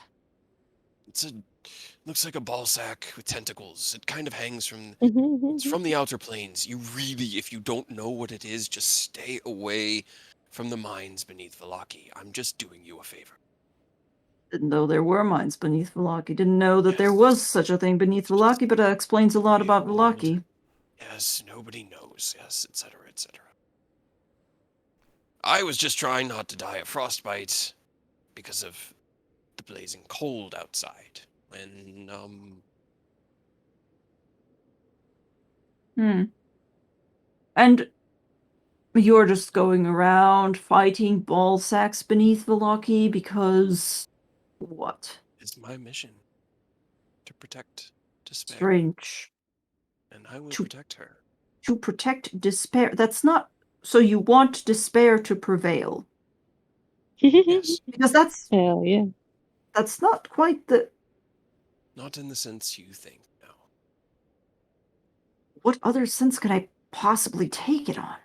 Looks like a ball sack with tentacles. It kind of hangs from It's Mhm. from the outer planes. You really, if you don't know what it is, just stay away from the mines beneath Valaki. I'm just doing you a favor. Didn't know there were mines beneath Velaki. Didn't know that there was Yes. such a thing beneath Velaki, but that explains a lot Be about warned. Velaki. Yes, nobody knows. Yes, etc., etc. I was just trying not to die of frostbite because of the blazing cold outside. When, And you're just going around fighting ball sacks beneath Velaki because what? it's my mission to protect despair, Strange. and I will To protect her. to protect despair. That's not so you want despair to prevail. Yes, Because Hell yeah. that's not quite the not in the sense you think, no. what other sense could I possibly take it on?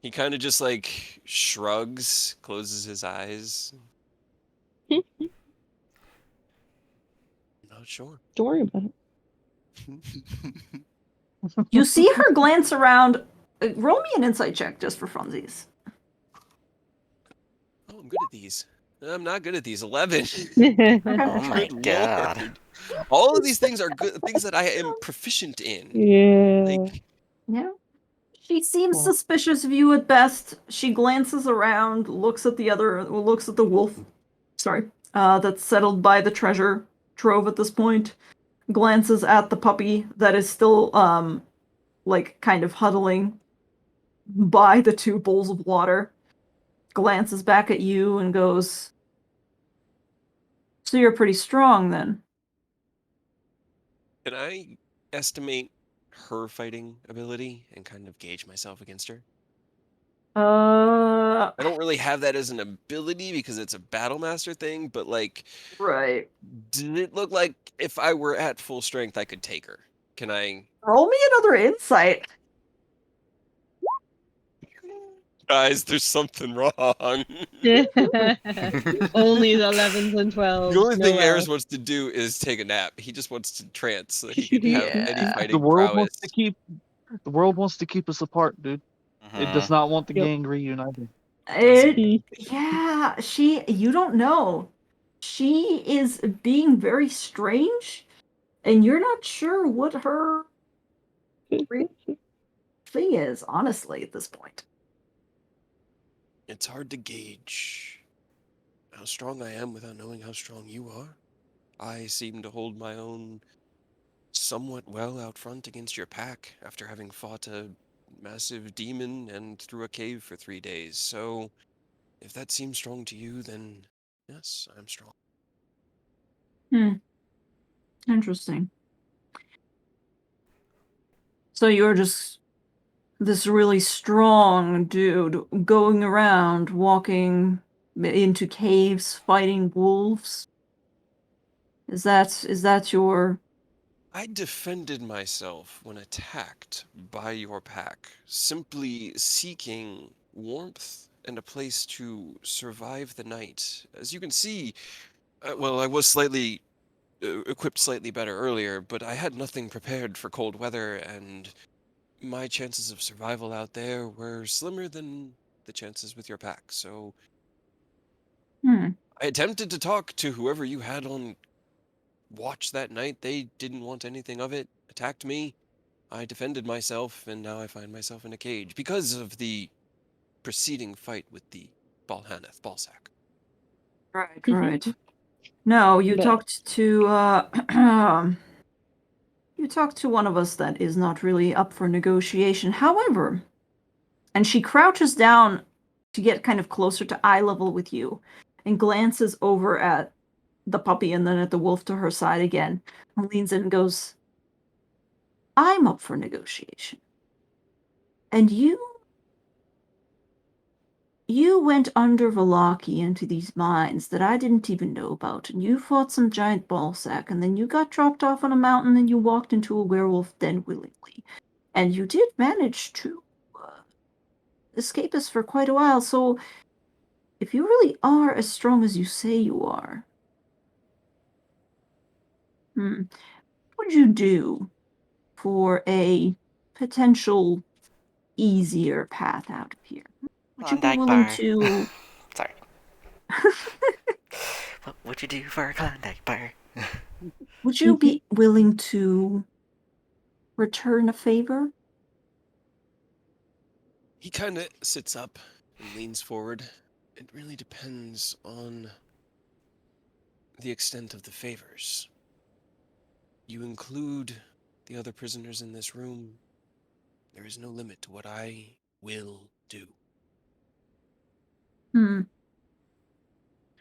He kind of just like shrugs, closes his eyes. Not sure. Don't worry about it. You see her glance around. Roll me an insight check just for funsies. Oh, I'm good at these. I'm not good at these. 11. Oh my Good god. lord. All of these things are good things that I am proficient in. Yeah. Like, Yeah. She seems Well- suspicious of you at best. She glances around, looks at the wolf. Sorry, that's settled by the treasure trove at this point. Glances at the puppy that is still, like, kind of huddling by the two bowls of water. Glances back at you and goes, "So you're pretty strong then." can I estimate her fighting ability and kind of gauge myself against her? Uh, I don't really have that as an ability because it's a battle master thing, but like, right. did it look like if I were at full strength I could take her? Can I Roll me another insight. Guys, there's something wrong. Only the 11s and 12s. The only No thing Eris else. wants to do is take a nap. He just wants to trance so that he can have any Yeah. The fighting world prowess. wants to keep the world wants to keep us apart, dude. It does not want the Yep. gang reunited. Does it? It, yeah, you don't know. She is being very strange, and you're not sure what her real thing is, honestly, at this point. It's hard to gauge how strong I am without knowing how strong you are. I seem to hold my own somewhat well out front against your pack after having fought a massive demon and through a cave for 3 days. So, if that seems strong to you, then Yes, I'm strong. Interesting. So you're just this really strong dude going around, walking into caves, fighting wolves. Is that your... I defended myself when attacked by your pack, simply seeking warmth and a place to survive the night. As you can see, well, I was slightly equipped slightly better earlier, but I had nothing prepared for cold weather, and my chances of survival out there were slimmer than the chances with your pack. So Hmm. I attempted to talk to whoever you had on watch that night. They didn't want anything of it, attacked me. I defended myself, and now I find myself in a cage because of the preceding fight with the Ballsack. Right, right. No, you But talked to you talked to one of us that is not really up for negotiation. However, and she crouches down to get kind of closer to eye level with you and glances over at the puppy and then at the wolf to her side again and leans in and goes, I'm up for negotiation. And you went under Valaki into these mines that I didn't even know about, and you fought some giant ballsack, and then you got dropped off on a mountain and you walked into a werewolf den willingly. And you did manage to escape us for quite a while, so if you really are as strong as you say you are, what would you do for a potential easier path out of here? Would you be Klondike willing bar. to... Sorry. What would you do for a Klondike bar? Would you be willing to return a favor? He kind of sits up and leans forward. It really depends on the extent of the favors. You include the other prisoners in this room, there is no limit to what I will do.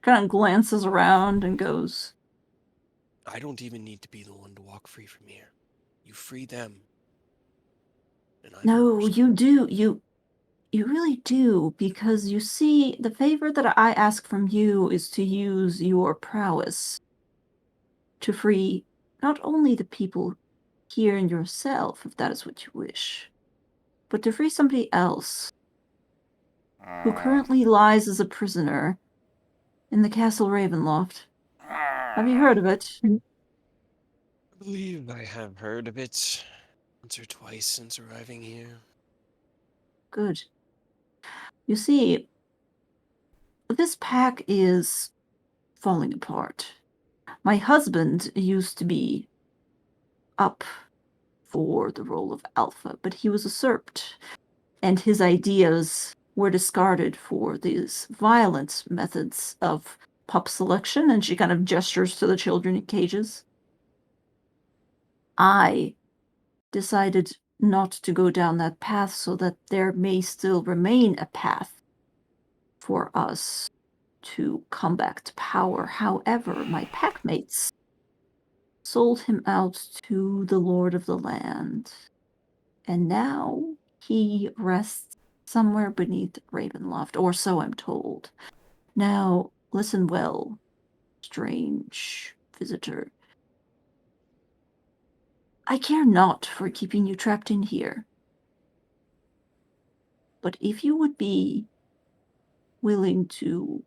Kind of glances around and goes, I don't even need to be the one to walk free from here. You free them, and I'm no, yours. you do. You really do, because you see, the favor that I ask from you is to use your prowess to free not only the people here and yourself, if that is what you wish, but to free somebody else who currently lies as a prisoner in the Castle Ravenloft. Have you heard of it? I believe I have heard of it once or twice since arriving here. Good. You see, this pack is falling apart. My husband used to be up for the role of Alpha, but he was usurped, and his ideas were discarded for these violent methods of pup selection, and she kind of gestures to the children in cages. I decided not to go down that path so that there may still remain a path for us to come back to power. However, my packmates sold him out to the Lord of the Land, and now he rests somewhere beneath Ravenloft, or so I'm told. Now, listen well, strange visitor. I care not for keeping you trapped in here, but if you would be willing to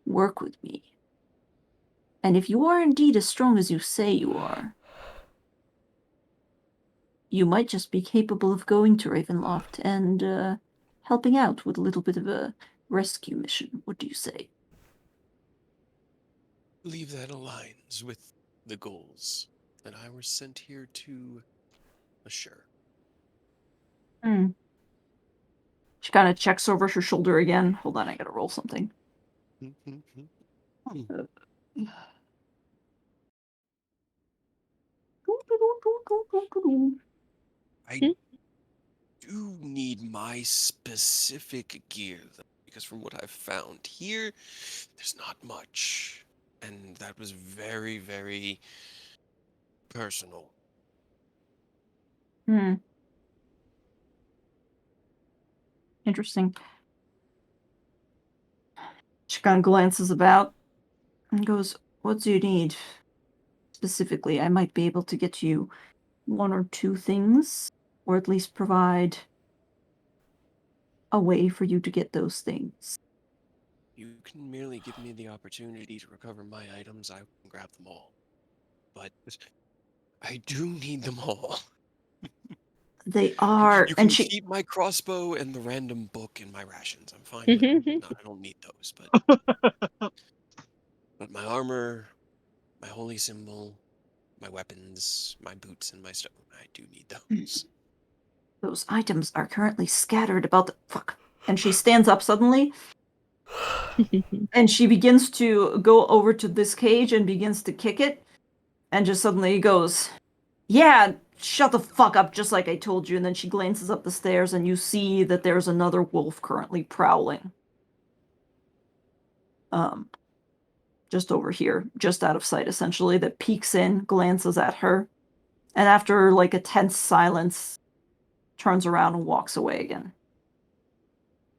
work with me, and if you are indeed as strong as you say you are, you might just be capable of going to Ravenloft and helping out with a little bit of a rescue mission. What do you say? I believe that aligns with the goals that I was sent here to assure. She kind of checks over her shoulder again. Hold on, I gotta roll something. Uh, I do need my specific gear, though, because from what I've found here, there's not much. And that was very, very personal. Hmm. Interesting. She kind of glances about and goes, "What do you need specifically? I might be able to get you one or two things, or at least provide a way for you to get those things." You can merely give me the opportunity to recover my items, I can grab them all. But I do need them all. They are, You and can she, keep my crossbow and the random book in my rations. I'm fine with it. No, I don't need those, but my armor, my holy symbol, my weapons, my boots, and my stone, I do need those. those items are currently scattered about the fuck. And she stands up suddenly, and she begins to go over to this cage and begins to kick it, and just suddenly goes, "Yeah, shut the fuck up, just like I told you." And then she glances up the stairs, and you see that there's another wolf currently prowling. Just over here, just out of sight, essentially, that peeks in, glances at her, and after like a tense silence, turns around and walks away again.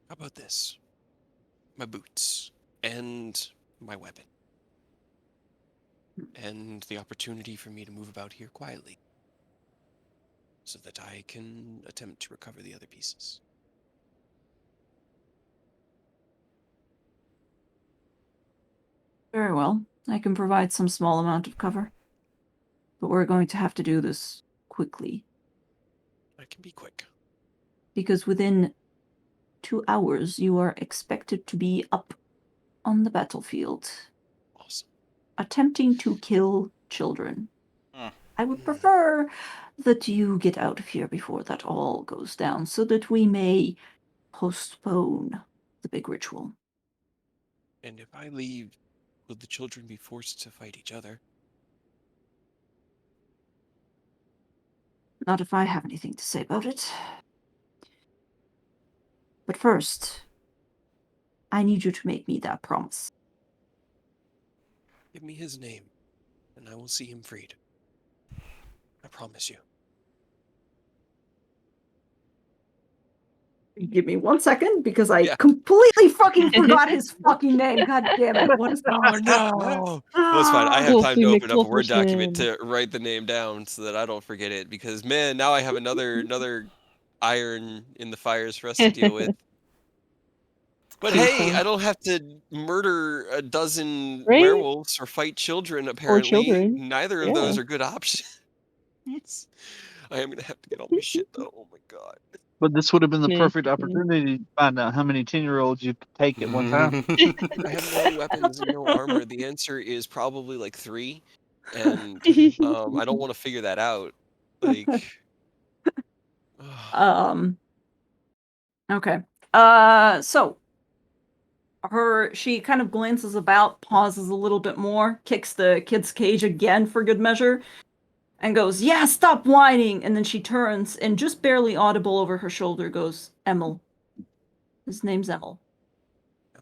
How about this? My boots and my weapon. And the opportunity for me to move about here quietly so that I can attempt to recover the other pieces. Very well. I can provide some small amount of cover. But we're going to have to do this quickly. I can be quick. Because within 2 hours, you are expected to be up on the battlefield, Awesome. attempting to kill children. Hmm. I would prefer that you get out of here before that all goes down, so that we may postpone the big ritual. And if I leave, will the children be forced to fight each other? Not if I have anything to say about it. But first, I need you to make me that promise. Give me his name, and I will see him freed. I promise you. Give me 1 second, because I Yeah. completely fucking forgot his fucking name. God damn it. What is Oh no! Well, it's fine. I have time to Wolfie open up a Word document McWolferson. to write the name down so that I don't forget it. Because man, now I have another iron in the fires for us to deal with. But Pretty hey, fun. I don't have to murder a dozen Right? werewolves or fight children. Or Apparently, children. neither of Yeah. those are good options. I am gonna have to get all my shit though. Oh my god. But this would have been the Yeah. perfect opportunity to find out how many 10-year-olds you could take at one time. I have no weapons and no armor. The answer is probably like 3, and I don't want to figure that out. Like, Um. Okay. So she kind of glances about, pauses a little bit more, kicks the kid's cage again for good measure, and goes, "Yeah, stop whining." And then she turns and just barely audible over her shoulder goes, "Emil. His name's Emil. I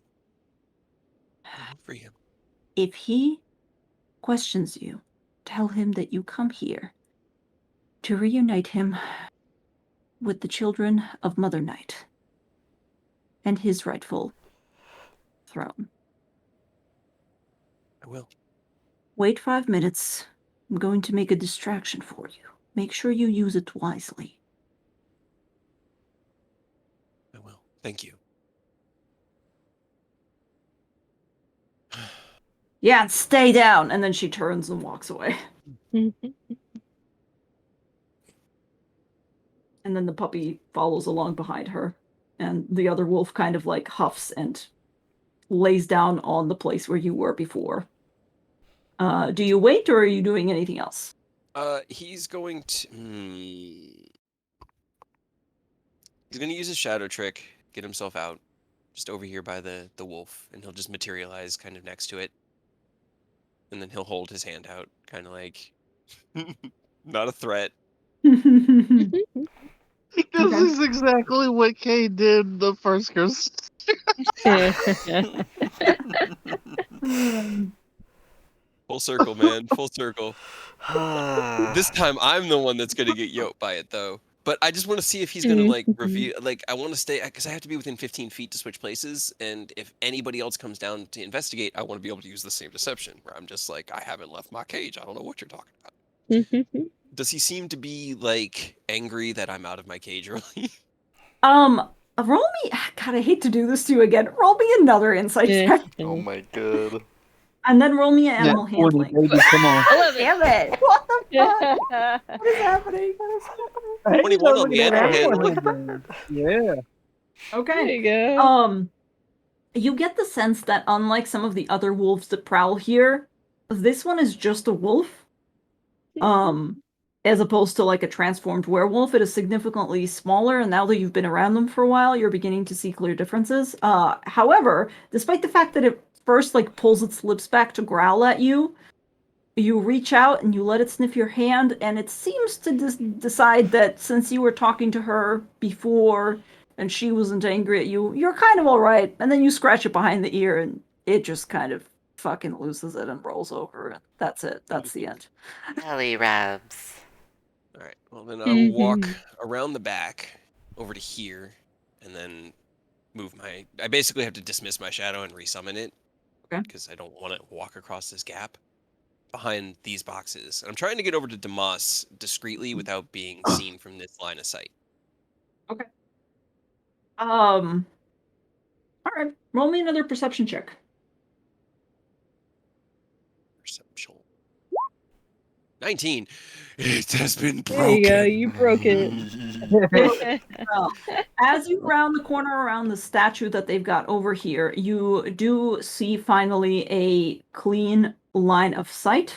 will free him. If he questions you, tell him that you come here to reunite him with the children of Mother Night and his rightful throne. I will. Wait 5 minutes. I'm going to make a distraction for you. Make sure you use it wisely." I will. Thank you. "Yeah, stay down." And then she turns and walks away. And then the puppy follows along behind her. And the other wolf kind of like huffs and lays down on the place where you were before. Do you wait, or are you doing anything else? He's going to. He's gonna use a shadow trick, get himself out, just over here by the wolf, and he'll just materialize kind of next to it, and then he'll hold his hand out, kind of like, not a threat. Because Okay. this is exactly what Kay did the first Christmas. Full circle, man. Full circle. This time I'm the one that's gonna get yoked by it, though. But I just want to see if he's gonna like reveal. Like, I want to stay because I have to be within 15 feet to switch places, and if anybody else comes down to investigate, I want to be able to use the same deception, where I'm just like, I haven't left my cage. I don't know what you're talking about. Does he seem to be like angry that I'm out of my cage early? Roll me. God, I hate to do this to you again. Roll me another insight check, Oh my god. and then roll me an Yeah, animal 40, handling. baby, come on. 11. Damn it! What the fuck? What is happening? What is happening? 21 on the Look at animal that. handling. Yeah. Okay. There you go. You get the sense that unlike some of the other wolves that prowl here, this one is just a wolf. As opposed to like a transformed werewolf, it is significantly smaller, and now that you've been around them for a while, you're beginning to see clear differences. However, despite the fact that it first like pulls its lips back to growl at you, you reach out and you let it sniff your hand, and it seems to decide that since you were talking to her before and she wasn't angry at you, you're kind of all right. And then you scratch it behind the ear, and it just kind of fucking loses it and rolls over, and that's it. That's the end. Belly rubs. All right. Well, then I will walk around the back over to here, and then move my. I basically have to dismiss my shadow and resummon it. Okay. Because I don't want to walk across this gap behind these boxes. And I'm trying to get over to Damas discreetly without being seen from this line of sight. Okay. All right. Roll me another perception check. Perception. 19. It has been broken. There you go. You broke it. Well, as you round the corner around the statue that they've got over here, you do see finally a clean line of sight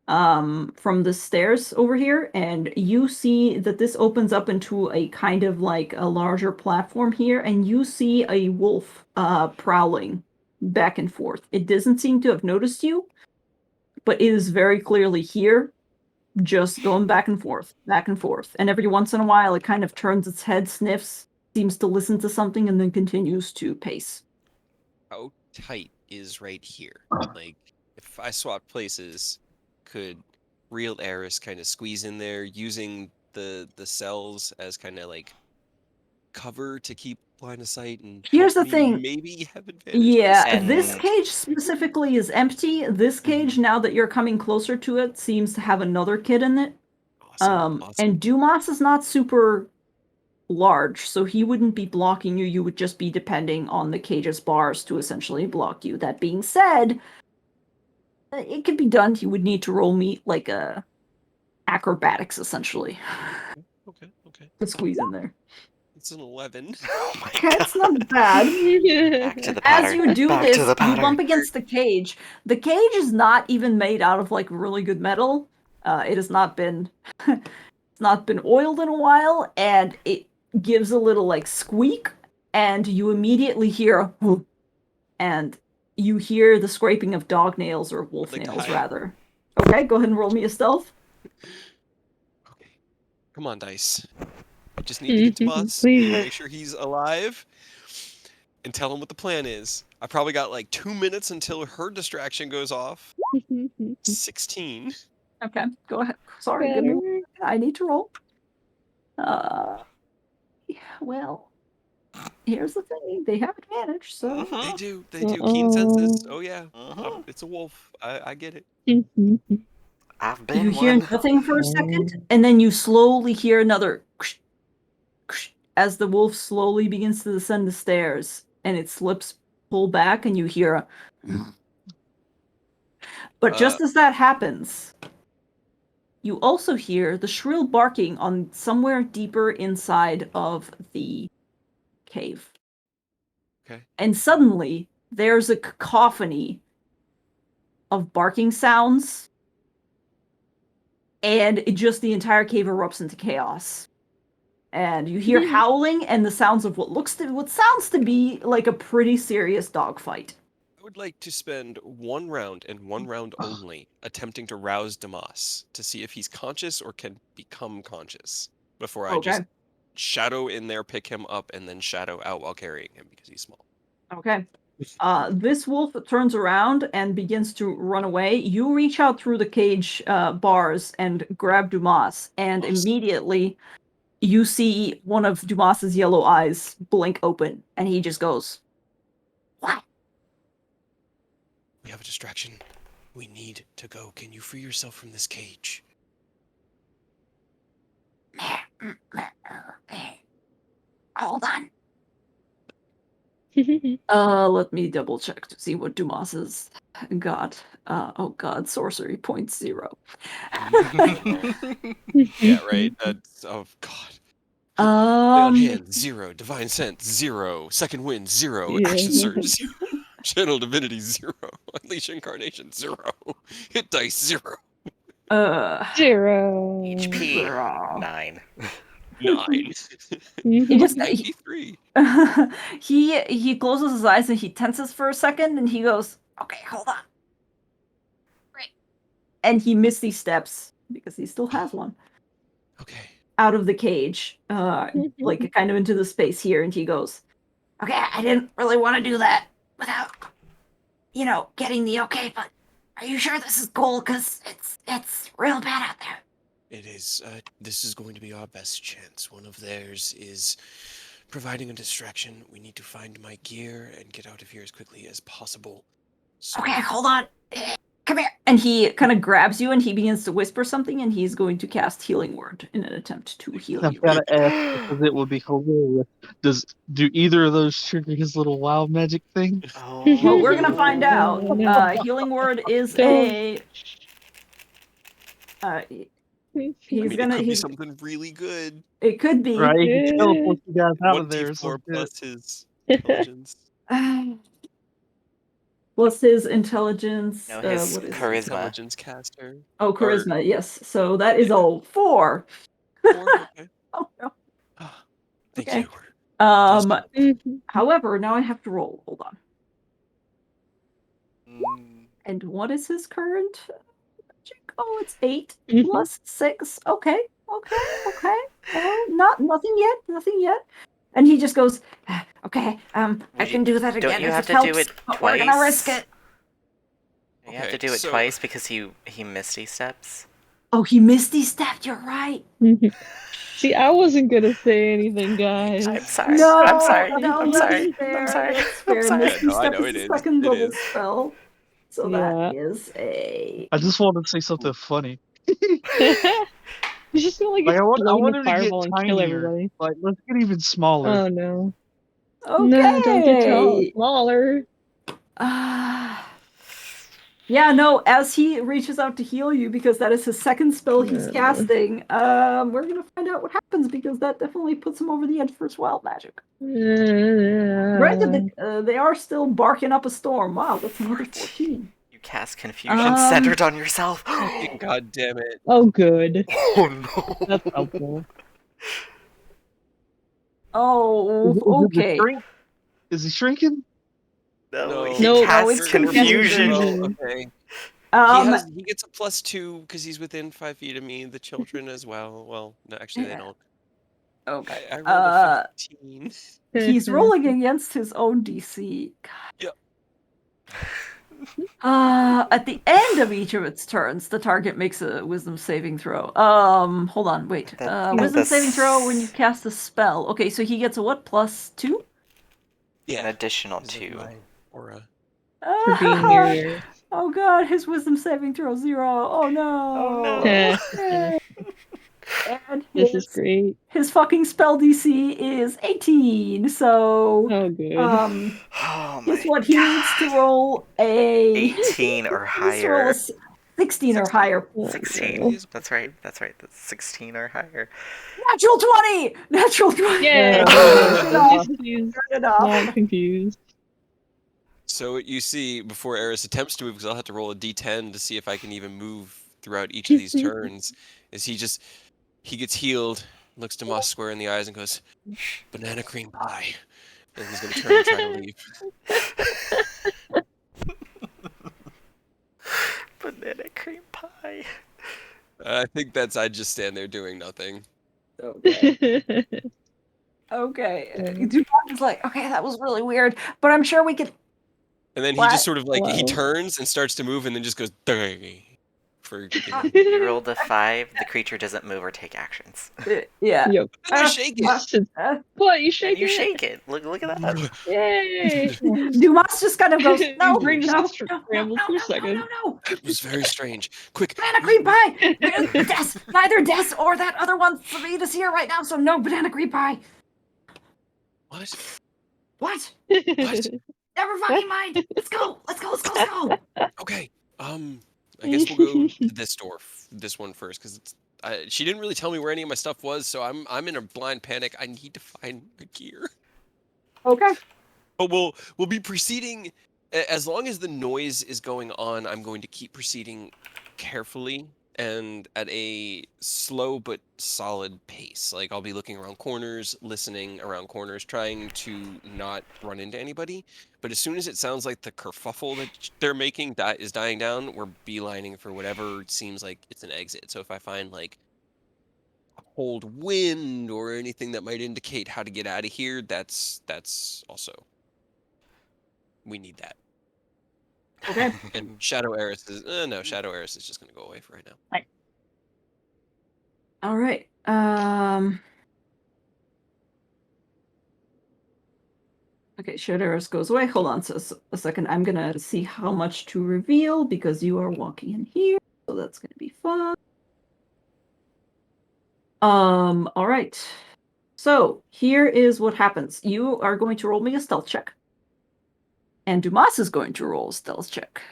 from the stairs over here, and you see that this opens up into a kind of like a larger platform here, and you see a wolf prowling back and forth. It doesn't seem to have noticed you, but it is very clearly here, just going back and forth, and every once in a while it kind of turns its head, sniffs, seems to listen to something, and then continues to pace. How tight is right here? Like, if I swap places, could real Eris kind of squeeze in there using the cells as kind of like cover to keep line of sight and Here's help the me thing. maybe have advantage? Yeah, And- this cage specifically is empty. This cage, now that you're coming closer to it, seems to have another kid in it. Awesome. And Dumas is not super large, so he wouldn't be blocking you. You would just be depending on the cage's bars to essentially block you. That being said, it could be done. You would need to roll me like a acrobatics essentially Okay. to squeeze in there. It's an 11. Oh my Okay, god. it's not bad. Back to the powder. As you do Back this, to the you powder. bump against the cage. The cage is not even made out of like really good metal. It has not been it's not been oiled in a while, and it gives a little like squeak, and you immediately hear a whoop, and you hear the scraping of dog nails or wolf Like to nails hide. rather. Okay, go ahead and roll me a stealth. Okay. Come on, dice. I just need to get to Moss, Please. make sure he's alive, and tell him what the plan is. I probably got like 2 minutes until her distraction goes off. 16. Okay, go ahead. Sorry, give me one second. I need to roll. Well, here's the thing. They have advantage, so They do. Keen senses. Oh yeah. Mhm. It's a wolf. I get it. I've been you hear one. nothing for a second, and then you slowly hear another as the wolf slowly begins to descend the stairs, and its lips pull back, and you hear a but just as that happens, you also hear the shrill barking on somewhere deeper inside of the cave. Okay. And suddenly, there's a cacophony of barking sounds, and the entire cave erupts into chaos. And you hear howling and the sounds of what sounds to be like a pretty serious dogfight. I would like to spend 1 round and 1 round only attempting to rouse Damas to see if he's conscious or can become conscious before I just shadow in there, pick him up, and then shadow out while carrying him because he's small. Okay. This wolf turns around and begins to run away. You reach out through the cage bars and grab Dumas, and Awesome. immediately you see one of Dumas's yellow eyes blink open, and he just goes, "What?" We have a distraction. We need to go. Can you free yourself from this cage? Hold on. Let me double check to see what Dumas's got. Oh god, sorcery points 0. Yeah, right. That's God. Lay on hand 0, divine sense 0, second wind 0, Yeah. action surge 0, channel divinity 0, unleash incarnation 0, hit dice 0. 0. HP 0. 9. 9. He just Maybe 3. he closes his eyes and he tenses for a second and he goes, "Okay, hold on." Right. And he misty steps because he still has one Okay. out of the cage, like kind of into the space here, and he goes, "Okay, I didn't really want to do that without, getting the okay, but are you sure this is cool? Because it's real bad out there." It is. This is going to be our best chance. One of theirs is providing a distraction. We need to find my gear and get out of here as quickly as possible. So, Okay, hold on. Come here. And he kind of grabs you and he begins to whisper something and he's going to cast Healing Word in an attempt to heal I've you. got to ask because it would be hilarious. Do either of those trigger his little wild magic thing? Oh. Well, we're going to find out. Oh, no. Healing Word is Don't. a... I he's mean, gonna... it could be He's, something really good. it could be. Right, he can teleport you guys out of there. 1d4 So plus his intelligence. What's his intelligence? No, his what is charisma. Intelligence caster. Oh, charisma, yes. So that is a 4. 4? Okay. Oh, no. Ah, thank Okay. you. However, now I have to roll. Hold on. Mm, And what is his current magic? Oh, it's 8 Mhm. plus 6. Okay. Nothing yet. And he just goes, "Okay, I Would can do that again don't you if have it to helps, do it but we're gonna risk twice? it." You have to Okay, do it so- twice because he misty steps. Oh, he misty stepped. You're right. See, I wasn't gonna say anything, guys. I'm sorry. No, I'm sorry. no, I'm that's sorry. fair. I'm sorry. That's I'm fair. sorry. Misty Yeah, no, I step know is it the is. second It level is. spell, so Yeah. that is a. I just want to say something funny. He's just gonna Like I want explode him a to get fireball and kill tinier. everybody. Like let's get even smaller. Oh no. Okay. No, don't do smaller. Yeah, no, as he reaches out to heal you, because that is his second spell he's Yeah. casting, we're gonna find out what happens, because that definitely puts him over the edge for his wild magic. Granted, they are still barking up a storm. Wow, that's another 14. You cast confusion centered on yourself. God damn it. Oh, good. Oh no. That's helpful. Oh, Is it the okay. shrink? Is he shrinking? No, No, he no, casts it's confusion. confusion. Okay. He gets a +2 because he's within 5 feet of me. The children as well. Well, no, actually they don't. Okay. I rolled a 15. He's rolling against his own DC. Yep. At the end of each of its turns, the target makes a wisdom saving throw. Hold on, wait. Wisdom saving throw when you cast a spell. Okay, so he gets a what? +2? An additional Because of 2. my aura. For being near. Oh god, his wisdom saving throw 0. Oh no. Oh no. And This is great. his fucking spell DC is 18. So Oh, good. Oh guess my what? He needs to roll a 18 or he needs to roll higher. a 16 or higher. Oh, 16. no. That's right. That's 16 or higher. Natural 20! Natural 20! Yay! Turn He's it off. not confused. So you see, before Eris attempts to move, because I'll have to roll a d10 to see if I can even move throughout each of these turns, is he gets healed, looks to Moss square in the eyes and goes, "Banana cream pie." And he's going to turn and try to leave. Banana cream pie. I think I'd just stand there doing nothing. Okay. Okay. Dumas is like, okay, that was really weird, but I'm sure we could. And then he What? just sort of like he Hello? turns and starts to move, and then just goes for You rolled a 5. The creature doesn't move or take actions. Yeah. Yep. Then I shake it. What? You And shake you it? shake it. Look at that. Yay! Dumas just kind of goes, no, Your brain no, just no, no, no, scrambled no, for a no, second. no. That was very strange. Quick. Banana cream pie. Neither Des or that other one is here right now, so no banana cream pie. What? What? What? Never fucking mind. Let's go. Okay. I guess we'll go to this door, this one first, because she didn't really tell me where any of my stuff was, so I'm in a blind panic. I need to find the gear. Okay. But we'll be proceeding as long as the noise is going on. I'm going to keep proceeding carefully and at a slow but solid pace. Like I'll be looking around corners, listening around corners, trying to not run into anybody. But as soon as it sounds like the kerfuffle that they're making is dying down, we're beelining for whatever seems like it's an exit. So if I find like a cold wind or anything that might indicate how to get out of here, that's also, we need that. Okay. And Shadow Heiress is no, Shadow Heiress is just gonna go away for right now. All right. Okay, Shadows goes away. Hold on a second. I'm gonna see how much to reveal because you are walking in here, so that's gonna be fun. All right. So here is what happens. You are going to roll me a stealth check. And Dumas is going to roll a stealth check.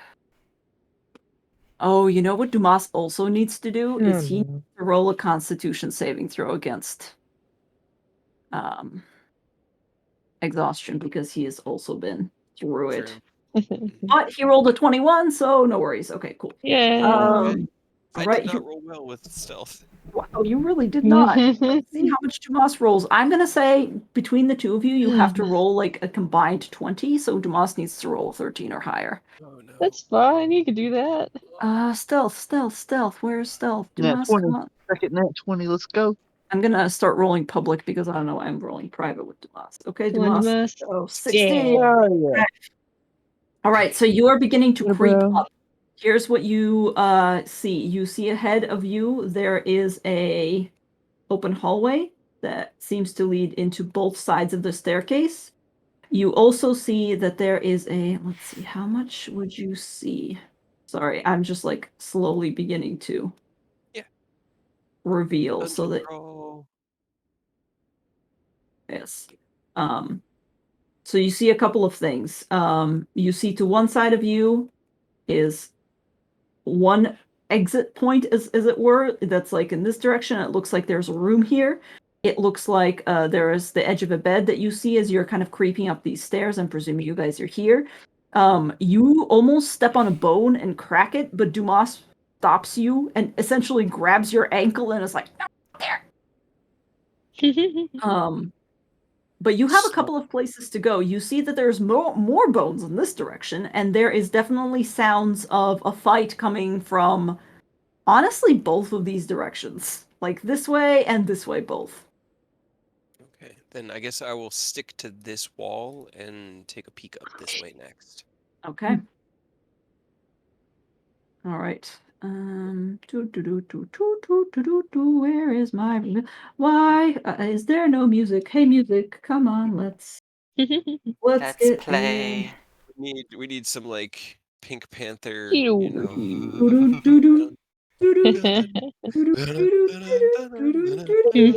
Oh, you know what Dumas also needs to do is he needs to roll a Constitution saving throw against exhaustion because he has also been through it. But he rolled a 21, so no worries. Okay, cool. Yeah. I right, did not roll well with stealth. Wow, you really did not. Let's see how much Dumas rolls. I'm gonna say between the two of you, you have to roll like a combined 20, so Dumas needs to roll 13 or higher. Oh no. That's fine. You can do that. Stealth. Where's stealth? Nat Dumas, 20. come on. Second nat 20. Let's go. I'm gonna start rolling public because I don't know why I'm rolling private with Dumas. Okay, Come on, Dumas. Dumas. Oh, 16. Yeah. Oh, yeah. All right, so you are beginning to Yeah, creep bro. up. Here's what you see. You see ahead of you there is a open hallway that seems to lead into both sides of the staircase. You also see that there is a, let's see, how much would you see? Sorry, I'm just like slowly beginning to reveal so that yes. So you see a couple of things. You see to one side of you is one exit point, as it were, that's like in this direction. It looks like there's a room here. It looks like there is the edge of a bed that you see as you're kind of creeping up these stairs. I'm presuming you guys are here. You almost step on a bone and crack it, but Dumas stops you and essentially grabs your ankle and is like, no, there. But you have a couple of places to go. You see that there's more bones in this direction, and there is definitely sounds of a fight coming from, honestly, both of these directions. Like this way and this way, both. Okay, then I guess I will stick to this wall and take a peek up this way next. Okay. All right. Where is my? Why is there no music? Hey, music, come on, let's Let's get play. We need some like Pink Panther, Ew. you know. I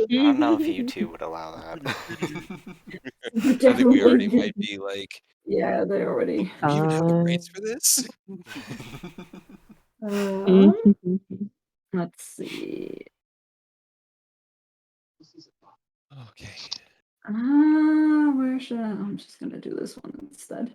don't know if YouTube would allow that. I think we already might be like, Yeah, they already. do we even have the rights for this? Let's see. Okay. Where should I? I'm just gonna do this one instead.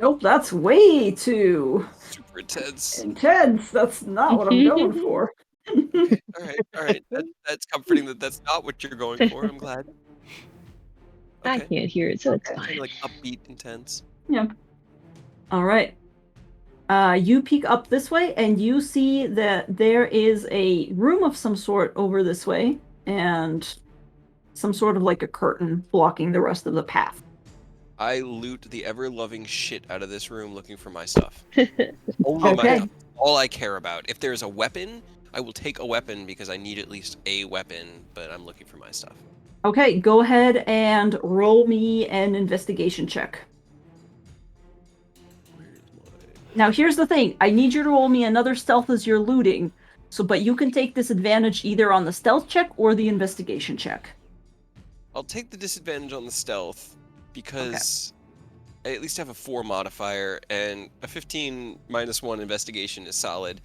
Nope, that's way too Super intense. intense. That's not what I'm going for. Okay. All right. That's comforting that that's not what you're going for. I'm glad. I Okay. can't hear it, so it's Okay. fine. Kind of like upbeat, intense. Yeah. All right. You peek up this way, and you see that there is a room of some sort over this way. and some sort of like a curtain blocking the rest of the path. I loot the ever-loving shit out of this room looking for my stuff. Only my Okay. stuff. All I care about. If there's a weapon, I will take a weapon because I need at least a weapon, but I'm looking for my stuff. Okay, go ahead and roll me an investigation check. Where's my... Now, here's the thing. I need you to roll me another stealth as you're looting, but you can take disadvantage either on the stealth check or the investigation check. I'll take the disadvantage on the stealth because I at least have a 4 modifier, and a 15 minus 1 investigation is solid.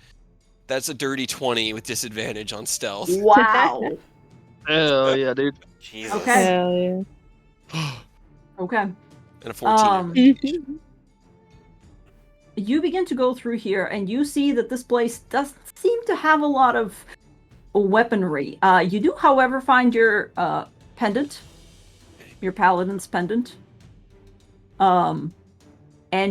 That's a dirty 20 with disadvantage on stealth. Wow. Hell yeah, dude. Jesus. Okay. Hell yeah. Okay. And a 14 investigation. You begin to go through here, and you see that this place doesn't seem to have a lot of weaponry. You do, however, find your pendant, your paladin's pendant. And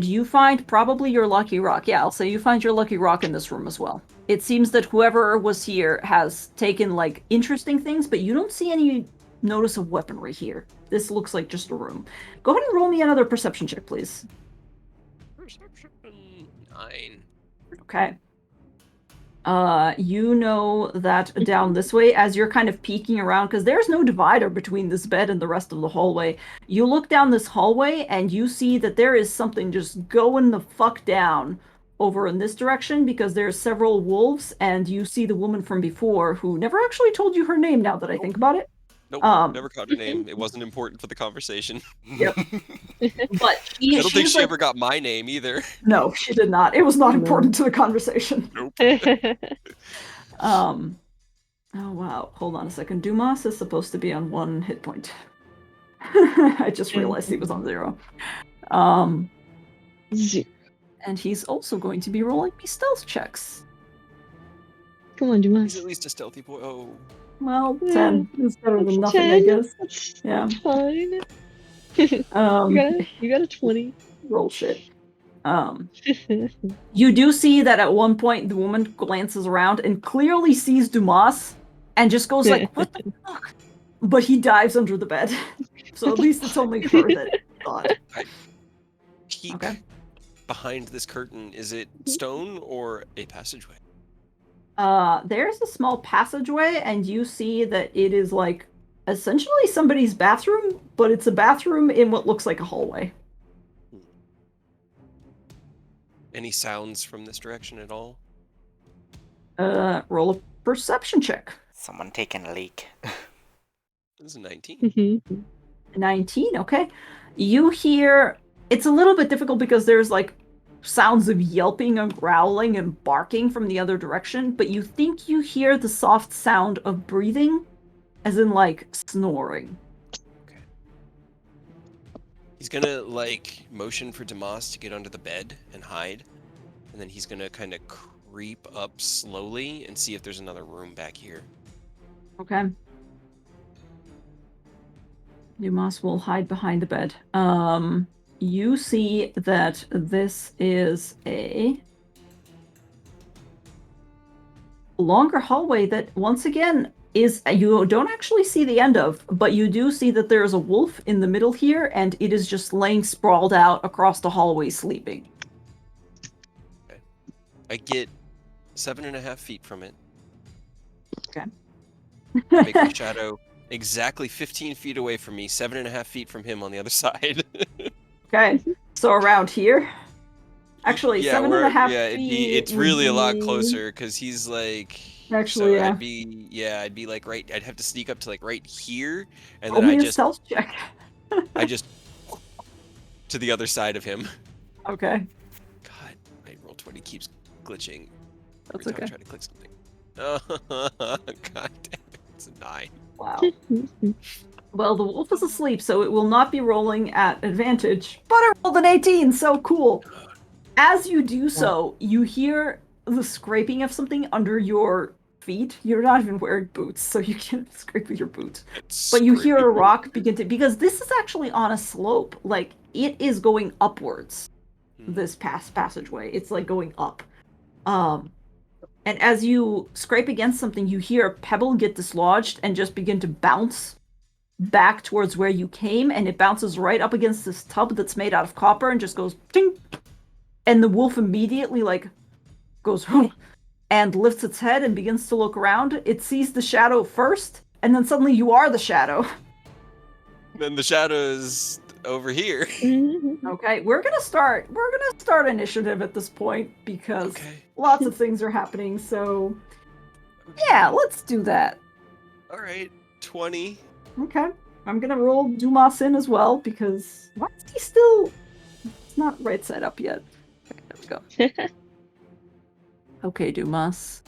you find probably your lucky rock. Yeah, I'll say you find your lucky rock in this room as well. It seems that whoever was here has taken, like, interesting things, but you don't see any notice of weaponry here. This looks like just a room. Go ahead and roll me another perception check, please. Perception 9. Okay. You know that down this way, as you're kind of peeking around, because there's no divider between this bed and the rest of the hallway. You look down this hallway, and you see that there is something just going the fuck down over in this direction, because there's several wolves, and you see the woman from before, who never actually told you her name, now that I think about it. Nope, never caught her name. It wasn't important for the conversation. Yep. But I don't think she like, ever got my name either. No, she did not. It was not important to the conversation. Nope. Oh wow, hold on a second. Dumas is supposed to be on 1 hit point. I just realized he was on 0. And he's also going to be rolling me stealth checks. Come on, Dumas. He's at least a stealthy boy. Oh. Well, Yeah, 10 is better than that's nothing, I 10. guess. That's Yeah. fine. You got a 20. Roll shit. You do see that at one point the woman glances around and clearly sees Dumas and just goes like, "What the fuck?" But he dives under the bed. So at least it's only her that thought. Peek Okay. behind this curtain. Is it stone or a passageway? There's a small passageway, and you see that it is like essentially somebody's bathroom, but it's a bathroom in what looks like a hallway. Any sounds from this direction at all? Roll a perception check. Someone taking a leak. This is a 19. Mhm. 19, okay. You hear, it's a little bit difficult because there's like sounds of yelping and growling and barking from the other direction, but you think you hear the soft sound of breathing, as in like snoring. Okay. He's gonna like motion for Damas to get under the bed and hide, and then he's gonna kind of creep up slowly and see if there's another room back here. Okay. Dumas will hide behind the bed. You see that this is a longer hallway that, once again, is, you don't actually see the end of, but you do see that there is a wolf in the middle here, and it is just laying sprawled out across the hallway sleeping. Okay. I get 7.5 feet from it. Okay. Make my shadow exactly 15 feet away from me, 7.5 feet from him on the other side. Okay, so around here. Actually, yeah, 7.5 yeah, feet. it's really a lot closer because he's like. Actually, so yeah. I'd be like right. I'd have to sneak up to like right here, and Roll then me I a just, stealth check. I just to the other side of him. Okay, God, my Roll20 keeps glitching that's every time okay. I try to click something. Oh, God damn it! It's a 9. Wow. Well, the wolf is asleep, so it will not be rolling at advantage. But I rolled an 18, so cool. As you do so, you hear the scraping of something under your feet. You're not even wearing boots, so you can't scrape with your boots. But you hear a rock begin to, because this is actually on a slope. Like, it is going upwards, this passageway. It's like going up. And as you scrape against something, you hear a pebble get dislodged and just begin to bounce back towards where you came, and it bounces right up against this tub that's made out of copper and just goes ting. And the wolf immediately goes and lifts its head and begins to look around. It sees the shadow first, and then suddenly you are the shadow. Then the shadow is over here. Okay, we're gonna start initiative at this point because Okay. lots of things are happening. So yeah, let's do that. All right. 20. Okay, I'm gonna roll Dumas in as well because why is he still? It's not right side up yet. Okay, there we go. Okay, Dumas.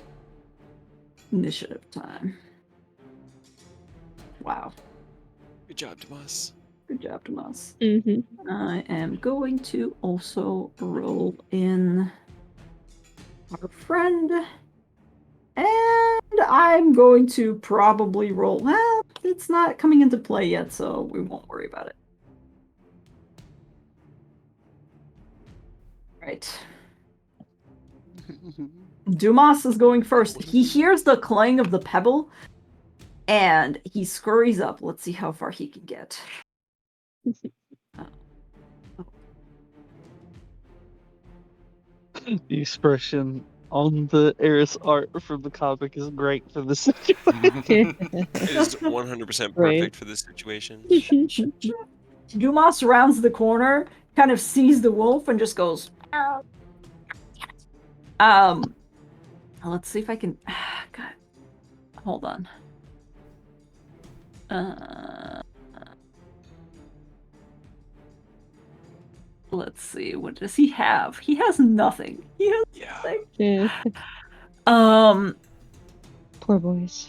Initiative time. Wow. Good job, Tomas. Good job, Dumas. Mm-hmm. I am going to also roll in our friend. And I'm going to probably roll. Well, it's not coming into play yet, so we won't worry about it. Right. Dumas is going first. He hears the clang of the pebble, and he scurries up. Let's see how far he can get. The expression on the Eris art from the comic is great for this situation. It is 100% Right. perfect for this situation. Dumas rounds the corner, kind of sees the wolf, and just goes. Let's see if I can. God, hold on. Let's see. What does he have? He has nothing. He has nothing. Yeah. Um. Poor boys.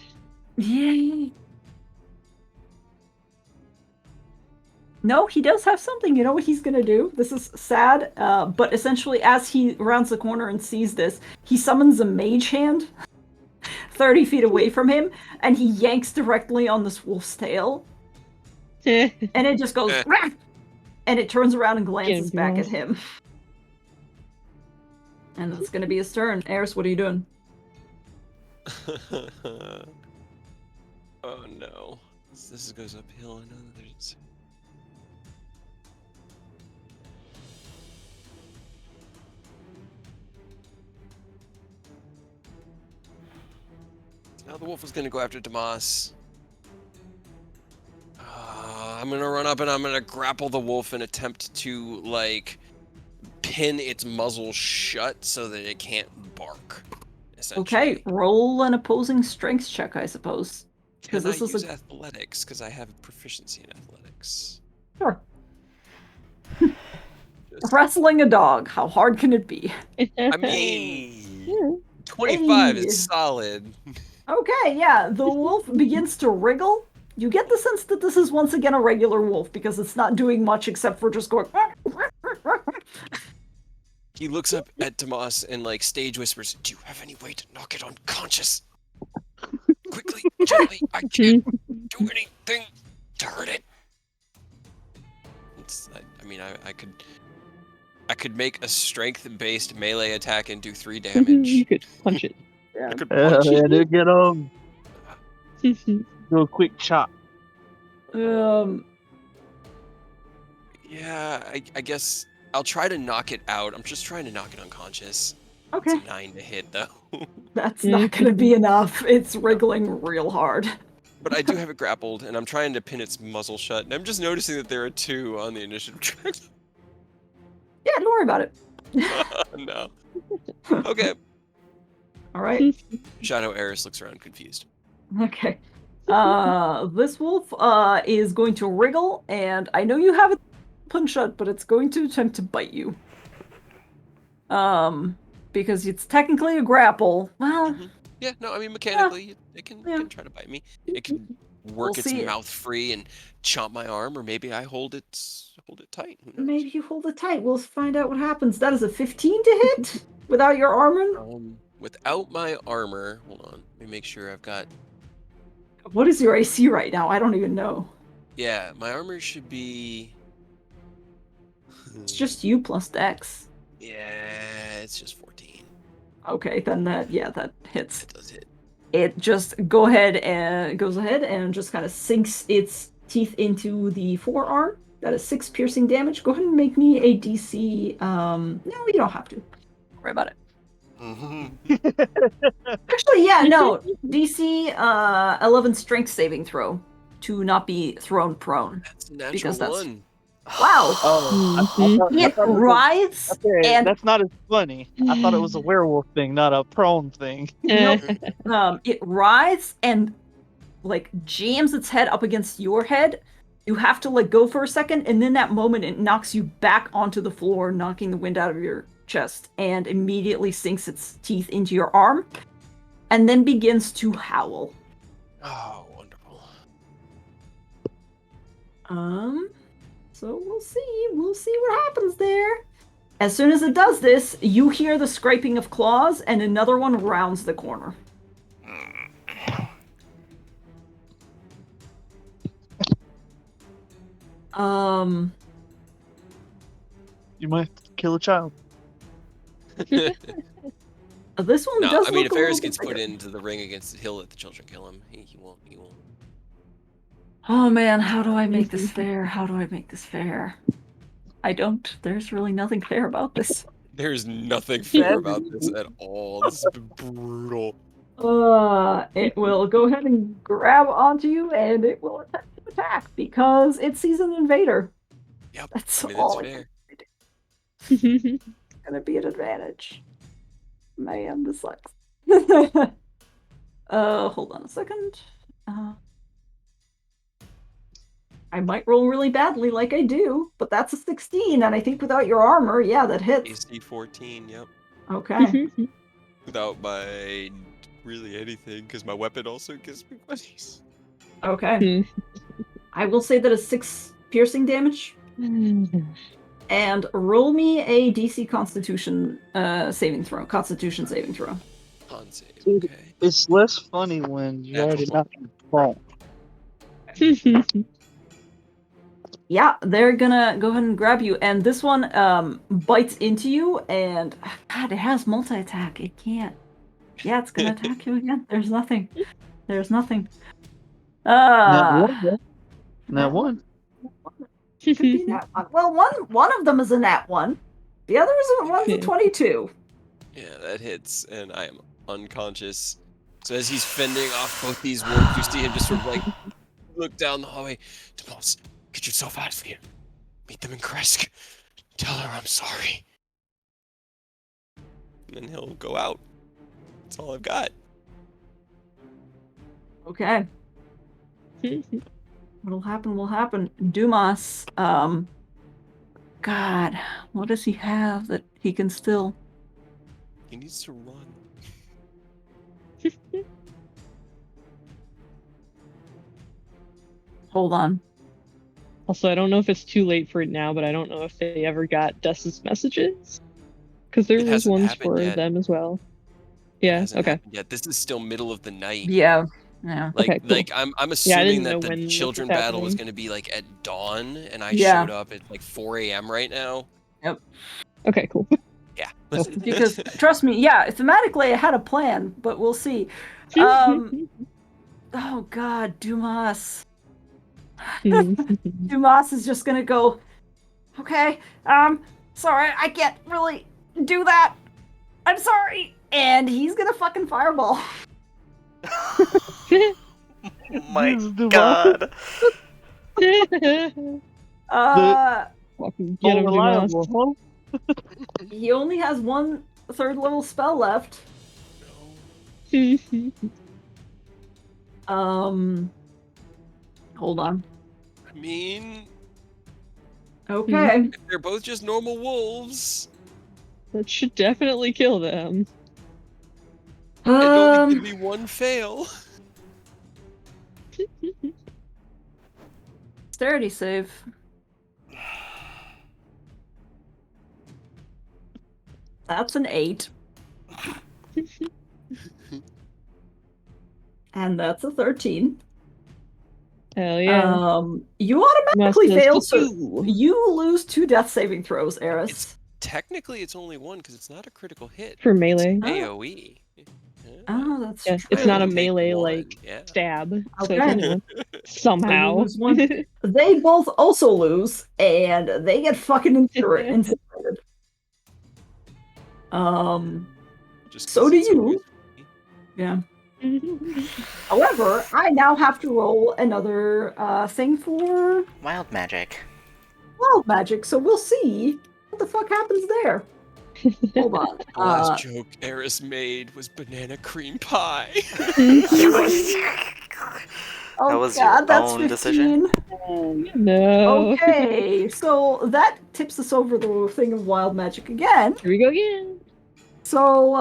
Yeah. No, he does have something. You know what he's gonna do? This is sad, but essentially, as he rounds the corner and sees this, he summons a mage hand 30 feet away from him, and he yanks directly on this wolf's tail, and it just goes, "Rah!" And it turns around and glances back at him. And it's gonna be his turn. Eris, what are you doing? Oh no. This goes uphill. I know that there's. Now the wolf is gonna go after Damas. I'm gonna run up and I'm gonna grapple the wolf and attempt to pin its muzzle shut so that it can't bark. Okay, roll an opposing strength check, I suppose. Can I this is use athletics? Because I have proficiency in athletics. Sure. Wrestling a dog. How hard can it be? I mean, 25 is solid. Okay, yeah. The wolf begins to wriggle. You get the sense that this is once again a regular wolf because it's not doing much except for just going. He looks up at Tomas and stage whispers, "Do you have any way to knock it unconscious? Quickly, gently. I can't do anything to hurt it." I could make a strength-based melee attack and do 3 damage. You could punch it. I could Yeah, punch it. dude, get on. Do a quick chop. Yeah, I guess I'll try to knock it out. I'm just trying to knock it unconscious. Okay. It's a 9 to hit, though. That's not gonna be enough. It's wriggling real hard. But I do have it grappled, and I'm trying to pin its muzzle shut. And I'm just noticing that there are 2 on the initiative track. Yeah, don't worry about it. No. Okay. All right. Shadow Eris looks around confused. Okay. This wolf is going to wriggle, and I know you have it open shut, but it's going to attempt to bite you. Because it's technically a grapple. Well, Yeah, no, I mean mechanically, it can try to bite me. It can work its see. mouth free and chomp my arm, or maybe I hold it tight. Who knows? Maybe you hold it tight. We'll find out what happens. That is a 15 to hit without your armor. Without my armor, hold on. Let me make sure I've got. What is your AC right now? I don't even know. Yeah, my armor should be. It's just you plus Dex. Yeah, it's just 14. Okay, then that hits. That does hit. It just goes ahead and just kind of sinks its teeth into the forearm. That is 6 piercing damage. Go ahead and make me a DC. No, you don't have to. Don't worry about it. Actually, yeah, no. DC 11 strength saving throw to not be thrown prone. That's a natural Because that's- one. Wow. Oh, I thought It it was writhes okay. and That's not as funny. I thought it was a werewolf thing, not a prone thing. nope. It writhes and like jams its head up against your head. You have to like go for a second, and in that moment it knocks you back onto the floor, knocking the wind out of your chest, and immediately sinks its teeth into your arm, and then begins to howl. Oh, wonderful. So we'll see what happens there. As soon as it does this, you hear the scraping of claws, and another one rounds the corner. You might kill a child. This one No, does I mean, look if a Eris little gets bit put bigger. into the ring against, he'll let the children kill him. He won't. He won't. Oh man, how do I make this fair? How do I make this fair? I don't. There's really nothing fair about this. There's nothing fair about this at all. This has been brutal. It will go ahead and grab onto you, and it will attempt to attack because it sees an invader. Yep. That's I mean, all. that's fair. It's gonna be an advantage. Man, this sucks. Hold on a second. I might roll really badly like I do, but that's a 16, and I think without your armor, yeah, that hits. AC 14. Yep. Okay. Without my really anything, because my weapon also gives me buddies. Okay. I will say that is 6 piercing damage. And roll me a DC Constitution saving throw. Constitution saving throw. Con save. Dude, Okay. It's less funny when you already Natural knocked me prone. Yeah, they're gonna go ahead and grab you, and this one bites into you, and God, it has multi-attack. It can't. Yeah, it's gonna attack you again. There's nothing. There's nothing. Not one. Not Nat one. Could be nat one. Well, one of them is a nat 1. The other one's a 22. Yeah, that hits, and I am unconscious. So as he's fending off both these wolves, you see him just sort of like look down the hallway. Tomas, get yourself out of here. Meet them in Kresk. Tell her I'm sorry. And then he'll go out. That's all I've got. Okay. What'll happen will happen. Dumas, God, what does he have that he can still... He needs to run. Hold on. Also, I don't know if it's too late for it now, but I don't know if they ever got Dust's messages. Because there It was hasn't ones happened for yet. them as well. It Yeah, hasn't okay. happened yet. This is still middle of the night. Yeah. Yeah. Like, Okay, cool. like I'm Yeah, I assuming didn't know that the when this was children battle was happening. going to be like at dawn, and I Yeah. showed up at like 4 a.m. right now. Okay, cool. Yeah. Because, trust me, yeah, thematically I had a plan, but we'll see. Oh God, Dumas. Dumas is just gonna go, okay, sorry, I can't really do that. I'm sorry. And he's gonna fucking fireball. My This is the God. Fucking get him, Dumas. Reliable, huh? He only has 1 third level spell left. Hold on. I mean, Okay. if they're both just normal wolves, That should definitely kill them. and only give me one fail. Dexterity save. That's an 8. And that's a 13. Hell yeah. You automatically Must fail, have so two. you lose 2 death saving throws, Eris. technically it's only 1 because it's not a critical hit. For melee. It's AoE. Yeah. Oh, that's Yeah, true. it's not a Take melee 1, like yeah. stab, so it's Okay. only 1. So you Somehow. lose one. They both also lose, and they get fucking incinerated. Just So 'cause do it's you. always me. Yeah. However, I now have to roll another thing for Wild magic. wild magic, so we'll see what the fuck happens there. Hold on. The last joke Eris made was banana cream pie. Oh That was god, your that's own 15. decision? No. Okay, so that tips us over the thing of wild magic again. Here we go again. So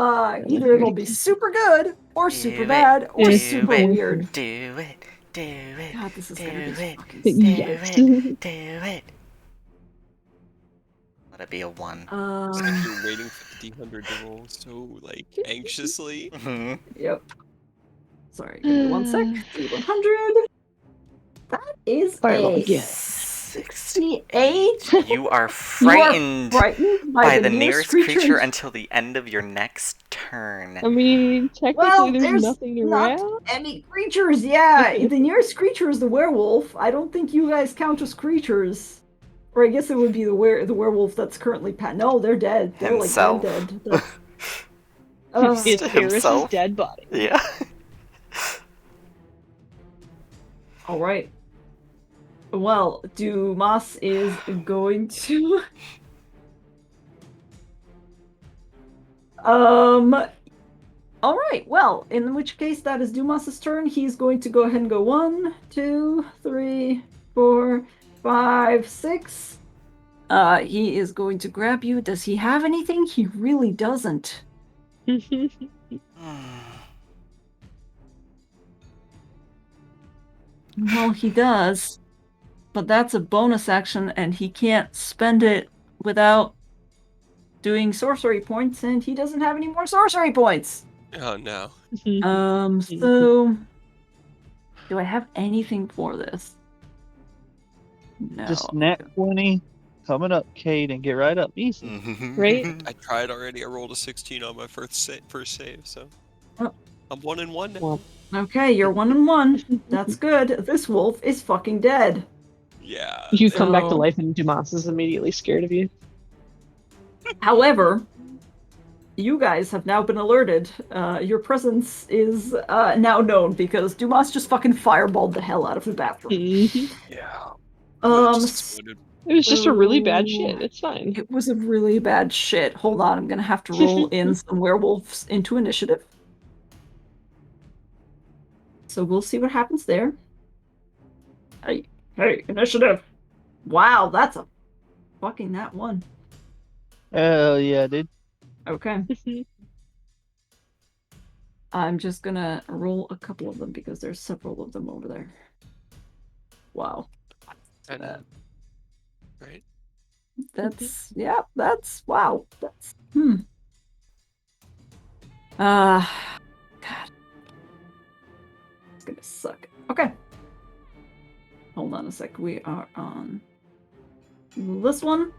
either it'll be super good, or super bad, or super weird. Do it. Do it. God, this is do gonna be it. fucking Do Yes. it. Do it. Let it be a 1. It's like you're waiting for the D100 to roll so, like, anxiously. Yep. Sorry, give me 1 sec. D100. That is Fireball a again. 68. You are frightened, Frightened by the nearest creature until the end of your next turn. I mean, technically Well, there's nothing not around. any creatures. Yeah, the nearest creature is the werewolf. I don't think you guys count as creatures. Or I guess it would be the werewolf that's currently No, they're dead. They're Himself. like dead. It's Eris's himself. dead body. Yeah. All right. Well, Dumas is going to. All right. Well, in which case that is Dumas's turn. He's going to go ahead and go 1, 2, 3, 4, 5, 6. He is going to grab you. Does he have anything? He really doesn't. Well, he does. But that's a bonus action, and he can't spend it without doing sorcery points, and he doesn't have any more sorcery points. Oh, no. So do I have anything for this? No. Just nat 20 coming up, Cade, and get right up. Easy. Right? I tried already. I rolled a 16 on my first save, so Oh. I'm 1 and 1 now. Well, Okay, you're 1 and 1. That's good. This wolf is fucking dead. Yeah. you come back to So- life and Dumas is immediately scared of you. However, you guys have now been alerted. Your presence is now known because Dumas just fucking fireballed the hell out of the bathroom. It Yeah. Um, was just a really bad So- shit. It's fine. It was a really bad shit. Hold on, I'm gonna have to roll in some werewolves into initiative. So we'll see what happens there. Hey, initiative! Wow, that's a fucking that one. Hell yeah, dude. Okay. I'm just gonna roll a couple of them because there's several of them over there. Wow. I know. Right? That's that's wow. That's God. It's gonna suck. Okay. Hold on a sec. We are on this one.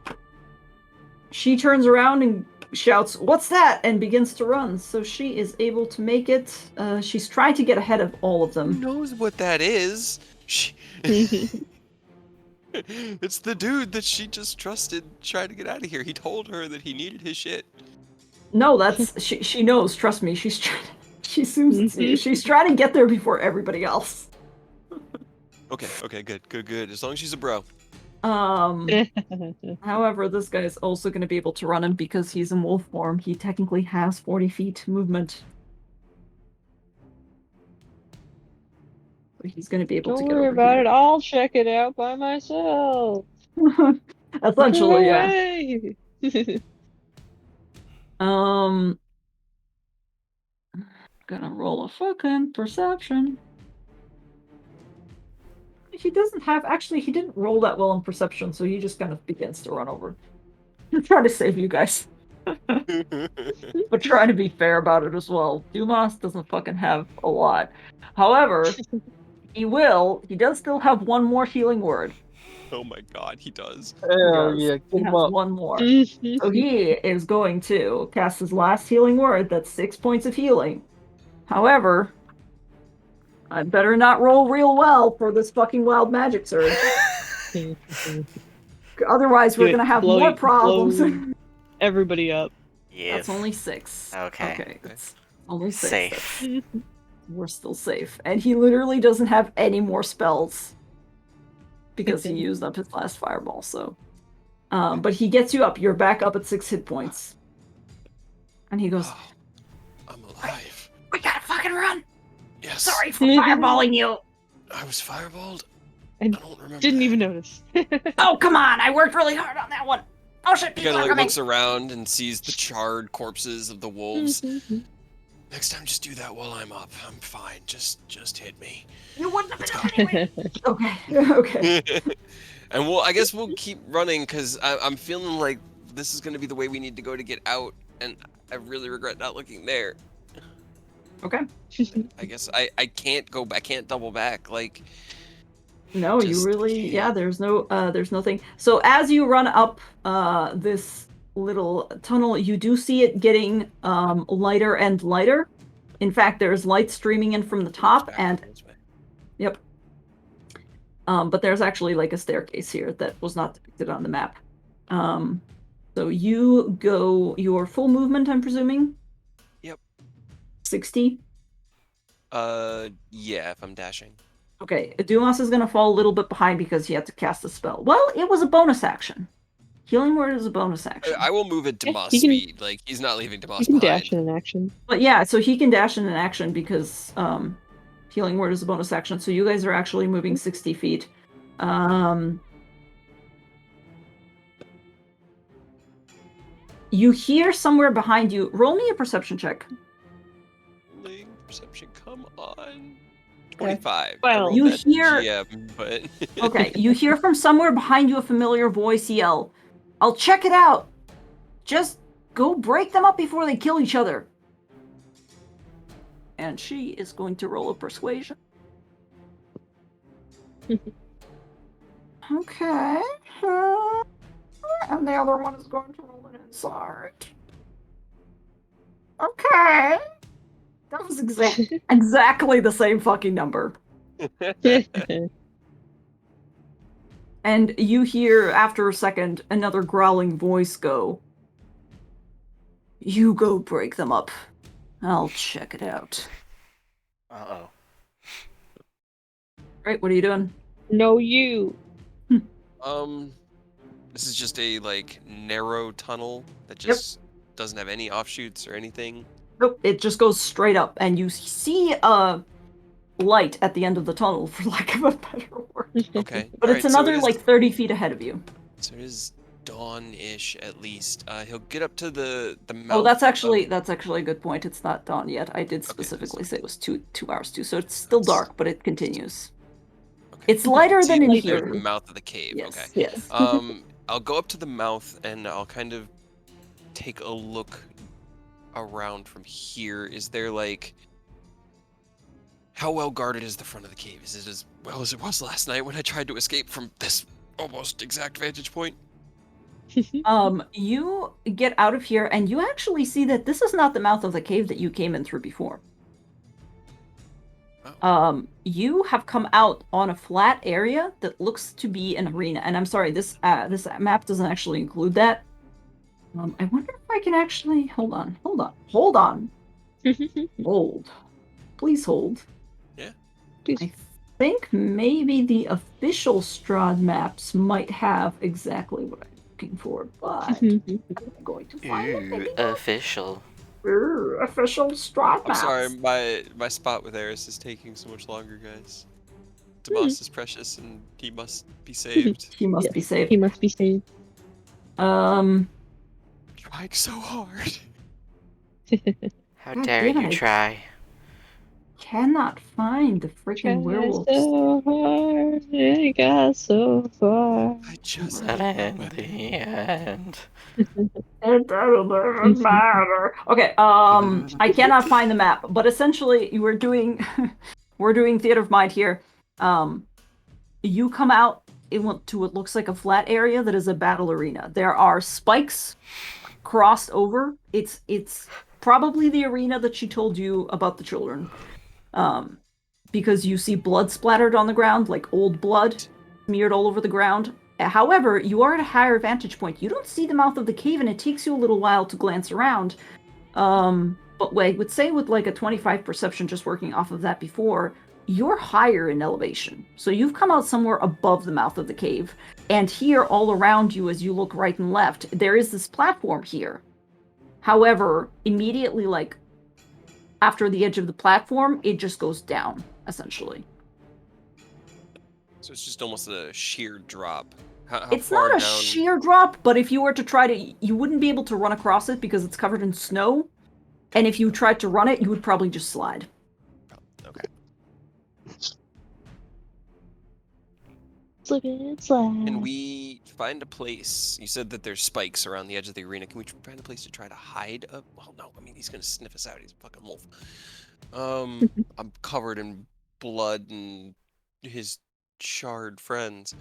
She turns around and shouts, "What's that?" and begins to run. So she is able to make it. She's trying to get ahead of all of Who them. knows what that is? It's the dude that she just trusted trying to get out of here. He told her that he needed his shit. No, that's she knows. Trust me. She's trying to get there before everybody else. Okay, good. As long as she's a bro. However, this guy is also going to be able to run him because he's in wolf form. He technically has 40 feet movement. So he's going to be able Don't to get worry over about here. it. I'll check it out by myself. Essentially, yeah. Away. Gonna roll a fucking perception. He doesn't have, actually, he didn't roll that well in perception, so he just kind of begins to run over. I'm trying to save you guys, but trying to be fair about it as well. Dumas doesn't fucking have a lot. However, he does still have one more healing word. Oh my god, he does. Hell He yeah, does. get He him has up. one more. So he is going to cast his last healing word. That's 6 points of healing. However, I better not roll real well for this fucking wild magic surge. Otherwise, we're gonna have more problems. Blow everybody up. Yes. That's only 6. Okay. Okay, that's only 6. Safe. We're still safe. And he literally doesn't have any more spells. Because he used up his last fireball, so. But he gets you up. You're back up at 6 hit points. And he goes, Oh, I'm alive. we gotta fucking run! Yes. Sorry for fireballing you! I was fireballed. I I don't remember. Didn't that. even notice. Oh, come on! I worked really hard on that one! Oh shit, He people kind of are like coming! looks around and sees the charred corpses of the wolves. Next time, just do that while I'm up. I'm fine. Just hit me. You wouldn't have been up anyway! Okay, okay. And I guess we'll keep running because I'm feeling like this is going to be the way we need to go to get out, and I really regret not looking there. Okay. I guess I can't go. I can't double back. Like No, you just really, can't. yeah, there's no thing. So as you run up this little tunnel, you do see it getting lighter and lighter. In fact, there's light streaming in from the top, Back and this way. yep. But there's actually like a staircase here that was not depicted on the map. So you go your full movement, I'm presuming? Yep. 60? Yeah, if I'm dashing. Okay, Dumas is gonna fall a little bit behind because he had to cast a spell. Well, it was a bonus action. Healing word is a bonus action. I will move at Yeah, Demas he can- speed. Like he's not leaving You Demas can behind. dash in an action. But yeah, so he can dash in an action because healing word is a bonus action. So you guys are actually moving 60 feet. You hear somewhere behind you. Roll me a perception check. Rolling perception, come on. 25. Well, I rolled you that hear- GM, but Okay, you hear from somewhere behind you a familiar voice yell, "I'll check it out. Just go break them up before they kill each other." And she is going to roll a persuasion. Okay. And the other one is going to roll an insight. Okay. That was exactly the same fucking number. And you hear, after a second, another growling voice go, "You go break them up. I'll check it out." Uh-oh. Right, what are you doing? No, you. This is just a like narrow tunnel that just doesn't have any offshoots or anything. Nope, it just goes straight up, and you see a light at the end of the tunnel, for lack of a better word. Okay. But it's alright, so another, it is, like, 30 feet ahead of you. so it is dawn-ish at least. He'll get up to the mouth. Oh, that's of- actually a good point. It's not dawn yet. I did specifically say it was two hours too, so it's still That's- dark, but it continues. okay. It's lighter So than in you- here. the mouth of the cave. Yes, Okay. yes. I'll go up to the mouth and I'll kind of take a look around from here. Is there like how well guarded is the front of the cave? Is it as well as it was last night when I tried to escape from this almost exact vantage point? You get out of here, and you actually see that this is not the mouth of the cave that you came in through before. Oh. You have come out on a flat area that looks to be an arena, and I'm sorry, this map doesn't actually include that. I wonder if I can actually hold on. Hold. Please hold. Yeah. Please. I think maybe the official Strahd maps might have exactly what I'm looking for, but I'm going to find it. Maybe not. Official. Official Strahd I'm maps. sorry, my spot with Eris is taking so much longer, guys. Demas is precious and he must be saved. He must be saved. He must be saved. Trying so hard. How God dare damn you it. try? Cannot find the freaking werewolves. So hard, it got so far. I just But need my in weapon. the end. It doesn't matter. Okay, I cannot find the map, but essentially we're doing theater of mind here. You come out into what looks like a flat area that is a battle arena. There are spikes crossed over. It's probably the arena that she told you about the children. Because you see blood splattered on the ground, like old blood smeared all over the ground. However, you are at a higher vantage point. You don't see the mouth of the cave, and it takes you a little while to glance around. But I would say with like a 25 perception, just working off of that before, you're higher in elevation. So you've come out somewhere above the mouth of the cave. And here, all around you, as you look right and left, there is this platform here. However, immediately, like, after the edge of the platform, it just goes down, essentially. So it's just almost a sheer drop. How It's far not a down? sheer drop, but if you were to try to, you wouldn't be able to run across it because it's covered in snow. And if you tried to run it, you would probably just slide. Okay. Slip and slide. Can we find a place? You said that there's spikes around the edge of the arena. Can we find a place to try to hide up? Well, no. I mean, he's gonna sniff us out. He's a fucking wolf. I'm covered in blood and his charred friends.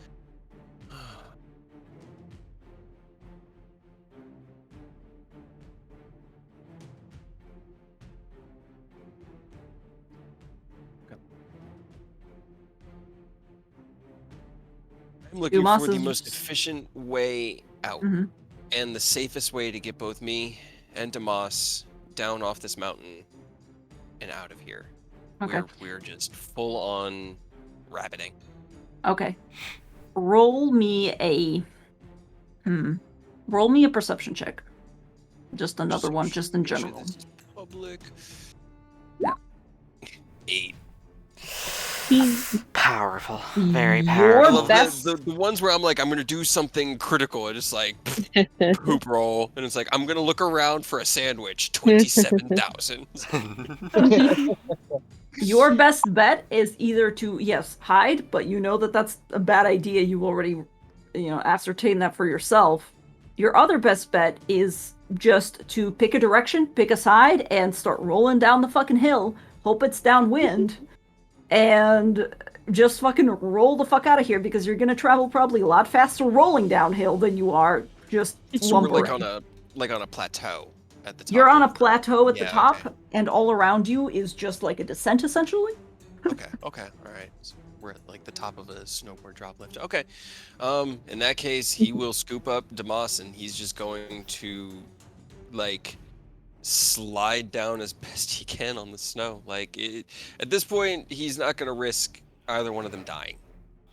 I'm looking Dumas for the is most just- efficient way out Mhm. and the safest way to get both me and Damas down off this mountain and out of here. Okay. We're just full on rabbiting. Okay. Roll me a... Roll me a perception check. Just another one, just in Make sure general. this is public. Yeah. 8. Powerful. Very Your I powerful. love best- the ones where I'm like, I'm gonna do something critical. I just like poop roll, and it's like I'm gonna look around for a sandwich. 27,000. Your best bet is either to, yes, hide, but you know that that's a bad idea. You already, ascertained that for yourself. Your other best bet is just to pick a direction, pick a side, and start rolling down the fucking hill. Hope it's downwind. And just fucking roll the fuck out of here, because you're gonna travel probably a lot faster rolling downhill than you are just So we're lumbering. like on a plateau at the top. You're on a of the- plateau at the Yeah, top, okay. and all around you is just like a descent, essentially. Okay, all right. So we're at like the top of a snowboard drop lift. Okay. In that case, he will scoop up Damas, and he's just going to like slide down as best he can on the snow. At this point, he's not gonna risk either one of them dying.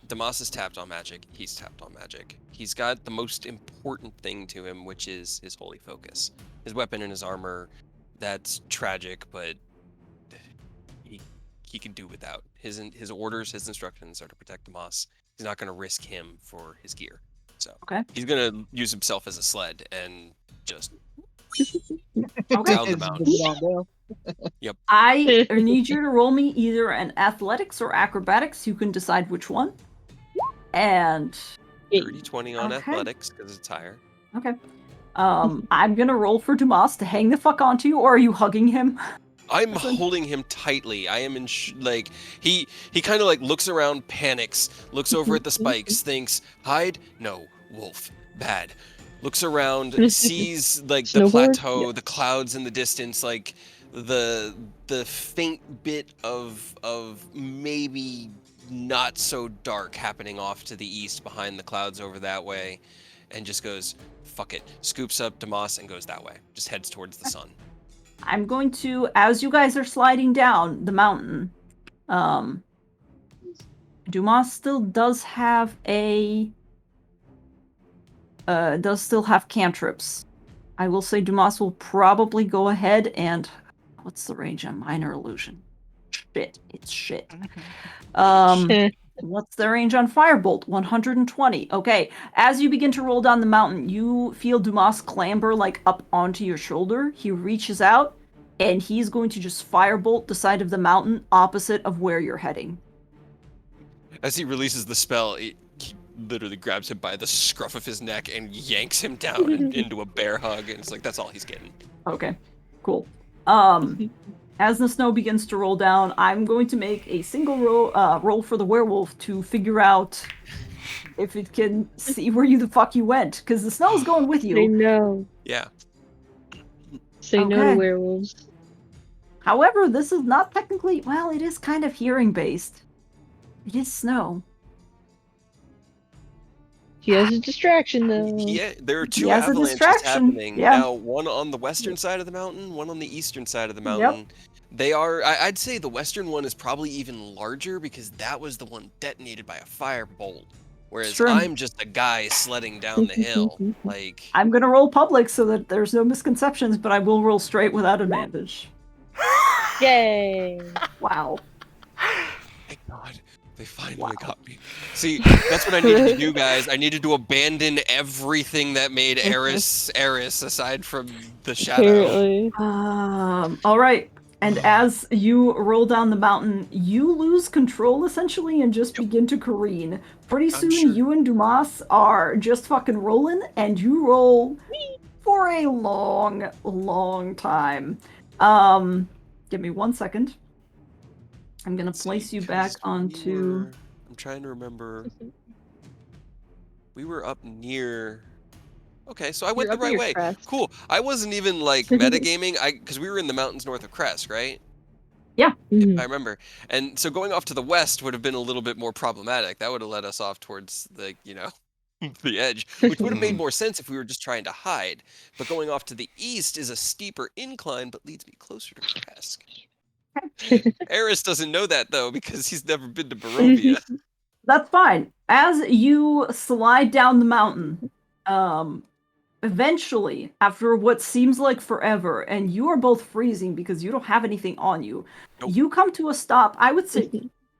Damas is tapped on magic. He's tapped on magic. He's got the most important thing to him, which is his holy focus. His weapon and his armor. That's tragic, but he can do without. His orders, his instructions are to protect Damas. He's not going to risk him for his gear. So Okay. he's going to use himself as a sled and just Okay. down the mountain. I need you to roll me either an athletics or acrobatics. You can decide which one. And 30-20 on Okay. athletics because it's higher. okay. I'm gonna roll for Dumas to hang the fuck onto you, or are you hugging him? I'm Listen. holding him tightly. I am in he kind of like looks around, panics, looks over at the spikes, thinks hide, no, wolf, bad. Looks around, sees like the Snowboard? plateau, Yeah. the clouds in the distance, like the faint bit of maybe not so dark happening off to the east behind the clouds over that way, and just goes fuck it, scoops up Damas and goes that way, just heads towards the sun. I'm going to, as you guys are sliding down the mountain, Dumas still does have cantrips. I will say Dumas will probably go ahead and, what's the range on minor illusion? It's shit. What's the range on Firebolt? 120. Okay. As you begin to roll down the mountain, you feel Dumas clamber like up onto your shoulder. He reaches out, and he's going to just firebolt the side of the mountain opposite of where you're heading. As he releases the spell, he literally grabs him by the scruff of his neck and yanks him down into a bear hug, and it's like that's all he's getting. Okay. Cool. As the snow begins to roll down, I'm going to make a single roll for the werewolf to figure out if it can see where the fuck you went, because the snow's going with Say you. no. Yeah. Say no to Okay. werewolves. However, this is not technically, well, it is kind of hearing based. It is snow. He has a distraction though. Yeah, there are He two has a avalanches distraction. happening Yeah. now. One on the western side of the mountain, one on the eastern side of the mountain. They are. I'd say the western one is probably even larger because that was the one detonated by a firebolt. Whereas True. I'm just a guy sledding down the hill. Like, I'm gonna roll public so that there's no misconceptions, but I will roll straight without advantage. Yay! Wow. thank God, they finally got me. See, that's what I needed to do, guys. I needed to abandon everything that made Eris aside from the shadow. Apparently. All right. And as you roll down the mountain, you lose control essentially and just begin to careen. Pretty I'm soon, sure. you and Dumas are just fucking rolling, and you roll for a long, long time. Give me 1 second. I'm gonna place you back 'Cause onto. I'm trying to remember. We were up near. Okay, so I went You're the up right near way. Crest. Cool. I wasn't even like metagaming. Because we were in the mountains north of Crest, right? Yeah. Mhm. I remember. And so going off to the west would have been a little bit more problematic. That would have led us off towards the, the edge, which would have made more sense if we were just trying to hide. But going off to the east is a steeper incline, but leads me closer to Kresk. Eris doesn't know that though because he's never been to Barovia. That's fine. As you slide down the mountain, eventually, after what seems like forever, and you are both freezing because you don't have anything on you, Nope. you come to a stop. I would say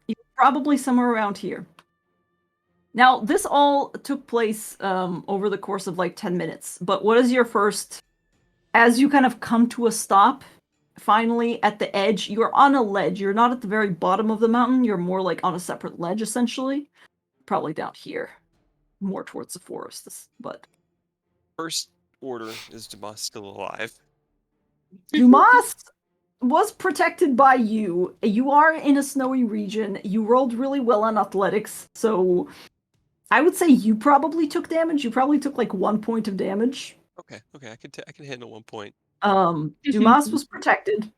you're probably somewhere around here. Now, this all took place over the course of like 10 minutes, but what is your first, as you kind of come to a stop, finally at the edge, you're on a ledge. You're not at the very bottom of the mountain, you're more like on a separate ledge, essentially. Probably down here, more towards the forest, but First order is Damas still alive? Dumas was protected by you. You are in a snowy region. You rolled really well on athletics, so I would say you probably took damage. You probably took like 1 point of damage. Okay, I can handle 1 point. Dumas was protected.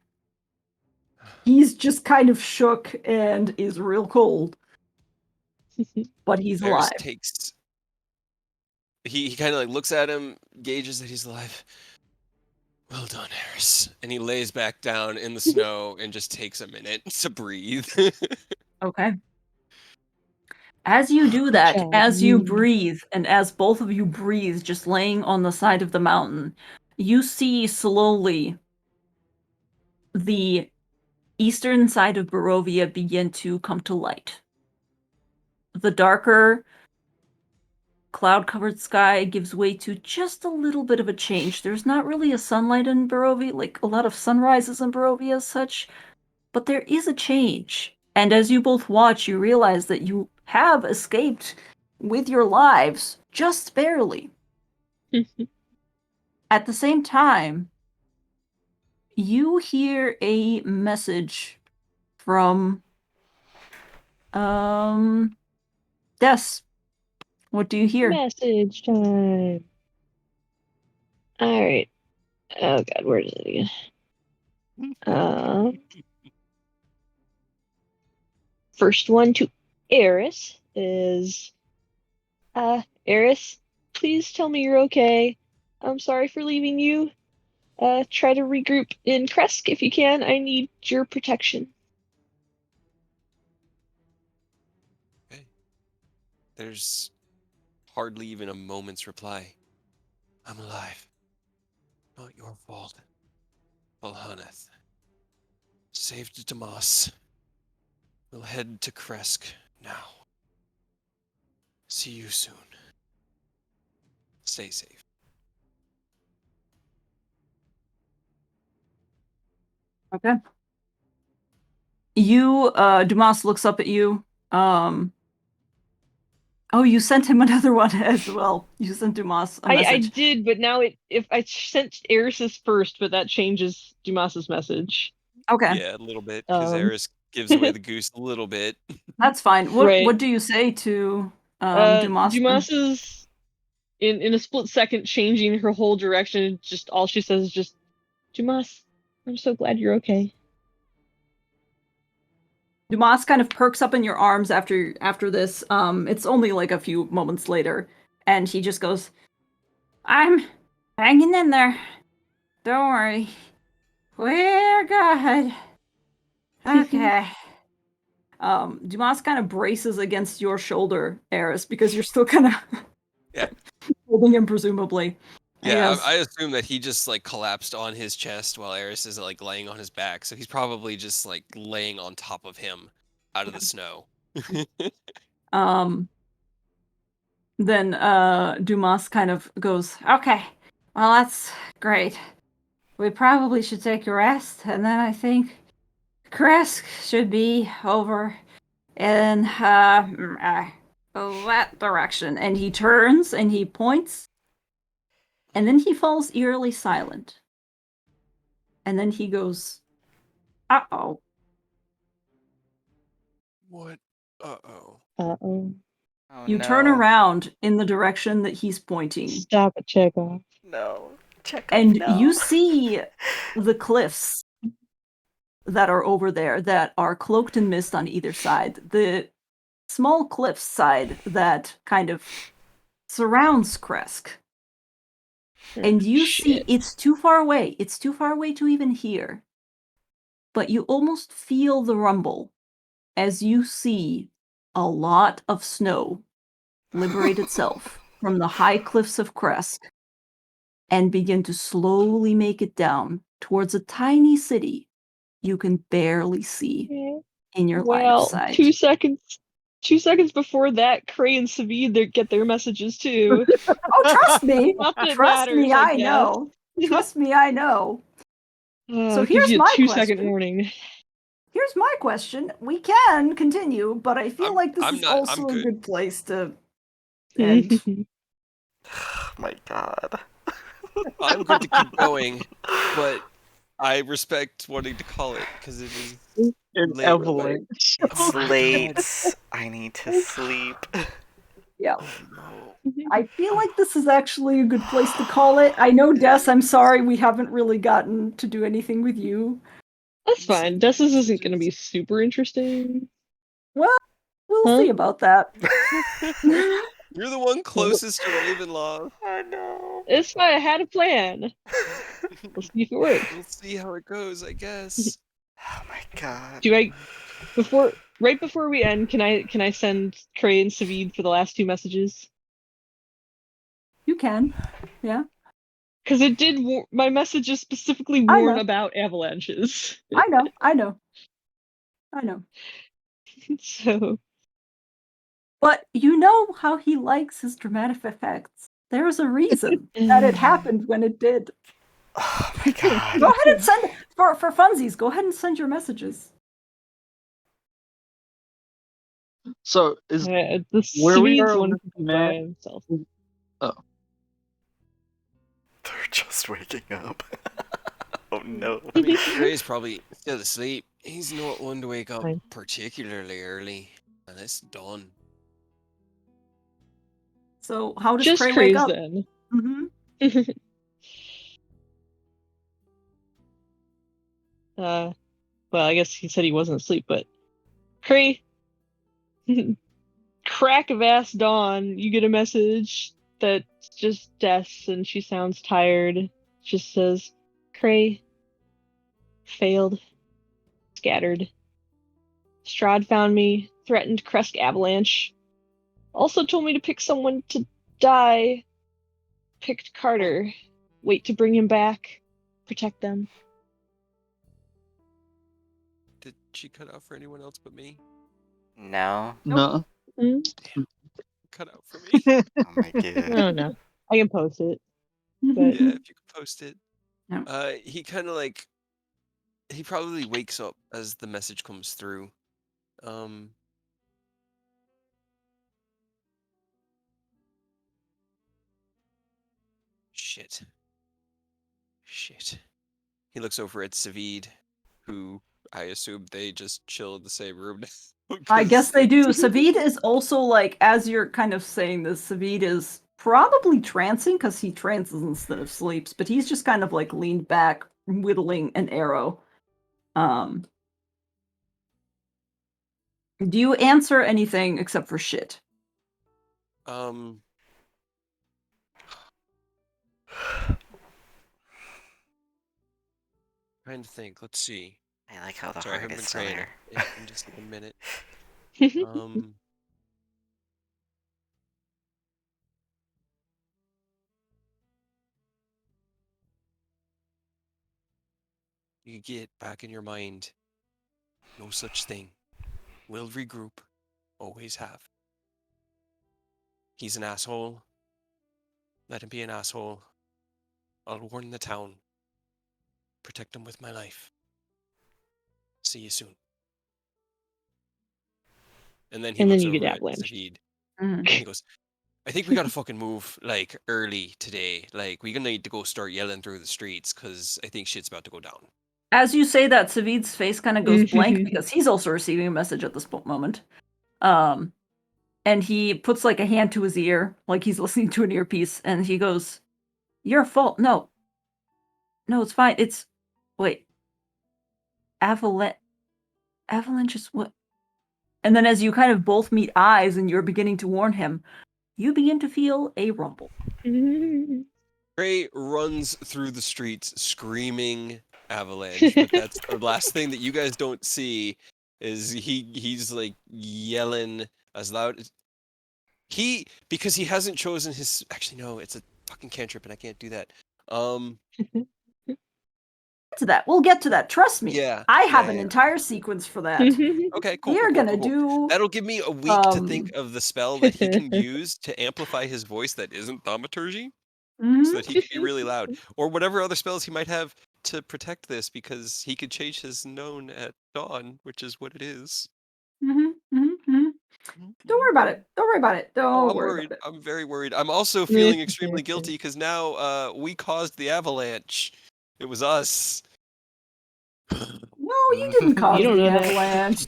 He's just kind of shook and is real cold. But he's Eris alive. takes. He kind of like looks at him, gauges that he's alive. Well done, Eris. And he lays back down in the snow and just takes a minute to breathe. Okay. As you do that, Job. as you breathe, and as both of you breathe, just laying on the side of the mountain, you see slowly the eastern side of Barovia begin to come to light. The darker, cloud-covered sky gives way to just a little bit of a change. There's not really a sunlight in Barovia, like a lot of sunrises in Barovia as such, but there is a change. And as you both watch, you realize that you have escaped with your lives, just barely. At the same time, you hear a message from Des. What do you hear? Message time. Alright. Oh god, where is it again? First one to Eris is Eris, please tell me you're okay. I'm sorry for leaving you. Try to regroup in Kresk if you can. I need your protection. Okay. There's hardly even a moment's reply. I'm alive. Not your fault. Valhaneth. Saved Damas. We'll head to Kresk now. See you soon. Stay safe. Okay. You, Dumas looks up at you. Oh, you sent him another one as well. You sent Dumas a I message. did, but now if I sent Eris's first, but that changes Dumas's message. Okay. Yeah, a little bit, because Eris gives away the goose a little bit. That's fine. Right. What do you say to Dumas. Dumas is in a split second changing her whole direction. Just all she says is just, Dumas, I'm so glad you're okay. Dumas kind of perks up in your arms after this. It's only like a few moments later, and he just goes, "I'm hanging in there. Don't worry. We're good. Okay." Dumas kind of braces against your shoulder, Eris, because you're still kind of Yeah. holding him, presumably. And he Yeah, goes, I assume that he just like collapsed on his chest while Eris is like laying on his back, so he's probably just like laying on top of him out of the snow. um, then Dumas kind of goes, "Okay, well, that's great. We probably should take a rest, and then I think Kresk should be over in that direction." And he turns and he points, and then he falls eerily silent. And then he goes, "Uh-oh." What? Uh-oh. Uh-oh. Oh You turn no. around in the direction that he's pointing, Stop it, Chekhov. No. Chekhov, and no. you see the cliffs that are over there that are cloaked in mist on either side. The small cliff side that kind of surrounds Kresk. And you see it's too far away. It's too far away to even hear. But you almost feel the rumble as you see a lot of snow liberate itself from the high cliffs of Kresk and begin to slowly make it down towards a tiny city you can barely see in your line of Well, sight. 2 seconds. 2 seconds before that, Cray and Savid get their messages too. Oh, trust me. Not that it Trust matters, me, I I guess. know. Trust me, I know. So It gives here's you a my 2-second question. warning. Here's my question. We can continue, but I feel like this I'm is not- I'm also a good. good place to end. Oh my god. I'm good to keep going, but I respect wanting to call it because it is An late. avalanche. It's Oh my late. God. I need to sleep. Yeah. Oh no. I feel like this is actually a good place to call it. I know, Des, I'm sorry we haven't really gotten to do anything with you. That's fine. Dessus isn't going to be super interesting. Well, we'll Huh? see about that. You're the one closest to Ravenloft. Oh no. It's fine. I had a plan. We'll see if it works. We'll see how it goes, I guess. Oh my god. Do I right before we end? Can I send Cray and Savid for the last 2 messages? You can. Yeah. Because it did. My messages specifically I warn know. about avalanches. I know. I know. I know. So But you know how he likes his dramatic effects. There's a reason that it happened when it did. Oh my god. Go ahead and send for funsies. Go ahead and send your messages. So is the where we Savid's are one with can go Matt? by himself. Oh, They're just waking up. Oh no. I mean, Ray's probably still asleep. He's not one to wake up Fine. particularly early, and it's dawn. So how does Just Cray wake Cray's up? then. Mm-hmm. Well, I guess he said he wasn't asleep, but Cray, crack of ass dawn, you get a message that's just Des, and she sounds tired. Just says, Cray, failed, scattered. Strahd found me, threatened Kresk Avalanche. Also told me to pick someone to die. Picked Carter. Wait to bring him back. Protect them. Did she cut out for anyone else but me? No. no. Cut out for me. Oh my I god. don't know. I can post it. But Yeah, if you could post it. No. He kind of like he probably wakes up as the message comes through. Shit. He looks over at Savid, who I assume they just chill in the same room. I guess they do. It's- Savid is also like, as you're kind of saying this, Savid is probably trancing because he trances instead of sleeps, but he's just kind of like leaned back, whittling an arrow. Do you answer anything except for shit? Trying to think. Let's see. I like how the Sorry, I heart haven't is been still praying there. in just like a minute. You get back in your mind. No such thing. We'll regroup. Always have. He's an asshole. Let him be an asshole. I'll warn the town. Protect him with my life. See you soon. And then he And then looks you get over at avalanched. Zahid. Mhm. And he goes, I think we gotta fucking move, like, early today. Like, we're gonna need to go start yelling through the streets, because I think shit's about to go down. As you say that, Savid's face kind of goes blank because he's also receiving a message at this moment. And he puts like a hand to his ear, like he's listening to an earpiece, and he goes, "Your fault. No, it's fine. It's wait, avalanche is what?" And then as you kind of both meet eyes, and you're beginning to warn him, you begin to feel a rumble. Gray runs through the streets screaming avalanche, but that's the last thing that you guys don't see is he's like yelling as loud as because he hasn't chosen his actually no, it's a fucking cantrip and I can't do that. To that, we'll get to that. Trust me. Yeah. I have an yeah. entire sequence for that. Okay, cool. We are cool, gonna cool, cool. do. That'll give me a week to think of the spell that he can use to amplify his voice that isn't thaumaturgy. So that he could be really loud, or whatever other spells he might have to protect this, because he could change his known at dawn, which is what it is. Don't worry about it. Don't worry about it. Oh, Don't I'm worry worried. about it. I'm very worried. I'm also feeling extremely guilty because now we caused the avalanche. It was us. No, you didn't cause don't the know that. avalanche.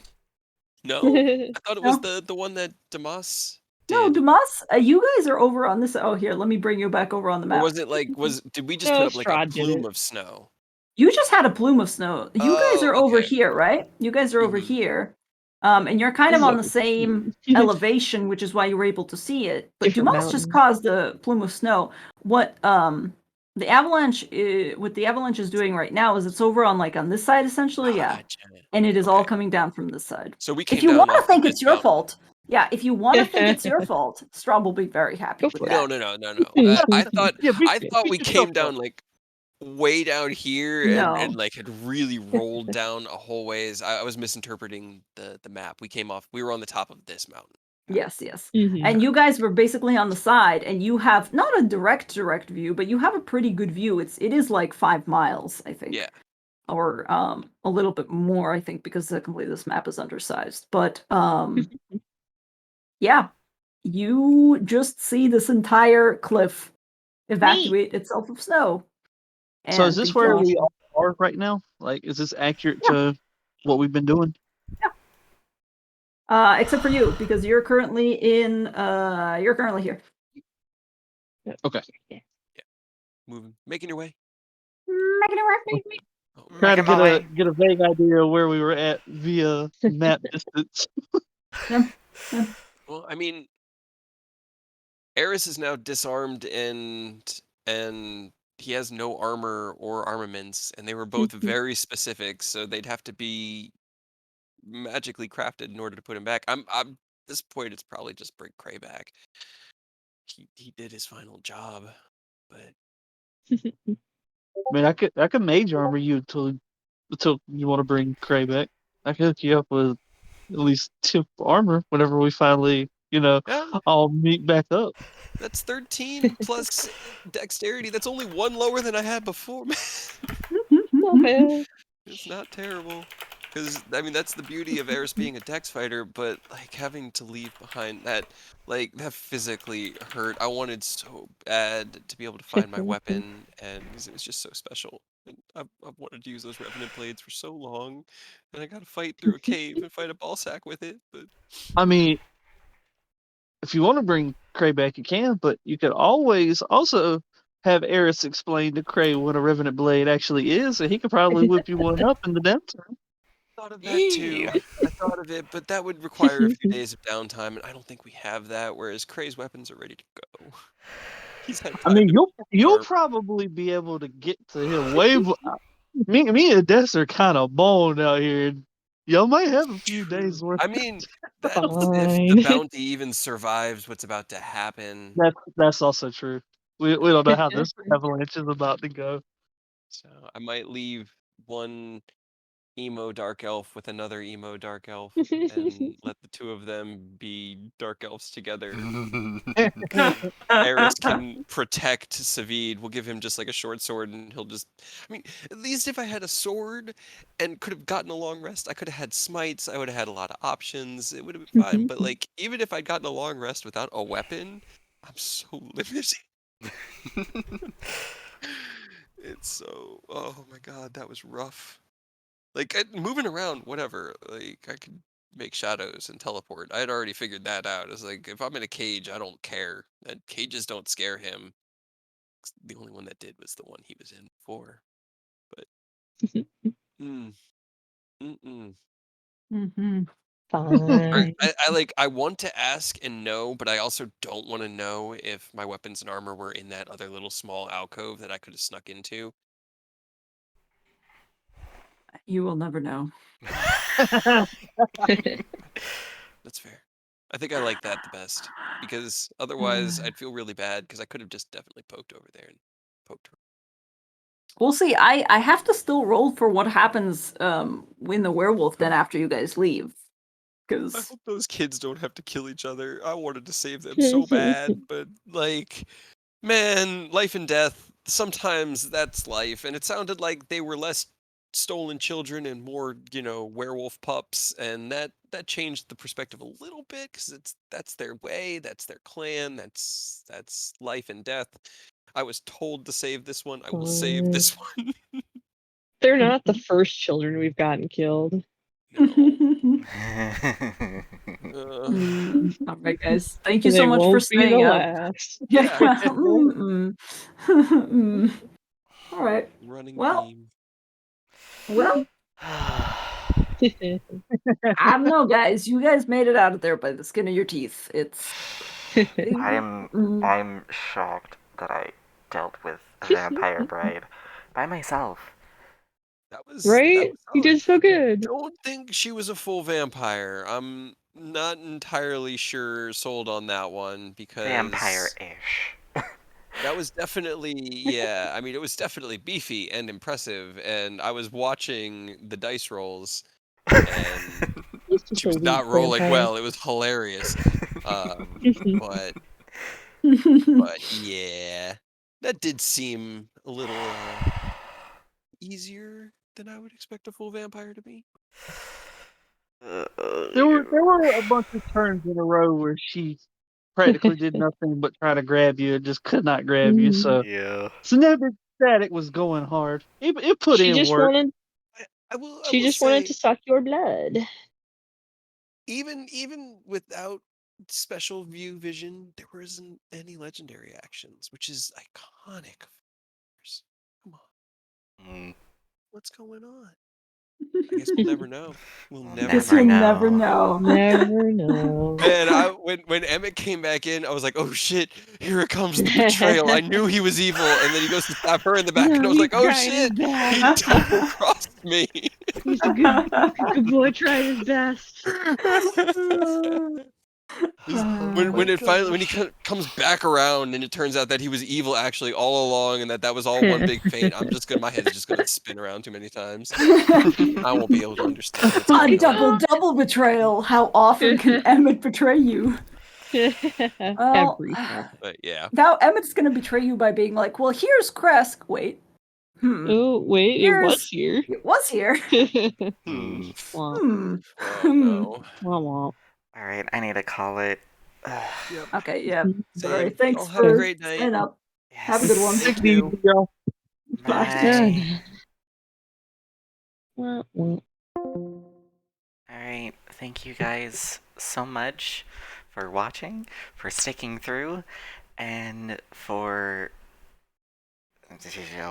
No, I thought it was No. the one that Damas No, did. Dumas, you guys are over on this. Oh, here, let me bring you back over on the Or map. was it like did we just No, put up like a Strahd did plume it. of snow? You just had a plume of snow. You guys Oh, are over okay. here, right? You guys are over Mhm. here. And you're kind This of is on the over same here. elevation, which is why you were able to see it. But Different Dumas just mountain. caused the plume of snow. What the avalanche what the avalanche is doing right now is it's over on like on this side essentially, yeah. Gotcha. And it is all Okay. coming down from this side. So we If came you down want to off of think this it's your mountain. fault, yeah, if you want to think it's your fault, Straub will be very happy Go with for that. No. I thought Yeah, we beat yourself came up. down like way down here and No. like had really rolled down a whole ways. I was misinterpreting the map. We were on the top of this mountain. Yes. And you guys were basically on the side, and you have not a direct view, but you have a pretty good view. It is like 5 miles, I think. Yeah. Or a little bit more, I think, because technically this map is undersized. But yeah, you just see this entire cliff evacuate itself of snow. So is And this things where are we all are right now? Like, is this accurate Yeah. to what we've been doing? except for you, because you're currently here. Okay. Moving, making your way. Making it work. Oh, Try to Making my way. get a vague idea of where we were at via map distance. well, I mean, Eris is now disarmed and he has no armor or armaments, and they were both very specific, so they'd have to be magically crafted in order to put him back. I'm at this point it's probably just bring Cray back. He did his final job, but I mean, I could mage armor you until you want to bring Cray back. I could hook you up with at least 2 armor whenever we finally, yeah, all meet back up. that's 13 plus dexterity. That's only 1 lower than I had before, man. Not bad. It's not terrible. Because, I mean, that's the beauty of Eris being a dex fighter, but, like, having to leave behind that, like, that physically hurt. I wanted so bad to be able to find my weapon, and 'cause it was just so special. And I've wanted to use those Revenant blades for so long, and I gotta fight through a cave and fight a ball sack with it. But I mean, if you want to bring Cray back, you can, but you could always also have Eris explain to Cray what a Revenant blade actually is, and he could probably whip you one up in the downtime. thought of that too. I thought of it, but that would require a few days of downtime, and I don't think we have that. Whereas Cray's weapons are ready to go. He's had I time mean, to you'll sharp. probably be able to get to him way. Me and Des are kind of boned out here. And y'all might have a few days worth. I mean, that's if Fine. the bounty even survives what's about to happen. That's also true. We don't know how this avalanche is about to go. So I might leave one emo dark elf with another emo dark elf and let the two of them be dark elves together. Eris can protect Savid. We'll give him just like a short sword and he'll just. I mean, at least if I had a sword and could have gotten a long rest, I could have had smites. I would have had a lot of options. It would have been fine. But like, even if I'd gotten a long rest without a weapon, I'm so limited. It's so. Oh my god, that was rough. Like moving around, whatever. Like I could make shadows and teleport. I had already figured that out. It's like if I'm in a cage, I don't care. And cages don't scare him. The only one that did was the one he was in before. But mm, mm-mm. Mm-hmm. Fine. I want to ask and know, but I also don't want to know if my weapons and armor were in that other little small alcove that I could have snuck into. You will never know. That's fair. I think I like that the best because otherwise I'd feel really bad because I could have just definitely poked over there and poked her. We'll see. I have to still roll for what happens in the werewolf den after you guys leave. I Because hope those kids don't have to kill each other. I wanted to save them so bad, but like, man, life and death, sometimes that's life. And it sounded like they were less stolen children and more, werewolf pups, and that changed the perspective a little bit because that's their way, that's their clan, that's life and death. I was told to save this one. I will save this one. They're not the first children we've gotten killed. No. All right, guys. Thank you so They much for won't be the staying up. last. Yeah. Yeah. All right. Running Well, beam. well, I don't know, guys. You guys made it out of there by the skin of your teeth. It's. I'm shocked that I dealt with a vampire bride by myself. That was Right? You solid. did so good. Don't think she was a full vampire. I'm not entirely sold on that one because Vampire-ish. that was definitely, yeah. I mean, it was definitely beefy and impressive, and I was watching the dice rolls, and It's just she was a not weak rolling vampire. well. It was hilarious. But yeah, that did seem a little easier than I would expect a full vampire to be. There were a bunch of turns in a row where she practically did nothing but try to grab you and just could not grab you. So Yeah. Snippet Static was going hard. It put She in just work. wanted. I will She just say, wanted to suck your blood. even without special view vision, there wasn't any legendary actions, which is iconic. Come on, what's going on? I guess we'll never know. We'll never Guess know. you'll never know. Never know. Man, when Emmett came back in, I was like, oh shit, here it comes, the betrayal. I knew he was evil, and then he goes to stab her in the back, and I was like, oh shit, he double crossed me. He's a good boy trying his best. When he comes back around and it turns out that he was evil actually all along and that was all one big feint, my head's just gonna spin around too many times. I won't be able to understand what's A going on. double betrayal. How often can Emmett betray you? Well, Every time. But yeah. now Emmett's gonna betray you by being like, "Well, here's Kresk." Wait. Oh wait, it was here. It was here. Oh no. Womp. All right, I need to call it. Yep. Okay, yeah. Same. Sorry. Thanks Y'all have a for great night. staying up. Yes. Have a good one. Thank you. Y'all. Bye. Bye. Wah, wah. Alright, thank you guys so much for watching, for sticking through, and for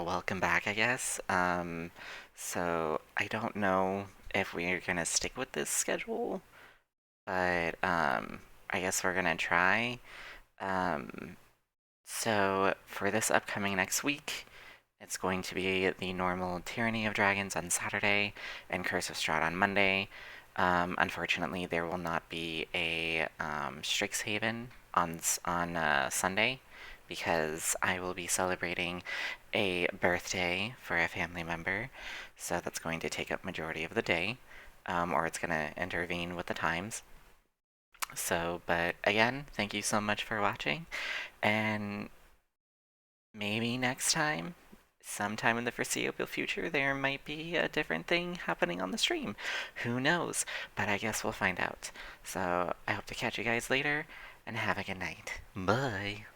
welcome back, I guess. So I don't know if we're gonna stick with this schedule, but I guess we're gonna try. Um, so for this upcoming next week, it's going to be the normal Tyranny of Dragons on Saturday and Curse of Strahd on Monday. Unfortunately, there will not be a Strixhaven on Sunday because I will be celebrating a birthday for a family member, so that's going to take up majority of the day, or it's going to intervene with the times. So, but again, thank you so much for watching, and maybe next time, sometime in the foreseeable future, there might be a different thing happening on the stream. Who knows? But I guess we'll find out. So I hope to catch you guys later, and have a good night. Bye.